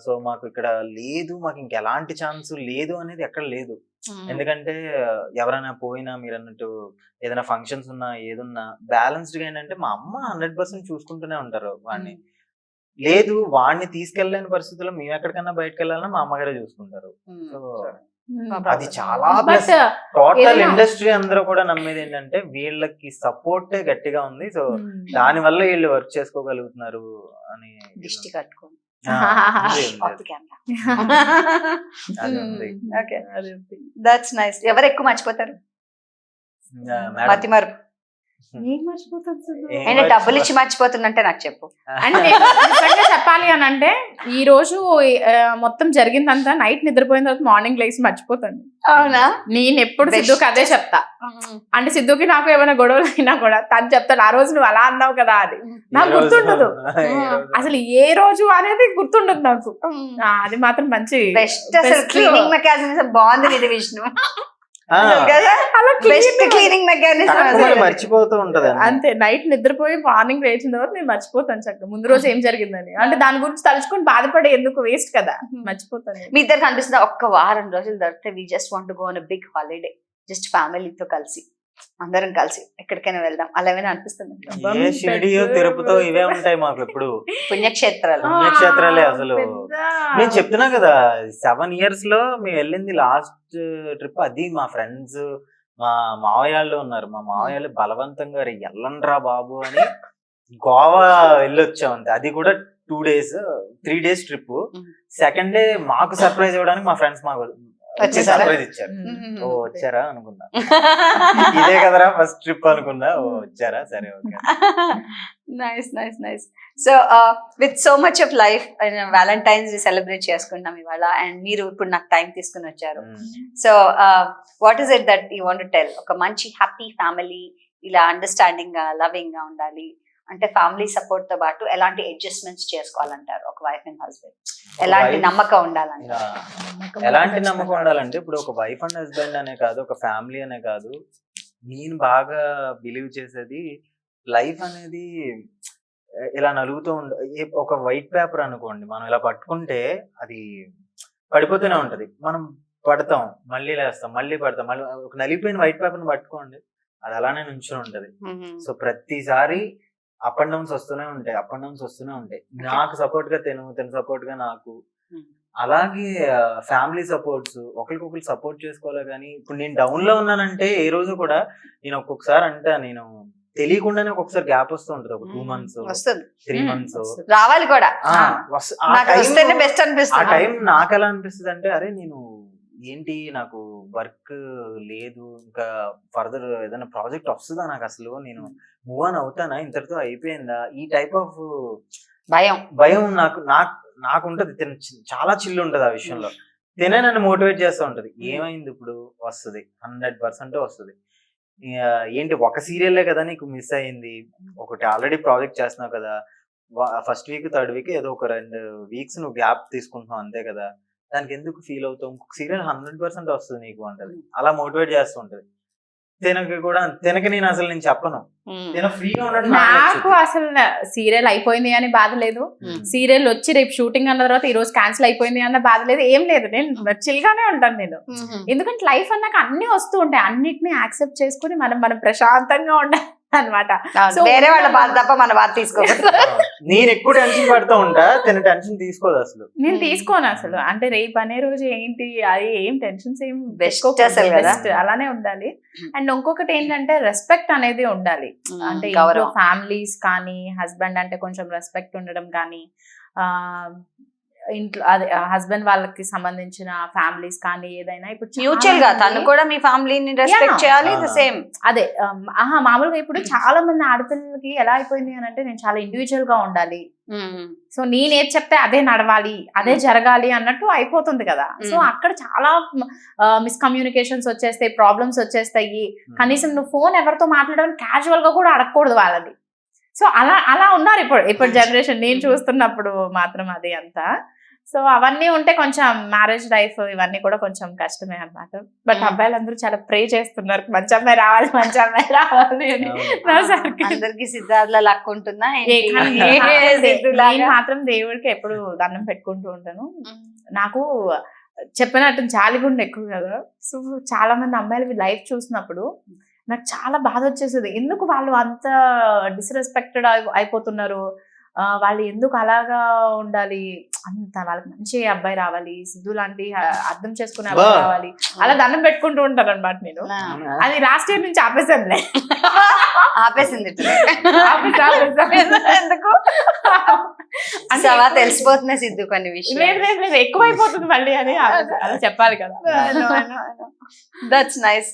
సో మాకు ఇక్కడ లేదు, మాకు ఇంకెలాంటి ఛాన్స్ లేదు అనేది ఎక్కడ లేదు. ఎందుకంటే ఎవరైనా పోయినా మీరు అన్నట్టు ఏదైనా ఫంక్షన్స్ ఉన్నా ఏదున్నా బ్యాలెన్స్డ్ గా ఏంటంటే మా అమ్మ 100% చూసుకుంటూనే ఉంటారు వాడిని. లేదు వాడిని తీసుకెళ్ళలేని పరిస్థితుల్లో మేము ఎక్కడికన్నా బయటకు వెళ్ళాలన్నా మా అమ్మగారే చూసుకుంటారు. సో అది చాలా ప్లస్ టోటల్ ఇండస్ట్రీ అందరూ కూడా నమ్మేది ఏంటంటే వీళ్ళకి సపోర్ట్ గట్టిగా ఉంది. సో దాని వల్ల వీళ్ళు వర్క్ చేసుకోగలుగుతున్నారు అని దృష్టి కట్టుకోండి. ఉంది, ఉంది. Of the camera. అది ఉంది. Okay, that's nice. ఎవరు ఎక్కువ మర్చిపోతారు? మేడం, మతిమరుపు. ఏం మర్చిపోతాను సిద్ధు? అంటే డబ్బులు ఇచ్చి మర్చిపోతుందంటే నాకు చెప్పు. అంటే నిజంగా చెప్పాలి అని అంటే ఈ రోజు మొత్తం జరిగిందంతా నైట్ నిద్రపోయిన తర్వాత మార్నింగ్ లేచి మర్చిపోతాను. అవునా? నేను ఎప్పుడు సిద్ధుకి అదే చెప్తా. అంటే సిద్ధుకి నాకు ఏమైనా గొడవలు అయినా కూడా తను చెప్తాడు, ఆ రోజు నువ్వు అలా అన్నావు కదా అని. నాకు గుర్తుండదు అసలు ఏ రోజు అనేది, గుర్తుండదు నాకు. అది మాత్రం మంచి బెస్ట్. అసలు best. క్లీనింగ్ మెకానిజం బాగుంది ఇది విష్ణు. ఆ, కదా, అలా బెస్ట్ clean. Cleaning mechanism. తక్కువ మర్చిపోతూ ఉంటది అన్ని. అంతే, నైట్ నిద్రపోయి మార్నింగ్ లేచిన తర్వాత నేను మర్చిపోతాను చక్కగా ముందు రోజు ఏం జరిగిందని. అంటే దాని గురించి తలుచుకొని బాధపడే ఎందుకు, వేస్ట్ కదా, మర్చిపోతాను. మీ ఇద్దరికి అనిపిస్తుంది ఒక్క వారం రోజులు దొరికితే we just want go on big holiday, just ఫ్యామిలీతో కలిసి అందరం కలిసి ఎక్కడికైనా వెళ్దాం, అలా ఏమైనా అనిపిస్తుంది? ఏ షిరిడియో తిరుపతితో ఇవే ఉంటాయి మాకు ఎప్పుడు. పుణ్యక్షేత్రాలు. పుణ్యక్షేత్రాలే అసలు. నేను చెప్తున్నా కదా 7 years లో మేము వెళ్ళింది లాస్ట్ ట్రిప్. అది మా ఫ్రెండ్స్, మా మావయ్యాళ్ళు ఉన్నారు. మా మావయ్యాళ్ళు బలవంతంగా రే ఎల్లండ్రా బాబు అని గోవా వెళ్ళొచ్చాం అంతే. అది కూడా 2 days 3 days trip. Second day మాకు సర్ప్రైజ్ ఇవ్వడానికి మా ఫ్రెండ్స్ మాకు వచ్చేసారా? సర్ప్రైజ్ ఇచ్చారు. ఓ వచ్చారా అనుకున్నా, ఇదే కదరా ఫస్ట్ ట్రిప్ అనుకున్నా. ఓ వచ్చారా, సరే okay. Nice nice nice. So with so much of life Valentine's day celebrate చేసుకుంటాం ఇవాళ, అండ్ మీరు ఇప్పుడు నాకు టైం తీసుకుని వచ్చారు. So what is it that you want to tell? ఒక మంచి హ్యాపీ ఫ్యామిలీ ఇలా అండర్స్టాండింగ్ గా, లవింగ్ గా ఉండాలి అంటే ఫ్యామిలీ సపోర్ట్ తో పాటు ఎలాంటి అడ్జస్ట్మెంట్స్ చేసుకోవాలంటారు ఒక వైఫ్ అండ్ హస్బెండ్? ఎలాంటి నమ్మకం ఉండాలంటారు? ఎలాంటి నమ్మకం ఉండాలంటే ఇప్పుడు ఒక వైఫ్ అండ్ హస్బెండ్ అనే కాదు, ఒక ఫ్యామిలీ అనే కాదు, నేను బాగా బిలీవ్ చేసేది లైఫ్ అనేది ఇలా నలుగుతూ ఒక వైట్ పేపర్ అనుకోండి, మనం ఇలా పట్టుకుంటే అది పడిపోతూనే ఉంటది. మనం పడతాం, మళ్ళీ లేస్తాం, మళ్ళీ పడతాం, మళ్ళీ ఒక నలిగిపోయిన వైట్ పేపర్ ని పట్టుకోండి, అది అలానే నుంచుని ఉంటది. సో ప్రతిసారి అప్ అండ్ డౌన్స్ వస్తూనే ఉంటాయి, అప్ అండ్ డౌన్స్ వస్తూనే ఉంటాయి. నాకు సపోర్ట్ గా తన సపోర్ట్ గా నాకు, అలాగే ఫ్యామిలీ సపోర్ట్స్, ఒకరికొకరు సపోర్ట్ చేసుకోవాలి. కానీ ఇప్పుడు నేను డౌన్ లో ఉన్నానంటే ఏ రోజు కూడా నేను ఒక్కొక్కసారి అంటే నేను తెలియకుండానే ఒక్కొక్కసారి గ్యాప్ వస్తూ ఉంటది, ఒక 2 months వస్తుంది, 3 months రావాలి కూడా. బెస్ట్ ఆ అనిపిస్తుంది. టైం నాకు ఎలా అనిపిస్తుంది అంటే అరే నేను ఏంటి, నాకు వర్క్ లేదు, ఇంకా ఫర్దర్ ఏదైనా ప్రాజెక్ట్ వస్తుందా నాకు, అసలు నేను మూవ్ ఆన్ అవుతానా, ఇంతటితో అయిపోయిందా, ఈ టైప్ ఆఫ్ భయం నాకు ఉంటది. చాలా చిల్లు ఉంటది ఆ విషయంలో. తినే నన్ను మోటివేట్ చేస్తూ ఉంటది, ఏమైంది ఇప్పుడు వస్తుంది, 100% వస్తుంది. ఏంటి ఒక సీరియల్లే కదా నీకు మిస్ అయింది, ఒకటి ఆల్రెడీ ప్రాజెక్ట్ చేస్తున్నావు కదా, ఫస్ట్ వీక్ 3rd week ఏదో ఒక 2 weeks నువ్వు గ్యాప్ తీసుకుంటున్నావు అంతే కదా, దానికి ఎందుకు ఫీల్ అవుతావు, సీరియల్ 100% వస్తుంది నీకు అంటది. అలా మోటివేట్ చేస్తూ ఉంటది. తినక నేను చెప్పను, ఫ్రీగా నాకు అసలు సీరియల్ అయిపోయింది అని బాధ లేదు, సీరియల్ వచ్చి రేపు షూటింగ్ అన్న తర్వాత ఈ రోజు క్యాన్సిల్ అయిపోయింది అన్న బాధ లేదు, ఏం లేదు. నేను చిల్ గానే ఉంటాను నేను. ఎందుకంటే లైఫ్ అన్నాక అన్ని వస్తూ ఉంటాయి, అన్నిటిని యాక్సెప్ట్ చేసుకుని మనం ప్రశాంతంగా ఉండాలి అనమాట. వేరే వాళ్ళ బాధ తప్ప మన బాధ తీసుకోకూడదు. నేను ఎక్కువ టెన్షన్ పడుతూ ఉంటా, టెన్షన్ తీసుకోదు అసలు. నేను తీసుకోను అసలు. అంటే రేపు అనే రోజు ఏంటి, అది ఏం టెన్షన్స్ ఏం బెస్ట్ అసలు కదా, అలానే ఉండాలి. అండ్ ఇంకొకటి ఏంటంటే రెస్పెక్ట్ అనేది ఉండాలి. అంటే ఫ్యామిలీస్ కానీ, హస్బెండ్ అంటే కొంచెం రెస్పెక్ట్ ఉండడం కానీ, ఇంట్లో అదే హస్బెండ్ వాళ్ళకి సంబంధించిన ఫ్యామిలీస్ కానీ ఏదైనా ఇప్పుడు మ్యూచువల్ గా తను కూడా మీ ఫ్యామిలీని రెస్పెక్ట్ చేయాలి. సేమ్ అదే మామూలుగా ఇప్పుడు చాలా మంది ఆడపిల్లలకి ఎలా అయిపోయింది అని అంటే నేను చాలా ఇండివిజువల్ గా ఉండాలి, సో నేను ఏది చెప్తే అదే నడవాలి, అదే జరగాలి అన్నట్టు అయిపోతుంది కదా. సో అక్కడ చాలా మిస్కమ్యూనికేషన్స్ వచ్చేస్తాయి, ప్రాబ్లమ్స్ వచ్చేస్తాయి. కనీసం నువ్వు ఫోన్ ఎవరితో మాట్లాడడం క్యాజువల్ గా కూడా అడగకూడదు వాళ్ళని. సో అలా ఉన్నారు ఇప్పుడు జనరేషన్. నేను చూస్తున్నప్పుడు మాత్రం అది అంతా. సో అవన్నీ ఉంటే కొంచెం మ్యారేజ్ లైఫ్ ఇవన్నీ కూడా కొంచెం కష్టమే అన్నమాట. బట్ అబ్బాయిలందరూ చాలా ప్రే చేస్తున్నారు, మంచి అమ్మాయి రావాలి, మంచి అమ్మాయి రావాలి అని. అందరికి సిద్ధార్థ లక్ ఉంటుందా? నేను మాత్రం దేవుడికి ఎప్పుడు దండం పెట్టుకుంటూ ఉంటాను. నాకు చెప్పినట్టు జాలిగుండె ఎక్కువ కదా. సో చాలా మంది అమ్మాయిలు లైఫ్ చూసినప్పుడు నాకు చాలా బాధ వచ్చేసేది, ఎందుకు వాళ్ళు అంత డిస్రెస్పెక్టెడ్ అయిపోతున్నారు, వాళ్ళు ఎందుకు అలాగా ఉండాలి, అంత వాళ్ళకి మంచి అబ్బాయి రావాలి, సిద్ధు లాంటి అర్థం చేసుకునే అబ్బాయి రావాలి, అలా దండం పెట్టుకుంటూ ఉంటాను అనమాట నేను. అది లాస్ట్ ఇయర్ నుంచి ఆపేసానులే. ఆపేసింది ఎందుకు అంటే సవా ఎక్కువ- తెలిసిపోతున్నాయి సిద్ధు కొన్ని విషయాలు. లేదు లేదు లేదు ఎక్కువైపోతుంది మళ్ళీ అని అలా చెప్పాలి కదా. దట్స్ నైస్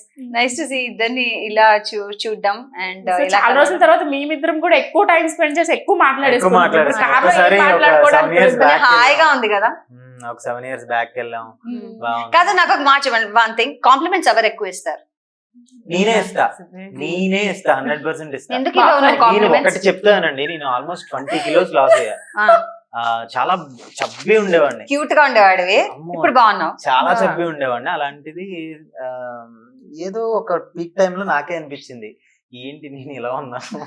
టు సీ ఇద్దరిని ఇలా చూడడం అండ్ So, చాలా రోజుల తర్వాత మేమిద్దరం కూడా ఎక్కువ టైం స్పెండ్ చేసి ఎక్కువ మాట్లాడేసుకున్నాం. మాట్లాడేసుకున్నాం. ఇప్పుడు కార్లో ఏం ఒకసారి ఒక మాట్లాడుకోవడానికి 7 years లేదు. back హాయిగా ఉంది కదా. ఒక 7 years బ్యాక్ వెళ్ళాం. బాగుంది. కాదు నాకు ఒక మాట చెప్పండి, వన్ థింగ్, కాంప్లిమెంట్స్ ఎవరు ఎక్కువ ఇస్తారు? నేనే ఇస్తా 100% ఇస్తా. ఎందుకు ఇవ్వవు నువ్వు నేను కాంప్లిమెంట్స్? ఒకటి చెప్తానండి, నేను ఆల్మోస్ట్ 20 kilos లాస్ అయ్యా. చాలా చబ్బి ఉండేవాడిని, క్యూట్ గా ఉండేవాడివి, అమ్మో, ఇప్పుడు బాగున్నావు. చాలా చబ్బి ఉండేవాడిని. అలాంటిది ఏదో ఒక పీక్ టైమ్ లో నాకే అనిపించింది, ఏంటి నేను ఇలా ఉన్నాను,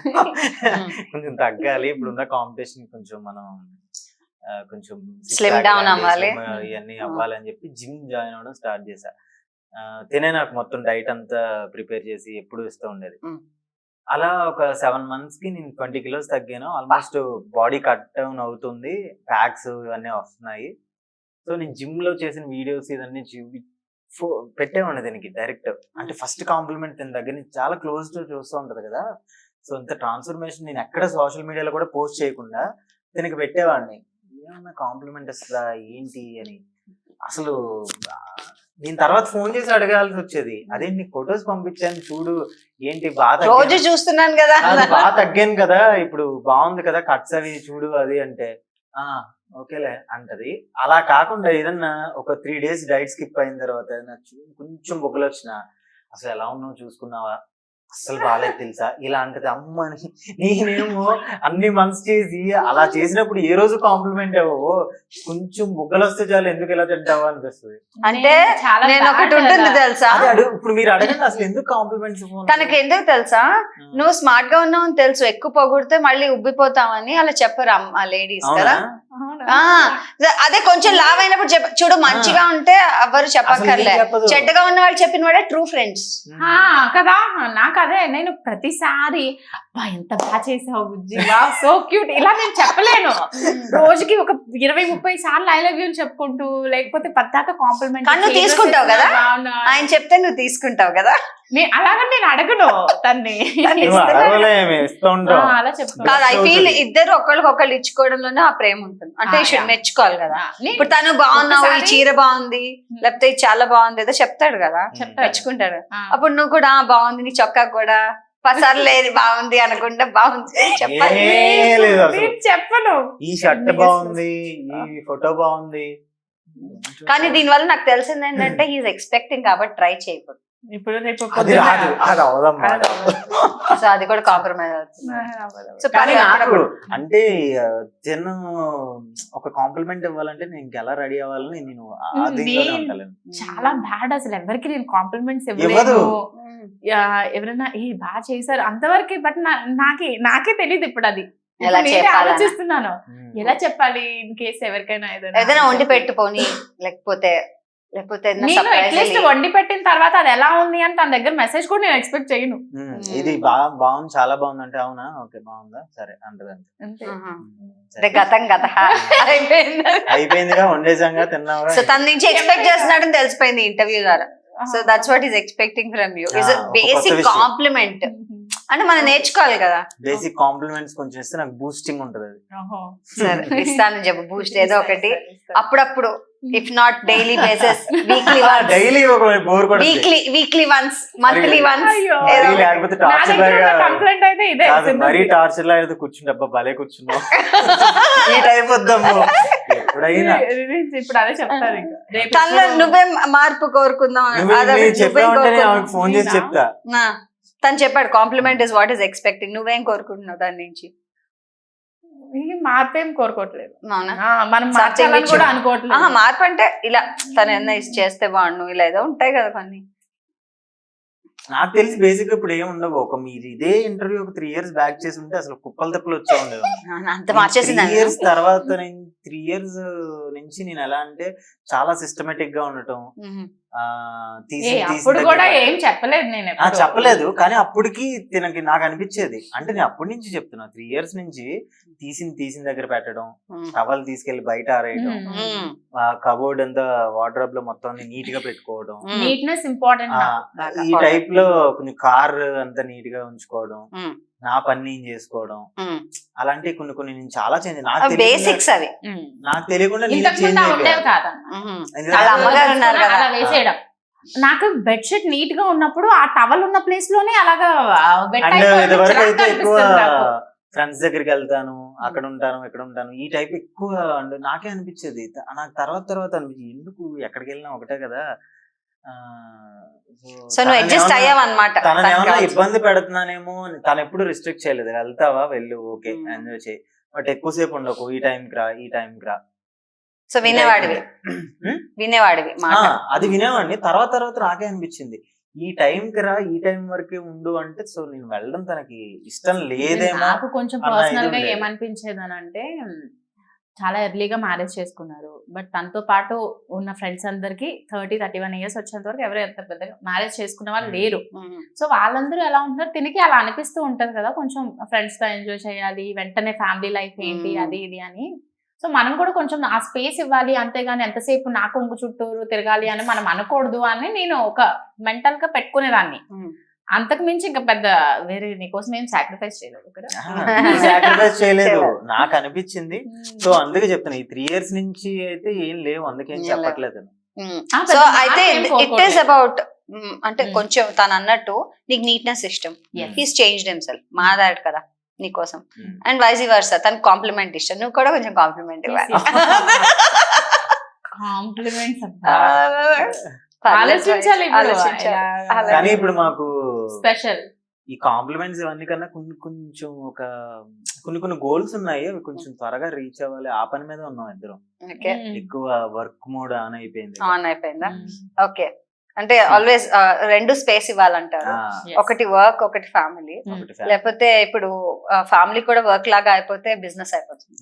కొంచెం తగ్గాలి, ఇప్పుడున్న కాంపిటీషన్ కొంచెం మనం కొంచెం Slim down అవ్వాలి. ఇవన్నీ అవ్వాలని చెప్పి జిమ్ జాయిన్ అవ్వడం స్టార్ట్ చేశా. తినే నాకు మొత్తం డైట్ అంతా ప్రిపేర్ చేసి ఎప్పుడు ఇస్తూ ఉండేది. అలా ఒక 7 months కి నేను 20 kilos తగ్గాను. ఆల్మోస్ట్ బాడీ కట్ డౌన్ అవుతుంది, ప్యాక్స్ ఇవన్నీ వస్తున్నాయి. సో నేను జిమ్ లో చేసిన వీడియోస్ ఇవన్నీ పెట్టేవాడిని దీనికి డైరెక్ట్. అంటే ఫస్ట్ కాంప్లిమెంట్ దీని దగ్గర నుంచి చాలా క్లోజ్ టు చూస్తూ ఉంటది కదా. సో ఇంత ట్రాన్స్ఫర్మేషన్ నేను ఎక్కడ సోషల్ మీడియాలో కూడా పోస్ట్ చేయకుండా దీనికి పెట్టేవాడిని. ఏమన్నా కాంప్లిమెంట్ ఇస్తుందా ఏంటి అని. అసలు నేను తర్వాత ఫోన్ చేసి అడగాల్సి వచ్చేది, అదే నీకు ఫొటోస్ పంపించాను చూడు, ఏంటి బాగా రోజు చూస్తున్నాను కదా. బాగా తగ్గాను కదా, ఇప్పుడు బాగుంది కదా కట్స్ అవి చూడు అది అంటే ఓకేలే అంటది. అలా కాకుండా ఏదన్నా ఒక 3 days డైట్ స్కిప్ అయిన తర్వాత కొంచెం బొగ్గలు వచ్చినా, అసలు ఎలా ఉన్నావు చూసుకున్నావా, అసలు బాగాలేదు తెలుసా, ఇలా అంటది. అమ్మని నేనేమో అన్ని మంత్స్ చేసి అలా చేసినప్పుడు ఏ రోజు కాంప్లిమెంట్ అవ్వవు, కొంచెం బుగ్గలు వస్తే చాలు ఎందుకు ఇలా తింటావా అనిపిస్తుంది. అంటే చాలా నేను ఒకటి bad ఉంటుంది కదా. తెలుసా, ఇప్పుడు మీరు అడగండి అసలు ఎందుకు కాంప్లిమెంట్స్. తనకి ఎందుకు తెలుసా, నువ్వు స్మార్ట్ గా ఉన్నావు అని తెలుసు, ఎక్కువ పొగిడితే మళ్ళీ ఉబ్బిపోతావని అలా చెప్పరు ఆ లేడీస్ కదా. అదే కొంచెం లావ్ అయినప్పుడు చూడు, మంచిగా ఉంటే ఎవరు చెప్పక్కర్లే, చెడ్డగా ఉన్న వాళ్ళు చెప్పిన వాడే ట్రూ ఫ్రెండ్స్ కదా. నాకు అదే, నేను ప్రతిసారి అబ్బా ఎంత బాగా చేసావు బుజ్జి, సో క్యూట్ ఇలా నేను చెప్పలేను. రోజుకి ఒక 20-30 సార్లు ఐ లవ్ యూ చెప్పుకుంటూ, లేకపోతే పద్దాక కాంప్లిమెంట్. కానీ నువ్వు తీసుకుంటావు కదా, ఆయన చెప్తే నువ్వు తీసుకుంటావు కదా. అలాగని నేను అడగను తన్ని, అలా చెప్తాను. కాదు, ఐ ఫీల్ ఇద్దరు ఒకళ్ళకొకళ్ళు ఇచ్చుకోవడంలోనే ఆ ప్రేమ ఉంటుంది. అంటే మెచ్చుకోవాలి కదా. ఇప్పుడు తను బాగున్నావు, ఈ చీర బాగుంది, లేకపోతే ఇది చాలా బాగుంది ఏదో చెప్తాడు కదా, మెచ్చుకుంటాడు. అప్పుడు నువ్వు కూడా బాగుంది, నీ చొక్కా కూడా పసారు లేదు బాగుంది అనుకుంటే బాగుంది చెప్పాలి. చెప్పను, ఈ షర్ట్ బాగుంది, ఈ ఫోటో బాగుంది. కానీ దీనివల్ల నాకు తెలిసింది ఏంటంటే హీఈస్ ఎక్స్పెక్టింగ్, కాబట్టి ట్రై చేయకూడదు. ఇప్పుడు రేపు అది రాదు, అది అవదమ్మా. సో అది కూడా కాంప్రమైజ్ అవుతుంది. సో కానీ నాకు అంటే తిను ఒక కాంప్లిమెంట్ ఇవ్వాలంటే నేను ఇంకెలా రెడీ అవ్వాలని నేను చాలా బ్యాడ్. అసలు ఎవరికి నేను కాంప్లిమెంట్స్ ఇవ్వదు. ఇవ్వలేదు. ఎవరైనా బాగా చేశారు అంతవరకు, బట్ నాకే తెలియదు ఇప్పుడు అది. ఆలోచిస్తున్నాను ఎలా చెప్పాలి ఇన్ కేసు ఎవరికైనా ఏదైనా వండి పెట్టుకొని, లేకపోతే నేను అట్లీస్ట్ వండి పెట్టిన తర్వాత అది ఎలా ఉంది అని తన దగ్గర మెసేజ్ కూడా నేను ఎక్స్పెక్ట్ చేయను. ఇది బాగుంది, చాలా బాగుంది అంటే అవునా ఓకే బాగుందా సరే అంటది అంతే. గతం గత అయిపోయిందిగా, వండేసాంగా, తిన్నావా. సో తన నుంచి ఎక్స్పెక్ట్ చేస్తున్నాడని తెలిసిపోయింది ఇంటర్వ్యూ ద్వారా. So that's what is expecting from you. Is basic compliment అంటే మనం నేర్చుకోవాలి కదా. బేసిక్ కాంప్లిమెంట్స్ కొంచెం ఇస్తే నాకు బూస్టింగ్ ఉంటది. అది సరే ఇస్తానని చెప్పు, బూస్ట్ ఏదో ఒకటి అప్పుడప్పుడు, if not daily basis, weekly once, daily bore కూడా, వీక్లీ వన్స్, మంత్లీ వన్స్, లేకపోతే టార్చర్ లాగా కంప్లైంట్ అయితే ఇదే. మరీ టార్చర్ లాగా కూర్చుంటే అబ్బా భలే కూర్చున్నావు ఈ టైప్ వద్దాము ఎప్పుడైనా. ఇప్పుడు అదే చెప్తారు. తనలో నువ్వే మార్పు కోరుకుందాం ఫోన్ చేసి చెప్తా. తను చెప్పాడు compliment is what is expecting, నువ్వేం కోరుకుంటున్నావు దాని నుంచి? మార్పు ఏం కోరుకోవట్లేదు, మనం కూడా అనుకోవట్లేదు. మార్పు అంటే ఇలా తను ఏదైనా చేస్తే బాగుండు, ఇలా ఏదో ఉంటాయి కదా కొన్ని. నాకు తెలిసి బేసిక్ ఇప్పుడు ఏమి ఉండవు. ఒక మీరు ఇదే ఇంటర్వ్యూ ఒక 3 years బ్యాక్ చేసి ఉంటే అసలు కుప్పలు తప్పులు వచ్చా ఉండేది. అంత మార్చేసింది. 3 years తర్వాత 3 years నుంచి నేను ఎలా అంటే చాలా సిస్టమేటిక్ గా ఉండటం. అప్పుడు కూడా ఏం చెప్పలేదు నేను, చెప్పలేదు. కానీ అప్పటికి నాకు అనిపించేది, అంటే నేను అప్పటి నుంచి చెప్తున్నా 3 years నుంచి తీసిన దగ్గర పెట్టడం, టవల్ తీసుకెళ్లి బయట ఆరేయడం, కబోర్డ్ అంతా వార్డ్రోబ్ లో మొత్తం నీట్ గా పెట్టుకోవడం, నీట్నెస్ ఇంపార్టెంట్. ఈ టైప్ లో కొంచెం కార్ అంతా నీట్ గా ఉంచుకోవడం, నా పని నేను చేసుకోవడం, అలాంటి కొన్ని కొన్ని నేను చాలా చేంజ్, బేసిక్స్ అవి నాకు తెలియకుండా నేను ఇంతకు ముందు చేంజ్ ఉండేవి కాదు. వాళ్ళ అమ్మగారు ఉన్నారు కదా. అలా వేసేయడం. నాకు బెడ్షీట్ నీట్ గా ఉన్నప్పుడు ఆ టవల్ ఉన్న ప్లేస్ లోనే అలాగా wet అండ్ అయిపోయి ఇదివరకు చిరాకు అయితే ఎక్కువ అనిపిస్తుంది నాకు. ఫ్రెండ్స్ దగ్గరికి వెళ్తాను, అక్కడ ఉంటాను ఇక్కడ ఉంటాను, ఈ టైప్ ఎక్కువ నాకే అనిపించేది. నాకు తర్వాత అనిపించింది ఎందుకు ఎక్కడికి వెళ్ళినా ఒకటే కదా. సో నువ్వు అడ్జస్ట్ అయ్యావు అనమాట. తనని ఏమన్నా ఇబ్బంది పెడుతున్నానేమో, తను ఎప్పుడు రిస్ట్రిక్ట్ చేయలేదు, వెళ్తావా వెళ్ళు ఓకే ఎంజాయ్ చేయి, బట్ ఎక్కువసేపు ఉండకు, ఈ టైంకి రా. సో వినేవాడివి అది వినేవాడిని. తర్వాత నాకే అనిపించింది ఈ టైంకి రా, ఈ టైం వరకే ఉండు అంటే, సో నేను వెళ్ళడం తనకి ఇష్టం లేదేమో. నాకు కొంచెం పర్సనల్ గా ఏమనిపించేది అని అంటే, చాలా ఎర్లీగా మ్యారేజ్ చేసుకున్నారు, బట్ తనతో పాటు ఉన్న ఫ్రెండ్స్ అందరికి 30-31 ఇయర్స్ వచ్చేంత వరకు ఎవరు ఎంత పెద్దగా మ్యారేజ్ చేసుకున్న వాళ్ళు లేరు. సో వాళ్ళందరూ ఎలా ఉంటున్నారు, తినికి అలా అనిపిస్తూ ఉంటది కదా, కొంచెం ఫ్రెండ్స్ తో ఎంజాయ్ చేయాలి, వెంటనే ఫ్యామిలీ లైఫ్ ఏంటి అది ఇది అని. సో మనం కూడా కొంచెం ఆ స్పేస్ ఇవ్వాలి, అంతేగాని ఎంతసేపు నా కొంగు చుట్టూరు తిరగాలి అని మనం అనకూడదు అని నేను ఒక మెంటల్ గా పెట్టుకునేదాన్ని. అంతకు మించి ఇంకా పెద్ద వేరే నీకోసం ఏం సాక్రిఫైస్ చేయలేదు నాకు అనిపించింది. సో అందుకే చెప్తాను, ఈ 3 years నుంచి అయితే ఏం లేవు, అందుకేం చెప్పట్లేదు. సో అయితే ఇట్ ఈస్ అబౌట్ అంటే కొంచెం తను అన్నట్టు నీకు నీట్నెస్ ఇష్టం, హీస్ చేంజ్డ్ హిమ్సెల్ఫ్, మా డాడ్ కదా నీకోసం, అండ్ వైస్ వర్సా తనకు కాంప్లిమెంట్ ఇష్టం, నువ్వు కూడా కొంచెం కాంప్లిమెంట్ ఇవ్వాలి. ఆలోచించాలి కానీ ఇప్పుడు మాకు స్పెషల్ ఈ కాంప్లిమెంట్స్ ఇవన్నీ కన్నా కొంచెం ఒక కొన్ని గోల్స్ ఉన్నాయి, అవి కొంచెం త్వరగా రీచ్ అవ్వాలి, ఆ పని మీద ఉన్నాం ఇద్దరం. ఎక్కువ వర్క్ మోడ్ ఆన్ అయిపోయిందా? ఓకే, అంటే ఆల్వేస్ రెండు స్పేస్ ఇవ్వాలంటారు, ఒకటి వర్క్ ఒకటి ఫ్యామిలీ. లేకపోతే ఇప్పుడు ఫ్యామిలీ కూడా వర్క్ లాగా అయిపోతే బిజినెస్ అయిపోతుంది.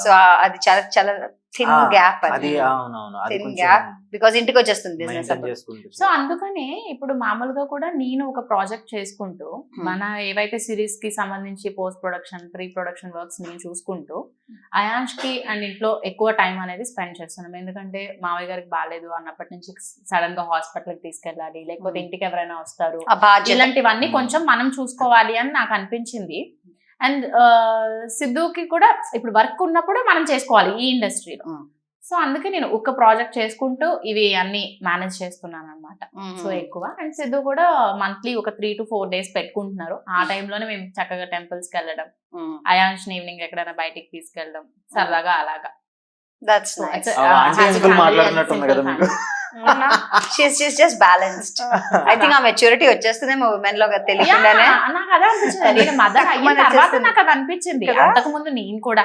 సో అది చాలా చాలా thin gap, thin gap, because ఇంటికి వచ్చేస్తుంది బిజినెస్. సో అందుకనే ఇప్పుడు మామూలుగా కూడా నేను ఒక ప్రాజెక్ట్ చేసుకుంటూ మన ఏవైతే సిరీస్ కి సంబంధించి post production pre production works నేను చూసుకుంటూ అయాన్ష్ కి అండ్ ఇంట్లో ఎక్కువ టైం అనేది స్పెండ్ చేస్తున్నాం. ఎందుకంటే మావయ్య గారికి బాగాలేదు అన్నప్పటి నుంచి సడన్ గా హాస్పిటల్ కి తీసుకెళ్ళాలి, లేకపోతే ఇంటికి ఎవరైనా వస్తారు, ఇలాంటివన్నీ కొంచెం మనం చూసుకోవాలి అని నాకు అనిపించింది. అండ్ సిద్ధుకి కూడా ఇప్పుడు వర్క్ ఉన్నప్పుడు మనం చేసుకోవాలి ఈ ఇండస్ట్రీలో. సో అందుకే నేను ఒక ప్రాజెక్ట్ చేసుకుంటూ ఇవి అన్ని మేనేజ్ చేస్తున్నాను అనమాట. సో ఎక్కువ అండ్ సిద్ధు కూడా మంత్లీ ఒక 3 to 4 days పెట్టుకుంటున్నారు. ఆ టైంలోనే మేము చక్కగా టెంపుల్స్ కి వెళ్ళడం, అయాన్ష్ ఈవినింగ్ ఎక్కడైనా బయటికి తీసుకెళ్ళడం సరదాగా అలాగా. She's just balanced. I think ఆ మెచ్యూరిటీ వచ్చేస్తుందేమో ఉమెన్ లో తెలియకుండానే. నాకు అదే అనిపించింది, నేను మదర్ అయిన తర్వాత నాకు అది అనిపించింది. అంతకు ముందు నేను కూడా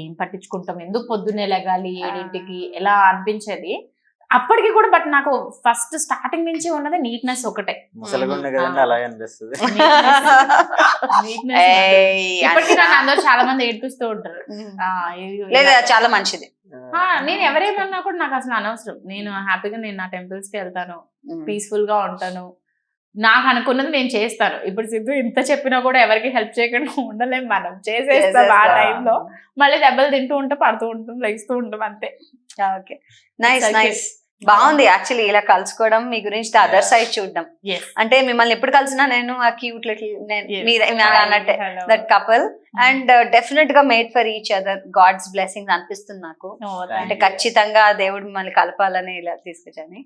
ఏం పట్టించుకుంటాం, ఎందుకు పొద్దున్నే లెగాలి 7ంటికి ఎలా అనిపించేది అప్పటికి కూడా. బట్ నాకు ఫస్ట్ స్టార్టింగ్ నుంచి ఉన్నది నీట్నెస్ ఒకటే. ఇప్పటికీ నన్ను అందరూ చాలా మంది ఏడిపిస్తూ ఉంటారు. లేదా చాలా మంచిది, నేను ఎవరేమన్నా కూడా నాకు అసలు అనవసరం. నేను హ్యాపీగా నేను నా టెంపుల్స్ కి వెళ్తాను, పీస్ఫుల్ గా ఉంటాను, నాకు అనుకున్నది నేను చేస్తాను. ఇప్పుడు సిద్ధు ఇంత చెప్పినా కూడా ఎవరికి హెల్ప్ చేయకుండా ఉండలేం, మనం చేసేస్తాం. ఆ టైంలో మళ్ళీ దెబ్బలు తింటూ ఉంటాం, పడుతూ ఉంటాం, లెగిస్తూ ఉంటాం, అంతే. ఓకే, నైస్ నైస్, బాగుంది యాక్చువల్లీ ఇలా కలుసుకోవడం, మీ గురించి అదర్ సైడ్ చూడడం. అంటే మిమ్మల్ని ఎప్పుడు కలిసినా నేను ఆ క్యూట్ లిటిల్ అన్నట్టే దట్ కపుల్, అండ్ డెఫినెట్ గా made for each other, God's blessings అనిపిస్తుంది నాకు. అంటే ఖచ్చితంగా దేవుడు మిమ్మల్ని కలపాలని ఇలా తీసుకొచ్చాను.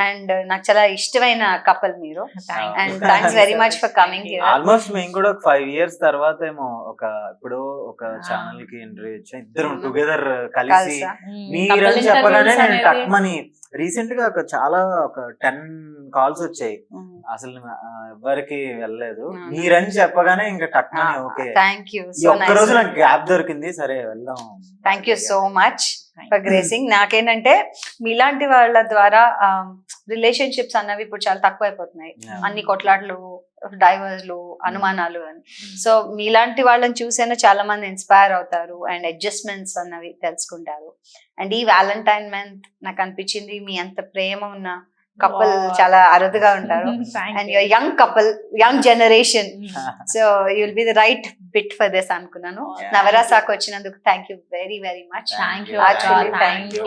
అండ్ నాకు చాలా ఇష్టమైన కపుల్ మీరు, and thanks very much for coming here. Almost మేము కూడా ఒక 5 years తర్వాత ఏమో ఇప్పుడు ఒక ఛానల్ కి ఇంటర్వ్యూ ఇచ్చాం, ఇద్దరం టుగెదర్ కలిసి. మీరని చెప్పగానే నేను టక్మని రీసెంట్ గా ఒక 10 calls వచ్చాయి, అసలు ఎవరికి వెళ్ళలేదు. మీరని చెప్పగానే ఇంకా టక్మని ఓకే, ఒక్క రోజు నాకు గ్యాప్ దొరికింది, సరే వెళ్దాం. Thank you so much for gracing. నాకేంటంటే మీలాంటి వాళ్ళ ద్వారా రిలేషన్షిప్స్ అన్నవి ఇప్పుడు చాలా తక్కువ అయిపోతున్నాయి, అన్ని కొట్లాట్లు, డైవర్స్లు, అనుమానాలు అని. సో మీలాంటి వాళ్ళని చూసైనా చాలా మంది ఇన్స్పైర్ అవుతారు అండ్ అడ్జస్ట్మెంట్స్ అన్నవి తెలుసుకుంటారు. అండ్ ఈ వ్యాలంటైన్ మంత్ నాకు అనిపించింది మీ అంత ప్రేమ ఉన్న కపుల్ చాలా అరుదుగా ఉంటారు. And your young couple, young generation, so you will be the right bit for this అనుకున్నాను. నవరాసాకు వచ్చినందుకు thank you very very much. Thank you.